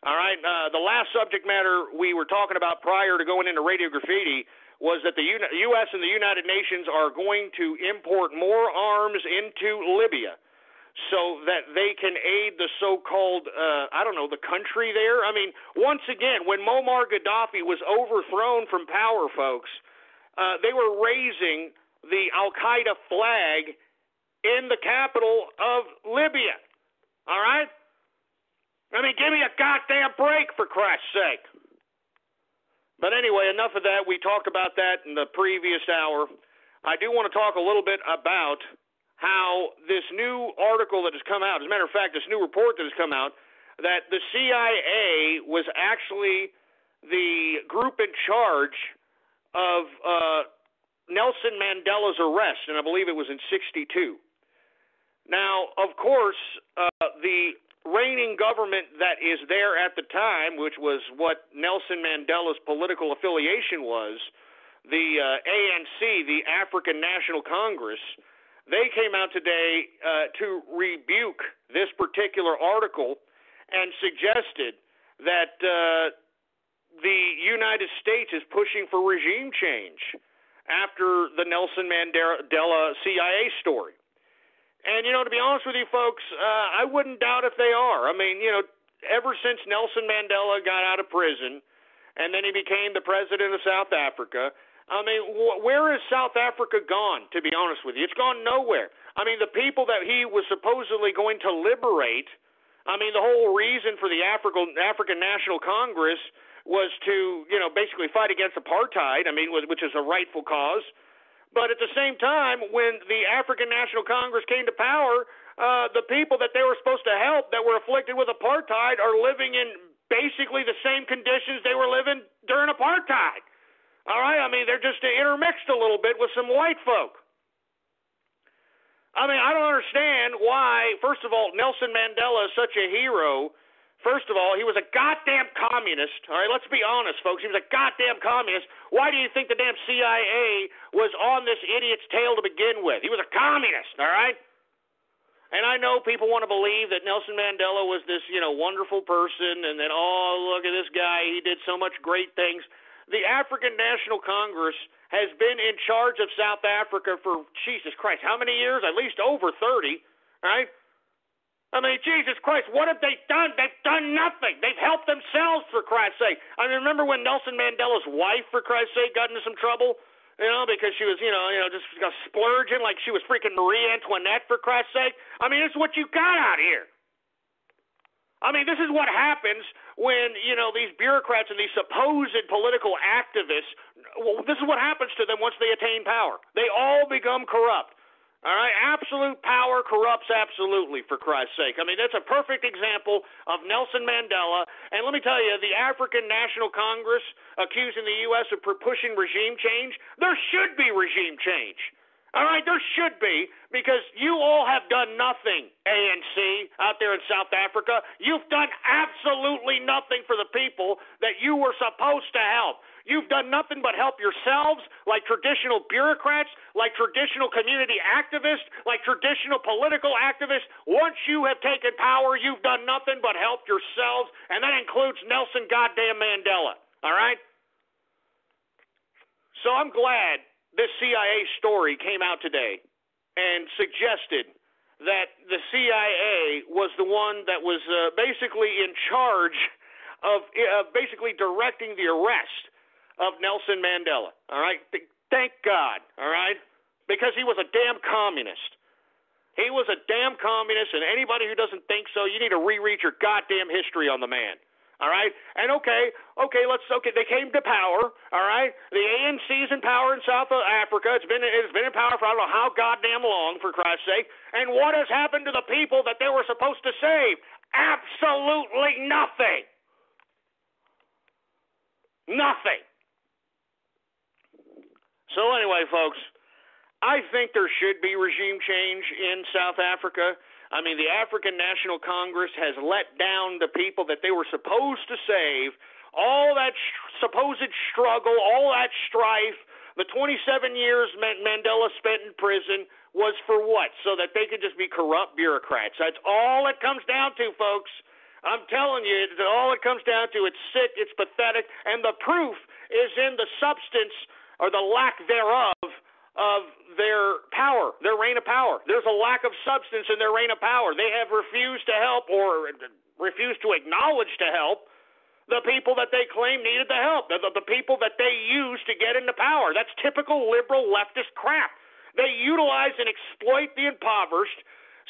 All right, the last subject matter we were talking about prior to going into Radio Graffiti was that the U.S. and the United Nations are going to import more arms into Libya so that they can aid the so-called, the country there. I mean, once again, when Muammar Gaddafi was overthrown from power, folks, they were raising the Al-Qaeda flag in the capital of Libya. All right? I mean, give me a goddamn break, for Christ's sake. But anyway, enough of that. We talked about that in the previous hour. I do want to talk a little bit about how this new article that has come out, as a matter of fact, this new report that has come out, that the CIA was actually the group in charge of Nelson Mandela's arrest, and I believe it was in 1962. Now, of course, the reigning government that is there at the time, which was what Nelson Mandela's political affiliation was, the ANC, the African National Congress, they came out today to rebuke this particular article and suggested that the United States is pushing for regime change after the Nelson Mandela CIA story. And, to be honest with you folks, I wouldn't doubt if they are. I mean, ever since Nelson Mandela got out of prison and then he became the president of South Africa, I mean, where has South Africa gone, to be honest with you? It's gone nowhere. I mean, the people that he was supposedly going to liberate, I mean, the whole reason for the African National Congress was to, basically fight against apartheid, I mean, which is a rightful cause. But at the same time, when the African National Congress came to power, the people that they were supposed to help that were afflicted with apartheid are living in basically the same conditions they were living during apartheid. All right? I mean, they're just intermixed a little bit with some white folk. I mean, I don't understand why, first of all, Nelson Mandela is such a hero. First of all, he was a goddamn communist. All right, let's be honest, folks. He was a goddamn communist. Why do you think the damn CIA was on this idiot's tail to begin with? He was a communist, all right? And I know people want to believe that Nelson Mandela was this, wonderful person and that, oh, look at this guy. He did so much great things. The African National Congress has been in charge of South Africa for, Jesus Christ, how many years? At least over 30, right? I mean, Jesus Christ, what have they done? They've done nothing. They've helped themselves, for Christ's sake. I mean, remember when Nelson Mandela's wife, for Christ's sake, got into some trouble? Because she was, just splurging like she was freaking Marie Antoinette, for Christ's sake. I mean, this is what you got out here. I mean, this is what happens when, these bureaucrats and these supposed political activists, this is what happens to them once they attain power. They all become corrupt. All right, absolute power corrupts absolutely, for Christ's sake. I mean, that's a perfect example of Nelson Mandela. And let me tell you, the African National Congress accusing the U.S. of pushing regime change, there should be regime change. All right, there should be, because you all have done nothing, ANC, out there in South Africa. You've done absolutely nothing for the people that you were supposed to help. You've done nothing but help yourselves, like traditional bureaucrats, like traditional community activists, like traditional political activists. Once you have taken power, you've done nothing but help yourselves, and that includes Nelson goddamn Mandela, all right? So I'm glad this CIA story came out today and suggested that the CIA was the one that was basically in charge of basically directing the arrest of Nelson Mandela, all right? Thank God, all right? Because he was a damn communist. He was a damn communist, and anybody who doesn't think so, you need to reread your goddamn history on the man, all right? And okay, they came to power, all right? The ANC's in power in South Africa. It's been in power for I don't know how goddamn long, for Christ's sake. And what has happened to the people that they were supposed to save? Absolutely nothing. Nothing. So anyway, folks, I think there should be regime change in South Africa. I mean, the African National Congress has let down the people that they were supposed to save. All that supposed struggle, all that strife, the 27 years Mandela spent in prison was for what? So that they could just be corrupt bureaucrats. That's all it comes down to, folks. I'm telling you, all it comes down to. It's sick, it's pathetic, and the proof is in the substance or the lack thereof of their power, their reign of power. There's a lack of substance in their reign of power. They have refused to help or refused to acknowledge to help the people that they claim needed the help, the people that they used to get into power. That's typical liberal leftist crap. They utilize and exploit the impoverished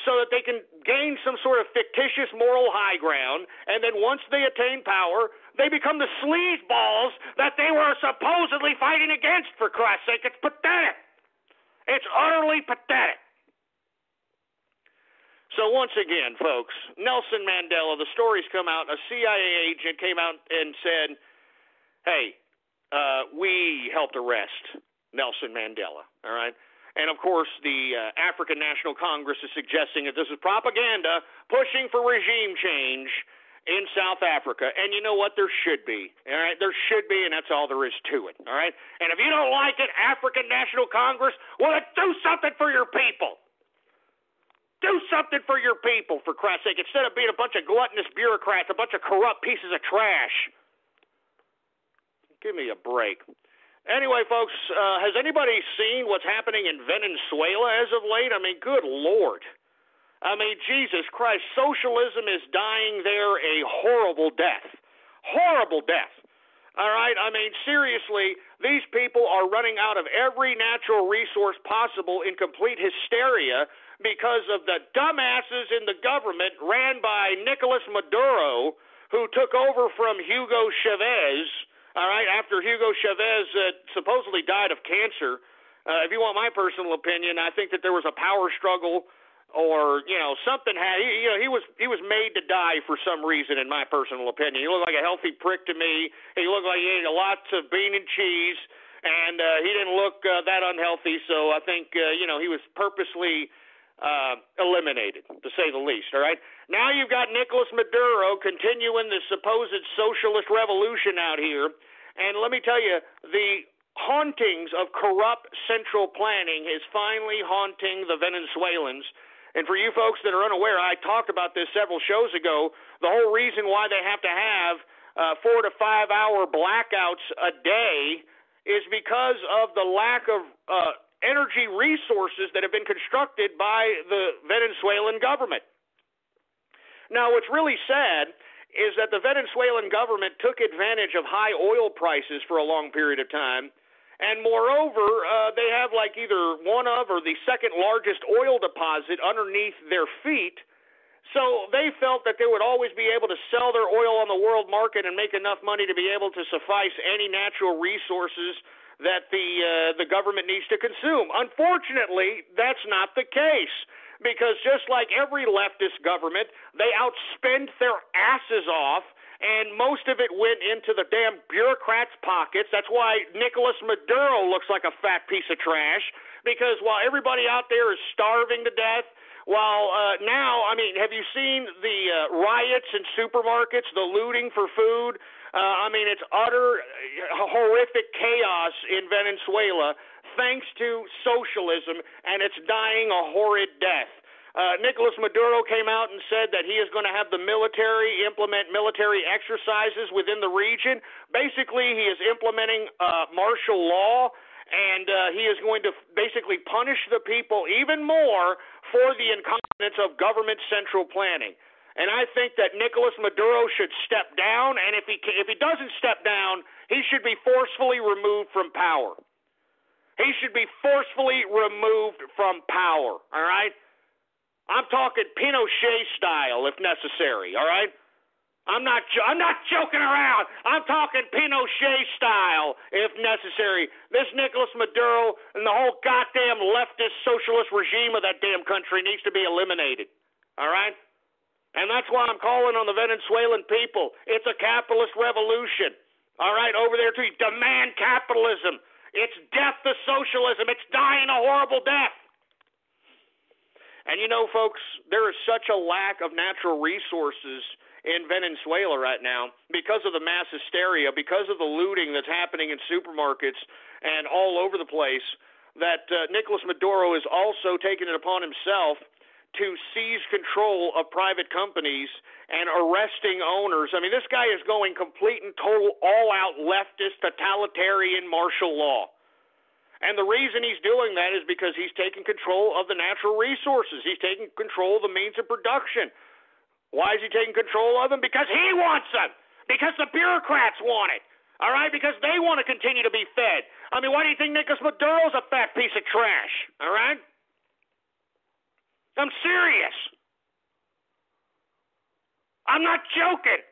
so that they can gain some sort of fictitious moral high ground, and then once they attain power, they become the sleazeballs that they were supposedly fighting against, for Christ's sake. It's pathetic. It's utterly pathetic. So once again, folks, Nelson Mandela, the story's come out, a CIA agent came out and said hey, we helped arrest Nelson Mandela, all right? And, of course, the African National Congress is suggesting that this is propaganda pushing for regime change in South Africa. And you know what? There should be, all right? There should be, and that's all there is to it, all right? And if you don't like it, African National Congress, well, then do something for your people. Do something for your people, for Christ's sake, instead of being a bunch of gluttonous bureaucrats, a bunch of corrupt pieces of trash. Give me a break. Anyway, folks, has anybody seen what's happening in Venezuela as of late? I mean, good Lord. I mean, Jesus Christ, socialism is dying there a horrible death. Horrible death. All right? I mean, seriously, these people are running out of every natural resource possible in complete hysteria because of the dumbasses in the government ran by Nicolas Maduro, who took over from Hugo Chavez, all right, after Hugo Chavez supposedly died of cancer. If you want my personal opinion, I think that there was a power struggle, or something. He was made to die for some reason, in my personal opinion. He looked like a healthy prick to me. He looked like he ate lots of bean and cheese, and he didn't look that unhealthy. So I think he was purposely eliminated, to say the least. All right. Now you've got Nicolas Maduro continuing the supposed socialist revolution out here, and let me tell you, the hauntings of corrupt central planning is finally haunting the Venezuelans. And for you folks that are unaware, I talked about this several shows ago. The whole reason why they have to have 4 to 5 hour blackouts a day is because of the lack of energy resources that have been constructed by the Venezuelan government. Now, what's really sad is that the Venezuelan government took advantage of high oil prices for a long period of time, and moreover, they have like either one of or the second largest oil deposit underneath their feet, so they felt that they would always be able to sell their oil on the world market and make enough money to be able to suffice any natural resources that the government needs to consume. Unfortunately, that's not the case, because just like every leftist government, they outspend their asses off, and most of it went into the damn bureaucrats' pockets. That's why Nicolas Maduro looks like a fat piece of trash, because while everybody out there is starving to death, while now, I mean, have you seen the riots in supermarkets, the looting for food? I mean, it's utter horrific chaos in Venezuela thanks to socialism, and it's dying a horrid death. Nicolas Maduro came out and said that he is going to have the military implement military exercises within the region. Basically, he is implementing martial law, and he is going to basically punish the people even more for the incompetence of government central planning. And I think that Nicolas Maduro should step down, and if he doesn't step down, he should be forcefully removed from power. He should be forcefully removed from power, all right? I'm talking Pinochet style, if necessary, all right? I'm not joking around. I'm talking Pinochet style, if necessary. This Nicolas Maduro and the whole goddamn leftist socialist regime of that damn country needs to be eliminated, all right? And that's why I'm calling on the Venezuelan people. It's a capitalist revolution. All right, over there too. Demand capitalism. It's death to socialism. It's dying a horrible death. And you know, folks, there is such a lack of natural resources in Venezuela right now because of the mass hysteria, because of the looting that's happening in supermarkets and all over the place, that Nicolas Maduro is also taking it upon himself to seize control of private companies and arresting owners. I mean, this guy is going complete and total all-out leftist, totalitarian martial law. And the reason he's doing that is because he's taking control of the natural resources. He's taking control of the means of production. Why is he taking control of them? Because he wants them. Because the bureaucrats want it. All right? Because they want to continue to be fed. I mean, why do you think Nicolas Maduro's a fat piece of trash? All right? I'm serious. I'm not joking.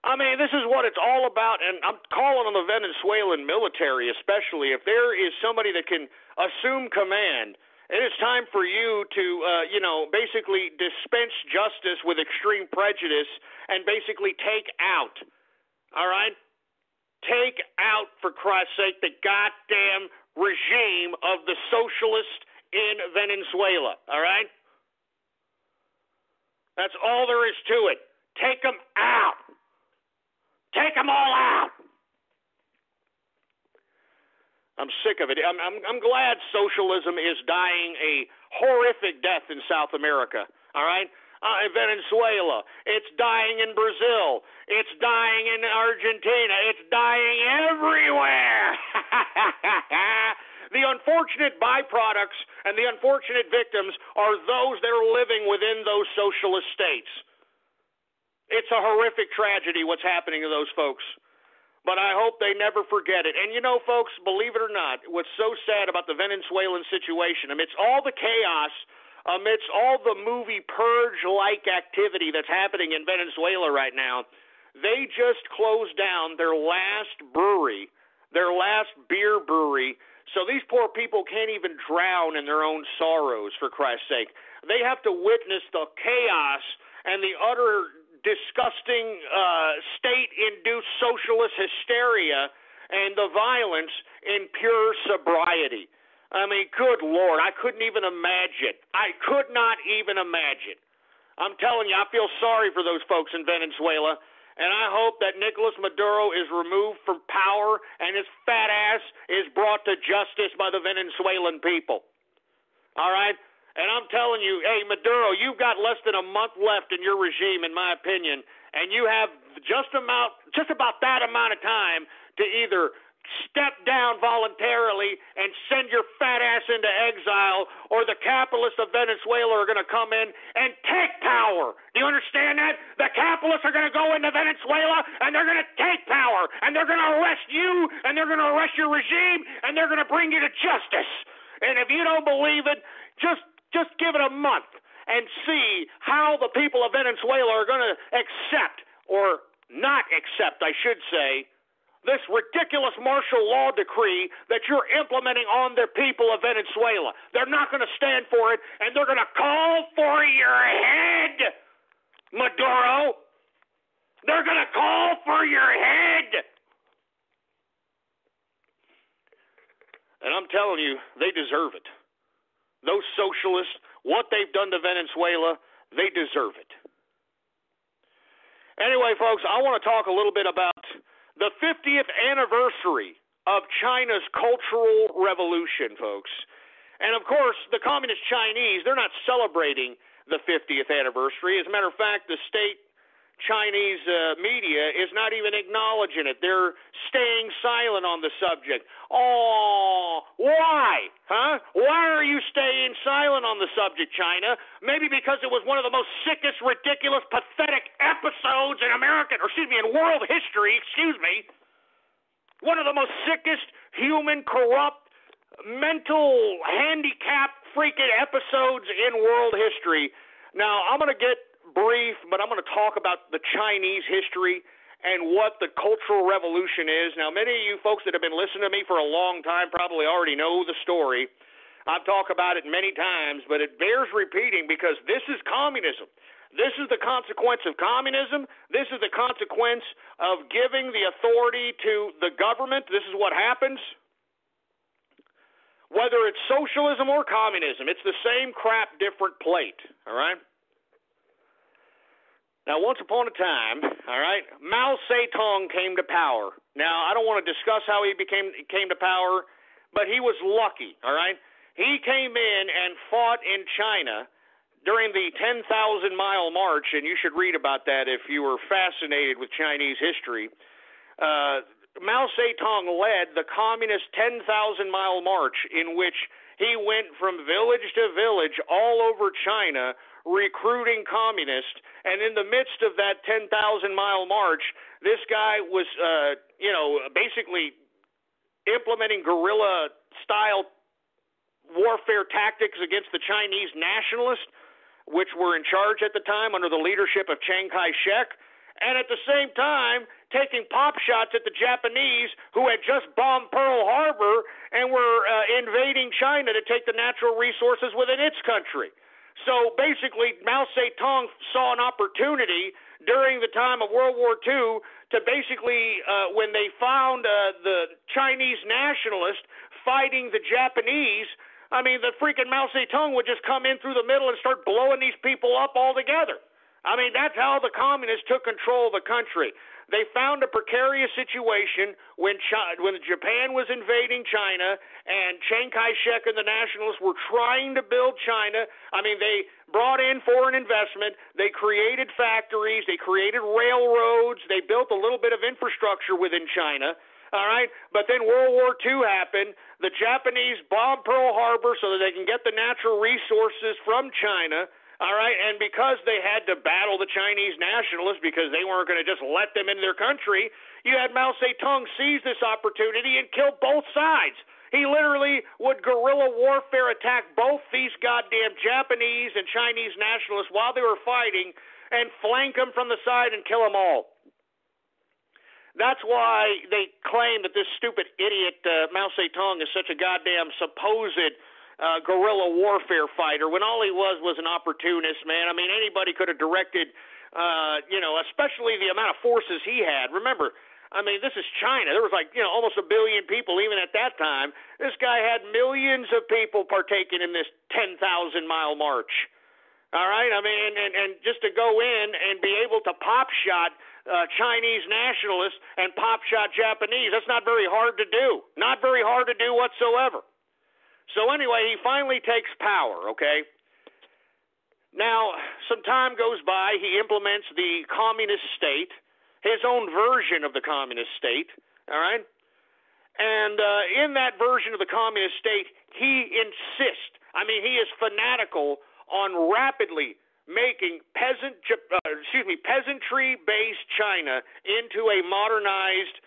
I mean, this is what it's all about, and I'm calling on the Venezuelan military especially. If there is somebody that can assume command, it is time for you to, basically dispense justice with extreme prejudice and basically take out All right? Take out, for Christ's sake, the goddamn regime of the socialist in Venezuela. All right? That's all there is to it. Take them out. Take them all out. I'm sick of it. I'm glad socialism is dying a horrific death in South America. All right? In Venezuela. It's dying in Brazil. It's dying in Argentina. It's dying everywhere. The unfortunate byproducts and the unfortunate victims are those that are living within those socialist states. It's a horrific tragedy what's happening to those folks. But I hope they never forget it. And you know, folks, believe it or not, what's so sad about the Venezuelan situation, amidst all the chaos, amidst all the movie Purge-like activity that's happening in Venezuela right now, they just closed down their last brewery, their last beer brewery, so these poor people can't even drown in their own sorrows, for Christ's sake. They have to witness the chaos and the utter disgusting state-induced socialist hysteria and the violence in pure sobriety. I mean, good Lord, I couldn't even imagine. I could not even imagine. I'm telling you, I feel sorry for those folks in Venezuela, and I hope that Nicolas Maduro is removed from power and his fat ass is brought to justice by the Venezuelan people. All right? And I'm telling you, hey, Maduro, you've got less than a month left in your regime, in my opinion, and you have just about that amount of time to either step down voluntarily and send your fat ass into exile, or the capitalists of Venezuela are going to come in and take power. Do you understand that? The capitalists are going to go into Venezuela, and they're going to take power, and they're going to arrest you, and they're going to arrest your regime, and they're going to bring you to justice. And if you don't believe it, just give it a month and see how the people of Venezuela are going to accept, or not accept, I should say, this ridiculous martial law decree that you're implementing on the people of Venezuela. They're not going to stand for it, and they're going to call for your head, Maduro. They're going to call for your head. And I'm telling you, they deserve it. Those socialists, what they've done to Venezuela, they deserve it. Anyway, folks, I want to talk a little bit about the 50th anniversary of China's Cultural Revolution, folks. And, of course, the Communist Chinese, they're not celebrating the 50th anniversary. As a matter of fact, the state Chinese media is not even acknowledging it. They're staying silent on the subject. Oh, why? Huh? Why are you staying silent on the subject, China? Maybe because it was one of the most sickest, ridiculous, pathetic episodes in in world history, one of the most sickest, human, corrupt, mental, handicapped, freaking episodes in world history. Now, I'm going to get brief, but I'm going to talk about the Chinese history and what the Cultural Revolution is. Now, many of you folks that have been listening to me for a long time probably already know the story. I've talked about it many times, but it bears repeating because this is communism. This is the consequence of communism. This is the consequence of giving the authority to the government. This is what happens. Whether it's socialism or communism, it's the same crap, different plate, all right? Now, once upon a time, all right, Mao Zedong came to power. Now, I don't want to discuss how he came to power, but he was lucky, all right? He came in and fought in China during the 10,000-mile march, and you should read about that if you were fascinated with Chinese history. Mao Zedong led the communist 10,000-mile march in which he went from village to village all over China recruiting communists, and in the midst of that 10,000-mile march, this guy was, basically implementing guerrilla-style warfare tactics against the Chinese nationalists, which were in charge at the time under the leadership of Chiang Kai-shek, and at the same time taking pop shots at the Japanese who had just bombed Pearl Harbor and were invading China to take the natural resources within its country. So basically, Mao Zedong saw an opportunity during the time of World War II to basically, when they found the Chinese nationalists fighting the Japanese, I mean, the freaking Mao Zedong would just come in through the middle and start blowing these people up altogether. I mean, that's how the communists took control of the country. They found a precarious situation when Japan was invading China and Chiang Kai-shek and the nationalists were trying to build China. I mean, they brought in foreign investment. They created factories. They created railroads. They built a little bit of infrastructure within China. All right, but then World War II happened. The Japanese bombed Pearl Harbor so that they can get the natural resources from China. All right, and because they had to battle the Chinese nationalists because they weren't going to just let them into their country, you had Mao Zedong seize this opportunity and kill both sides. He literally would guerrilla warfare attack both these goddamn Japanese and Chinese nationalists while they were fighting and flank them from the side and kill them all. That's why they claim that this stupid idiot Mao Zedong is such a goddamn supposed guerrilla warfare fighter when all he was an opportunist, man. I mean, anybody could have directed, especially the amount of forces he had. Remember, I mean, this is China. There was almost 1 billion people even at that time. This guy had millions of people partaking in this 10,000-mile march. All right? I mean, and just to go in and be able to pop shot Chinese nationalists and pop shot Japanese, that's not very hard to do. Not very hard to do whatsoever. So anyway, he finally takes power, okay? Now, some time goes by. He implements the communist state, his own version of the communist state, all right? And in that version of the communist state, he insists, he is fanatical on rapidly making peasantry-based China into a modernized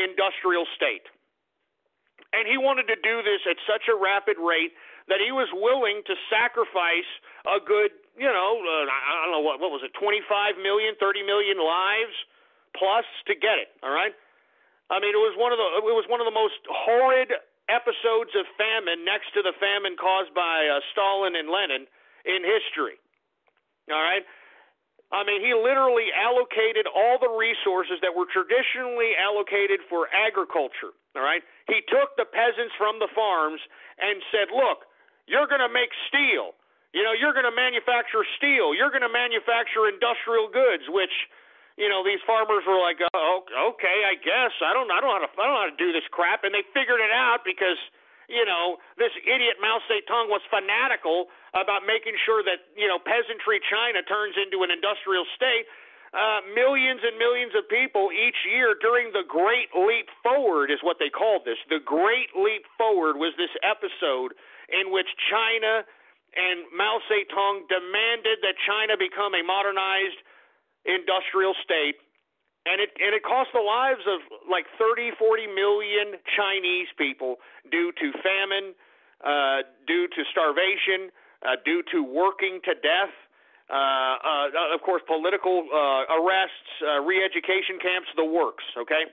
industrial state. And he wanted to do this at such a rapid rate that he was willing to sacrifice a good, I don't know, what was it, 25 million, 30 million lives plus to get it, all right? I mean, it was one of the most horrid episodes of famine next to the famine caused by Stalin and Lenin in history, all right? I mean, he literally allocated all the resources that were traditionally allocated for agriculture, all right? He took the peasants from the farms and said, look, you're going to make steel. You're going to manufacture steel. You're going to manufacture industrial goods, which, these farmers were like, oh, okay, I guess. I don't know how to do this crap. And they figured it out because, this idiot Mao Zedong was fanatical about making sure that, peasantry China turns into an industrial state. Millions and millions of people each year during the Great Leap Forward is what they called this. The Great Leap Forward was this episode in which China and Mao Zedong demanded that China become a modernized industrial state. And it cost the lives of like 30, 40 million Chinese people due to famine, due to starvation, due to working to death. Of course, political arrests, re-education camps, the works, okay?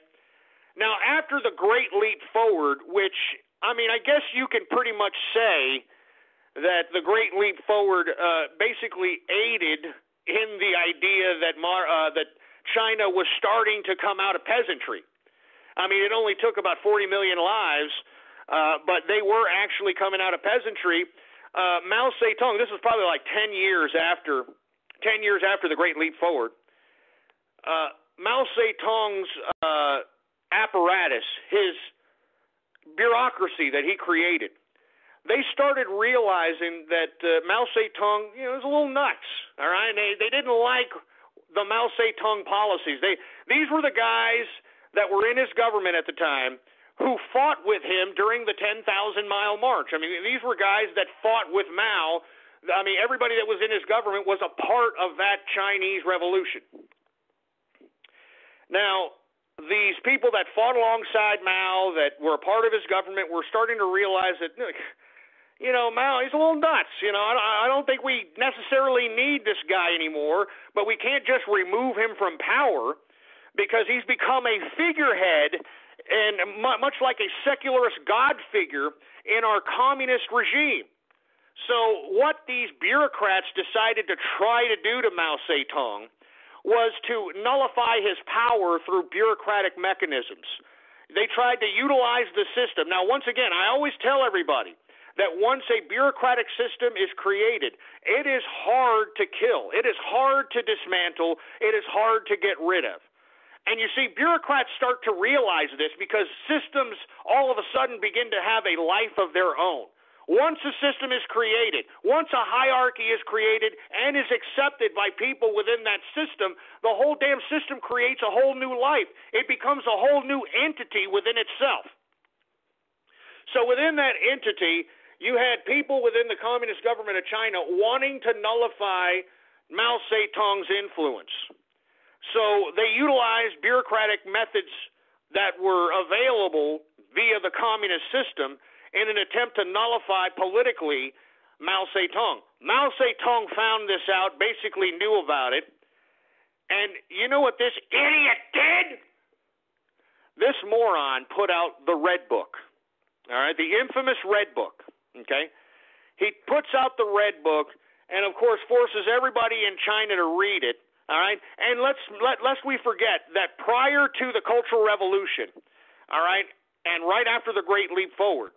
Now, after the Great Leap Forward, which, I guess you can pretty much say that the Great Leap Forward basically aided in the idea that that China was starting to come out of peasantry. It only took about 40 million lives, but they were actually coming out of peasantry. Mao Zedong, this was probably like 10 years after the Great Leap Forward. Mao Zedong's apparatus, his bureaucracy that he created, they started realizing that Mao Zedong, was a little nuts. All right, they didn't like the Mao Zedong policies. These were the guys that were in his government at the time who fought with him during the 10,000-mile march. These were guys that fought with Mao. Everybody that was in his government was a part of that Chinese revolution. Now, these people that fought alongside Mao, that were a part of his government, were starting to realize that, Mao, he's a little nuts. I don't think we necessarily need this guy anymore, but we can't just remove him from power because he's become a figurehead and much like a secularist God figure in our communist regime. So what these bureaucrats decided to try to do to Mao Zedong was to nullify his power through bureaucratic mechanisms. They tried to utilize the system. Now, once again, I always tell everybody that once a bureaucratic system is created, it is hard to kill. It is hard to dismantle. It is hard to get rid of. And you see, bureaucrats start to realize this because systems all of a sudden begin to have a life of their own. Once a system is created, once a hierarchy is created and is accepted by people within that system, the whole damn system creates a whole new life. It becomes a whole new entity within itself. So within that entity, you had people within the Communist government of China wanting to nullify Mao Zedong's influence. So they utilized bureaucratic methods that were available via the communist system in an attempt to nullify politically Mao Zedong. Mao Zedong found this out, basically knew about it, and you know what this idiot did? This moron put out the Red Book, all right, the infamous Red Book, okay? He puts out the Red Book and, of course, forces everybody in China to read it, all right? And lest we forget that prior to the Cultural Revolution, all right, and right after the Great Leap Forward,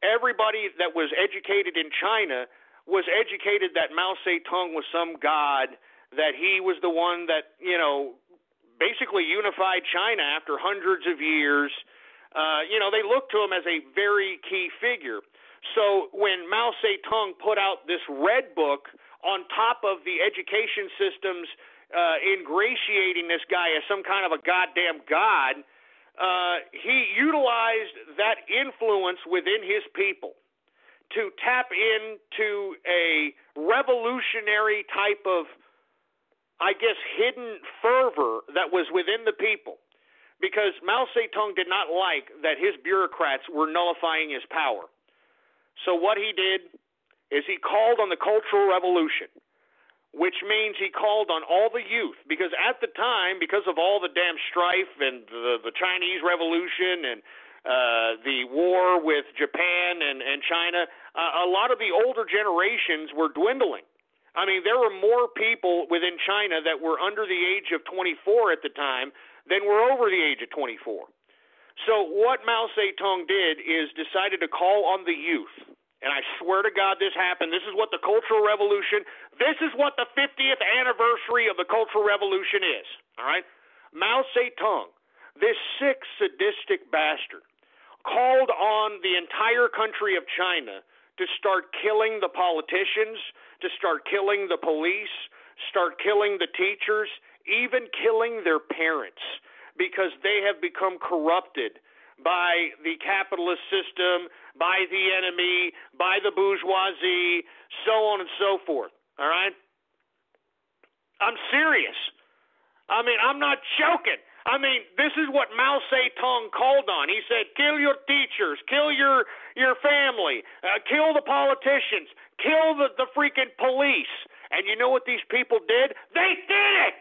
everybody that was educated in China was educated that Mao Zedong was some god, that he was the one that, you know, basically unified China after hundreds of years. They looked to him as a very key figure. So when Mao Zedong put out this Red Book on top of the education systems ingratiating this guy as some kind of a goddamn god, he utilized that influence within his people to tap into a revolutionary type of, I guess, hidden fervor that was within the people. Because Mao Zedong did not like that his bureaucrats were nullifying his power. So what he did is he called on the Cultural Revolution, which means he called on all the youth, because at the time, because of all the damn strife and the Chinese Revolution and the war with Japan and China, a lot of the older generations were dwindling. I mean, there were more people within China that were under the age of 24 at the time than were over the age of 24. So what Mao Zedong did is decided to call on the youth. And I swear to God this happened. This is what the Cultural Revolution, this is what the 50th anniversary of the Cultural Revolution is. All right? Mao Zedong, this sick, sadistic bastard, called on the entire country of China to start killing the politicians, to start killing the police, start killing the teachers, even killing their parents, because they have become corrupted by the capitalist system, by the enemy, by the bourgeoisie, so on and so forth. All right? I'm serious. I mean, I'm not joking. I mean, this is what Mao Zedong called on. He said, kill your teachers, kill your family, kill the politicians, kill the freaking police. And you know what these people did? They did it!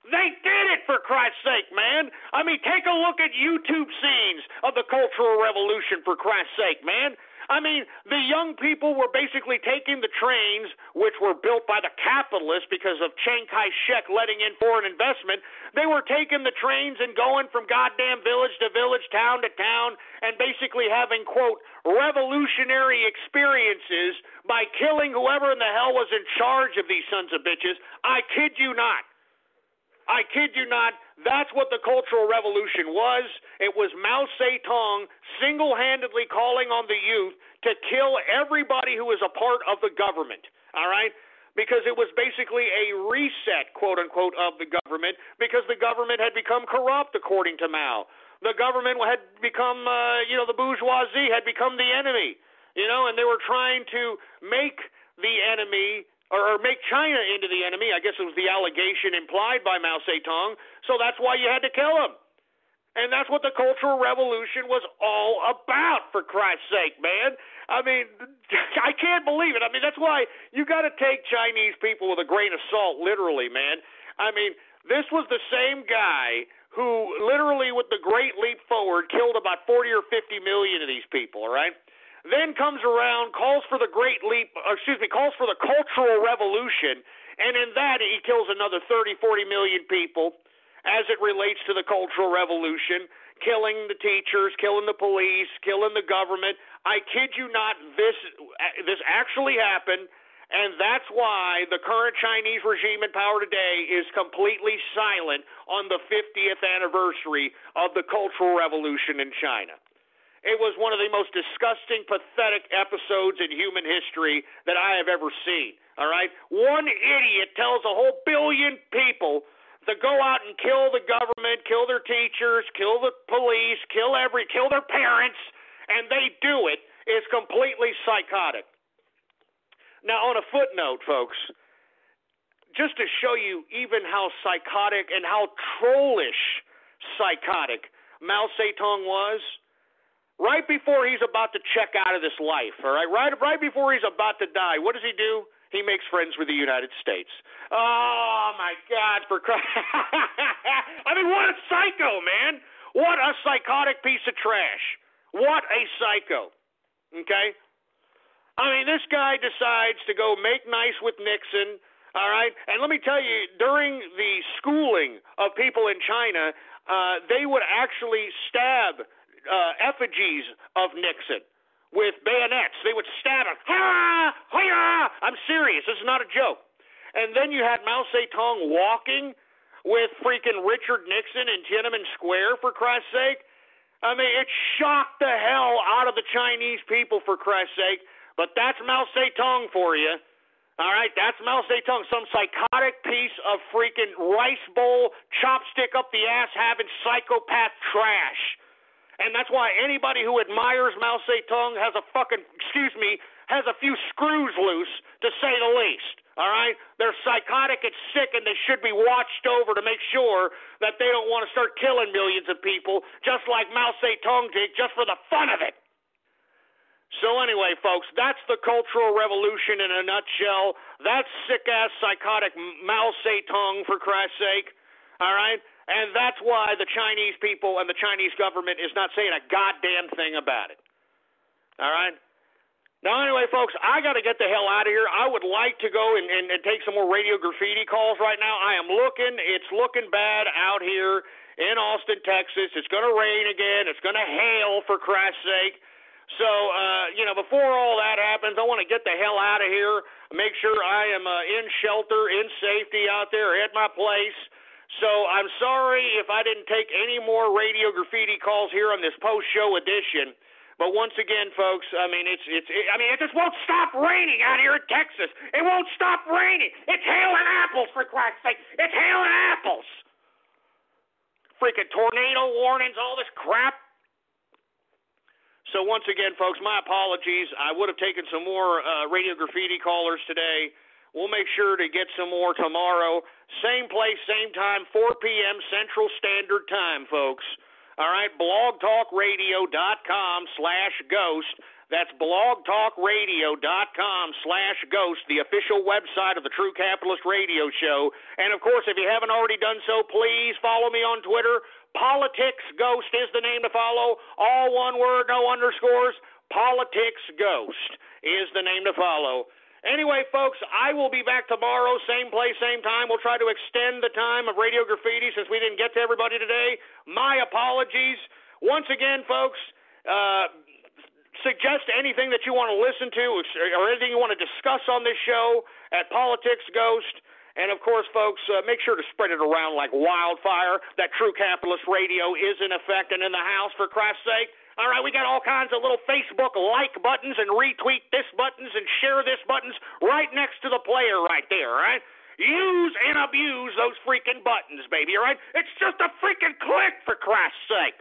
They did it, for Christ's sake, man. I mean, take a look at YouTube scenes of the Cultural Revolution, for Christ's sake, man. I mean, the young people were basically taking the trains, which were built by the capitalists because of Chiang Kai-shek letting in foreign investment. They were taking the trains and going from goddamn village to village, town to town, and basically having, quote, revolutionary experiences by killing whoever in the hell was in charge of these sons of bitches. I kid you not. I kid you not, that's what the Cultural Revolution was. It was Mao Zedong single-handedly calling on the youth to kill everybody who was a part of the government, all right? Because it was basically a reset, quote-unquote, of the government, because the government had become corrupt, according to Mao. The government had become, the bourgeoisie had become the enemy, and they were trying to make the enemy or make China into the enemy. I guess it was the allegation implied by Mao Zedong, so that's why you had to kill him. And that's what the Cultural Revolution was all about, for Christ's sake, man. I mean, I can't believe it. I mean, that's why you got to take Chinese people with a grain of salt, literally, man. I mean, this was the same guy who literally, with the Great Leap Forward, killed about 40 or 50 million of these people, all right? then comes around, calls for the calls for the Cultural Revolution, and in that he kills another 30, 40 million people as it relates to the Cultural Revolution, killing the teachers, killing the police, killing the government. I kid you not, this actually happened, and that's why the current Chinese regime in power today is completely silent on the 50th anniversary of the Cultural Revolution in China. It was one of the most disgusting, pathetic episodes in human history that I have ever seen, all right? One idiot tells a whole billion people to go out and kill the government, kill their teachers, kill the police, kill their parents, and they do it. It's completely psychotic. Now, on a footnote, folks, just to show you even how psychotic and how trollish psychotic Mao Zedong was, right before he's about to check out of this life, all right? Right before he's about to die, what does he do? He makes friends with the United States. Oh, my God, for Christ. I mean, what a psycho, man. What a psychotic piece of trash. What a psycho, okay? I mean, this guy decides to go make nice with Nixon, all right? And let me tell you, during the schooling of people in China, they would actually stab effigies of Nixon with bayonets. They would stab him. Ha! Ha! I'm serious. This is not a joke. And then you had Mao Zedong walking with freaking Richard Nixon in Tiananmen Square, for Christ's sake. I mean, it shocked the hell out of the Chinese people, for Christ's sake. But that's Mao Zedong for you. All right, that's Mao Zedong, some psychotic piece of freaking rice bowl, chopstick up the ass having psychopath trash. And that's why anybody who admires Mao Zedong has a few screws loose, to say the least. All right? They're psychotic and sick, and they should be watched over to make sure that they don't want to start killing millions of people, just like Mao Zedong did, just for the fun of it. So anyway, folks, that's the Cultural Revolution in a nutshell. That's sick-ass, psychotic Mao Zedong, for Christ's sake. All right? And that's why the Chinese people and the Chinese government is not saying a goddamn thing about it. All right? Now, anyway, folks, I got to get the hell out of here. I would like to go and take some more radio graffiti calls right now. It's looking bad out here in Austin, Texas. It's going to rain again. It's going to hail, for Christ's sake. So, before all that happens, I want to get the hell out of here, make sure I am in shelter, in safety out there at my place. So I'm sorry if I didn't take any more radio graffiti calls here on this post-show edition. But once again, folks, I mean, it just won't stop raining out here in Texas. It won't stop raining. It's hailing apples, for Christ's sake. It's hailing apples. Freaking tornado warnings, all this crap. So once again, folks, my apologies. I would have taken some more radio graffiti callers today. We'll make sure to get some more tomorrow. Same place, same time, 4 p.m. Central Standard Time, folks. All right, blogtalkradio.com/ghost. That's blogtalkradio.com/ghost, the official website of the True Capitalist Radio Show. And, of course, if you haven't already done so, please follow me on Twitter. Politics Ghost is the name to follow. All one word, no underscores. Politics Ghost is the name to follow. Anyway, folks, I will be back tomorrow, same place, same time. We'll try to extend the time of Radio Graffiti since we didn't get to everybody today. My apologies. Once again, folks, suggest anything that you want to listen to or anything you want to discuss on this show at Politics Ghost. And, of course, folks, make sure to spread it around like wildfire. That True Capitalist Radio is in effect and in the house, for Christ's sake. All right, we got all kinds of little Facebook like buttons and retweet this buttons and share this buttons right next to the player right there, all right? Use and abuse those freaking buttons, baby, all right? It's just a freaking click, for Christ's sake.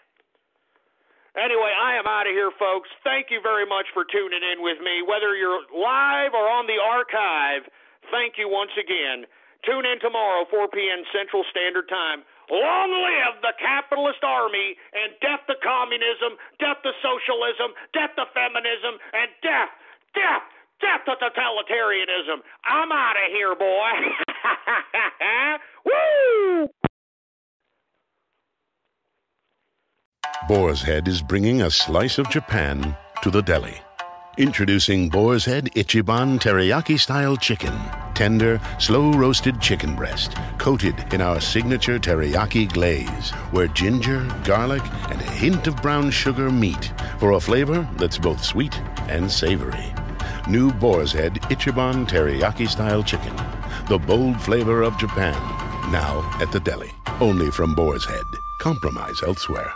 Anyway, I am out of here, folks. Thank you very much for tuning in with me. Whether you're live or on the archive, thank you once again. Tune in tomorrow, 4 p.m. Central Standard Time. Long live the capitalist army, and death to communism, death to socialism, death to feminism, and death to totalitarianism. I'm out of here, boy. Woo! Boar's Head is bringing a slice of Japan to the deli. Introducing Boar's Head Ichiban Teriyaki-style chicken. Tender, slow-roasted chicken breast, coated in our signature teriyaki glaze, where ginger, garlic, and a hint of brown sugar meet for a flavor that's both sweet and savory. New Boar's Head Ichiban Teriyaki-style chicken. The bold flavor of Japan. Now at the deli. Only from Boar's Head. Compromise elsewhere.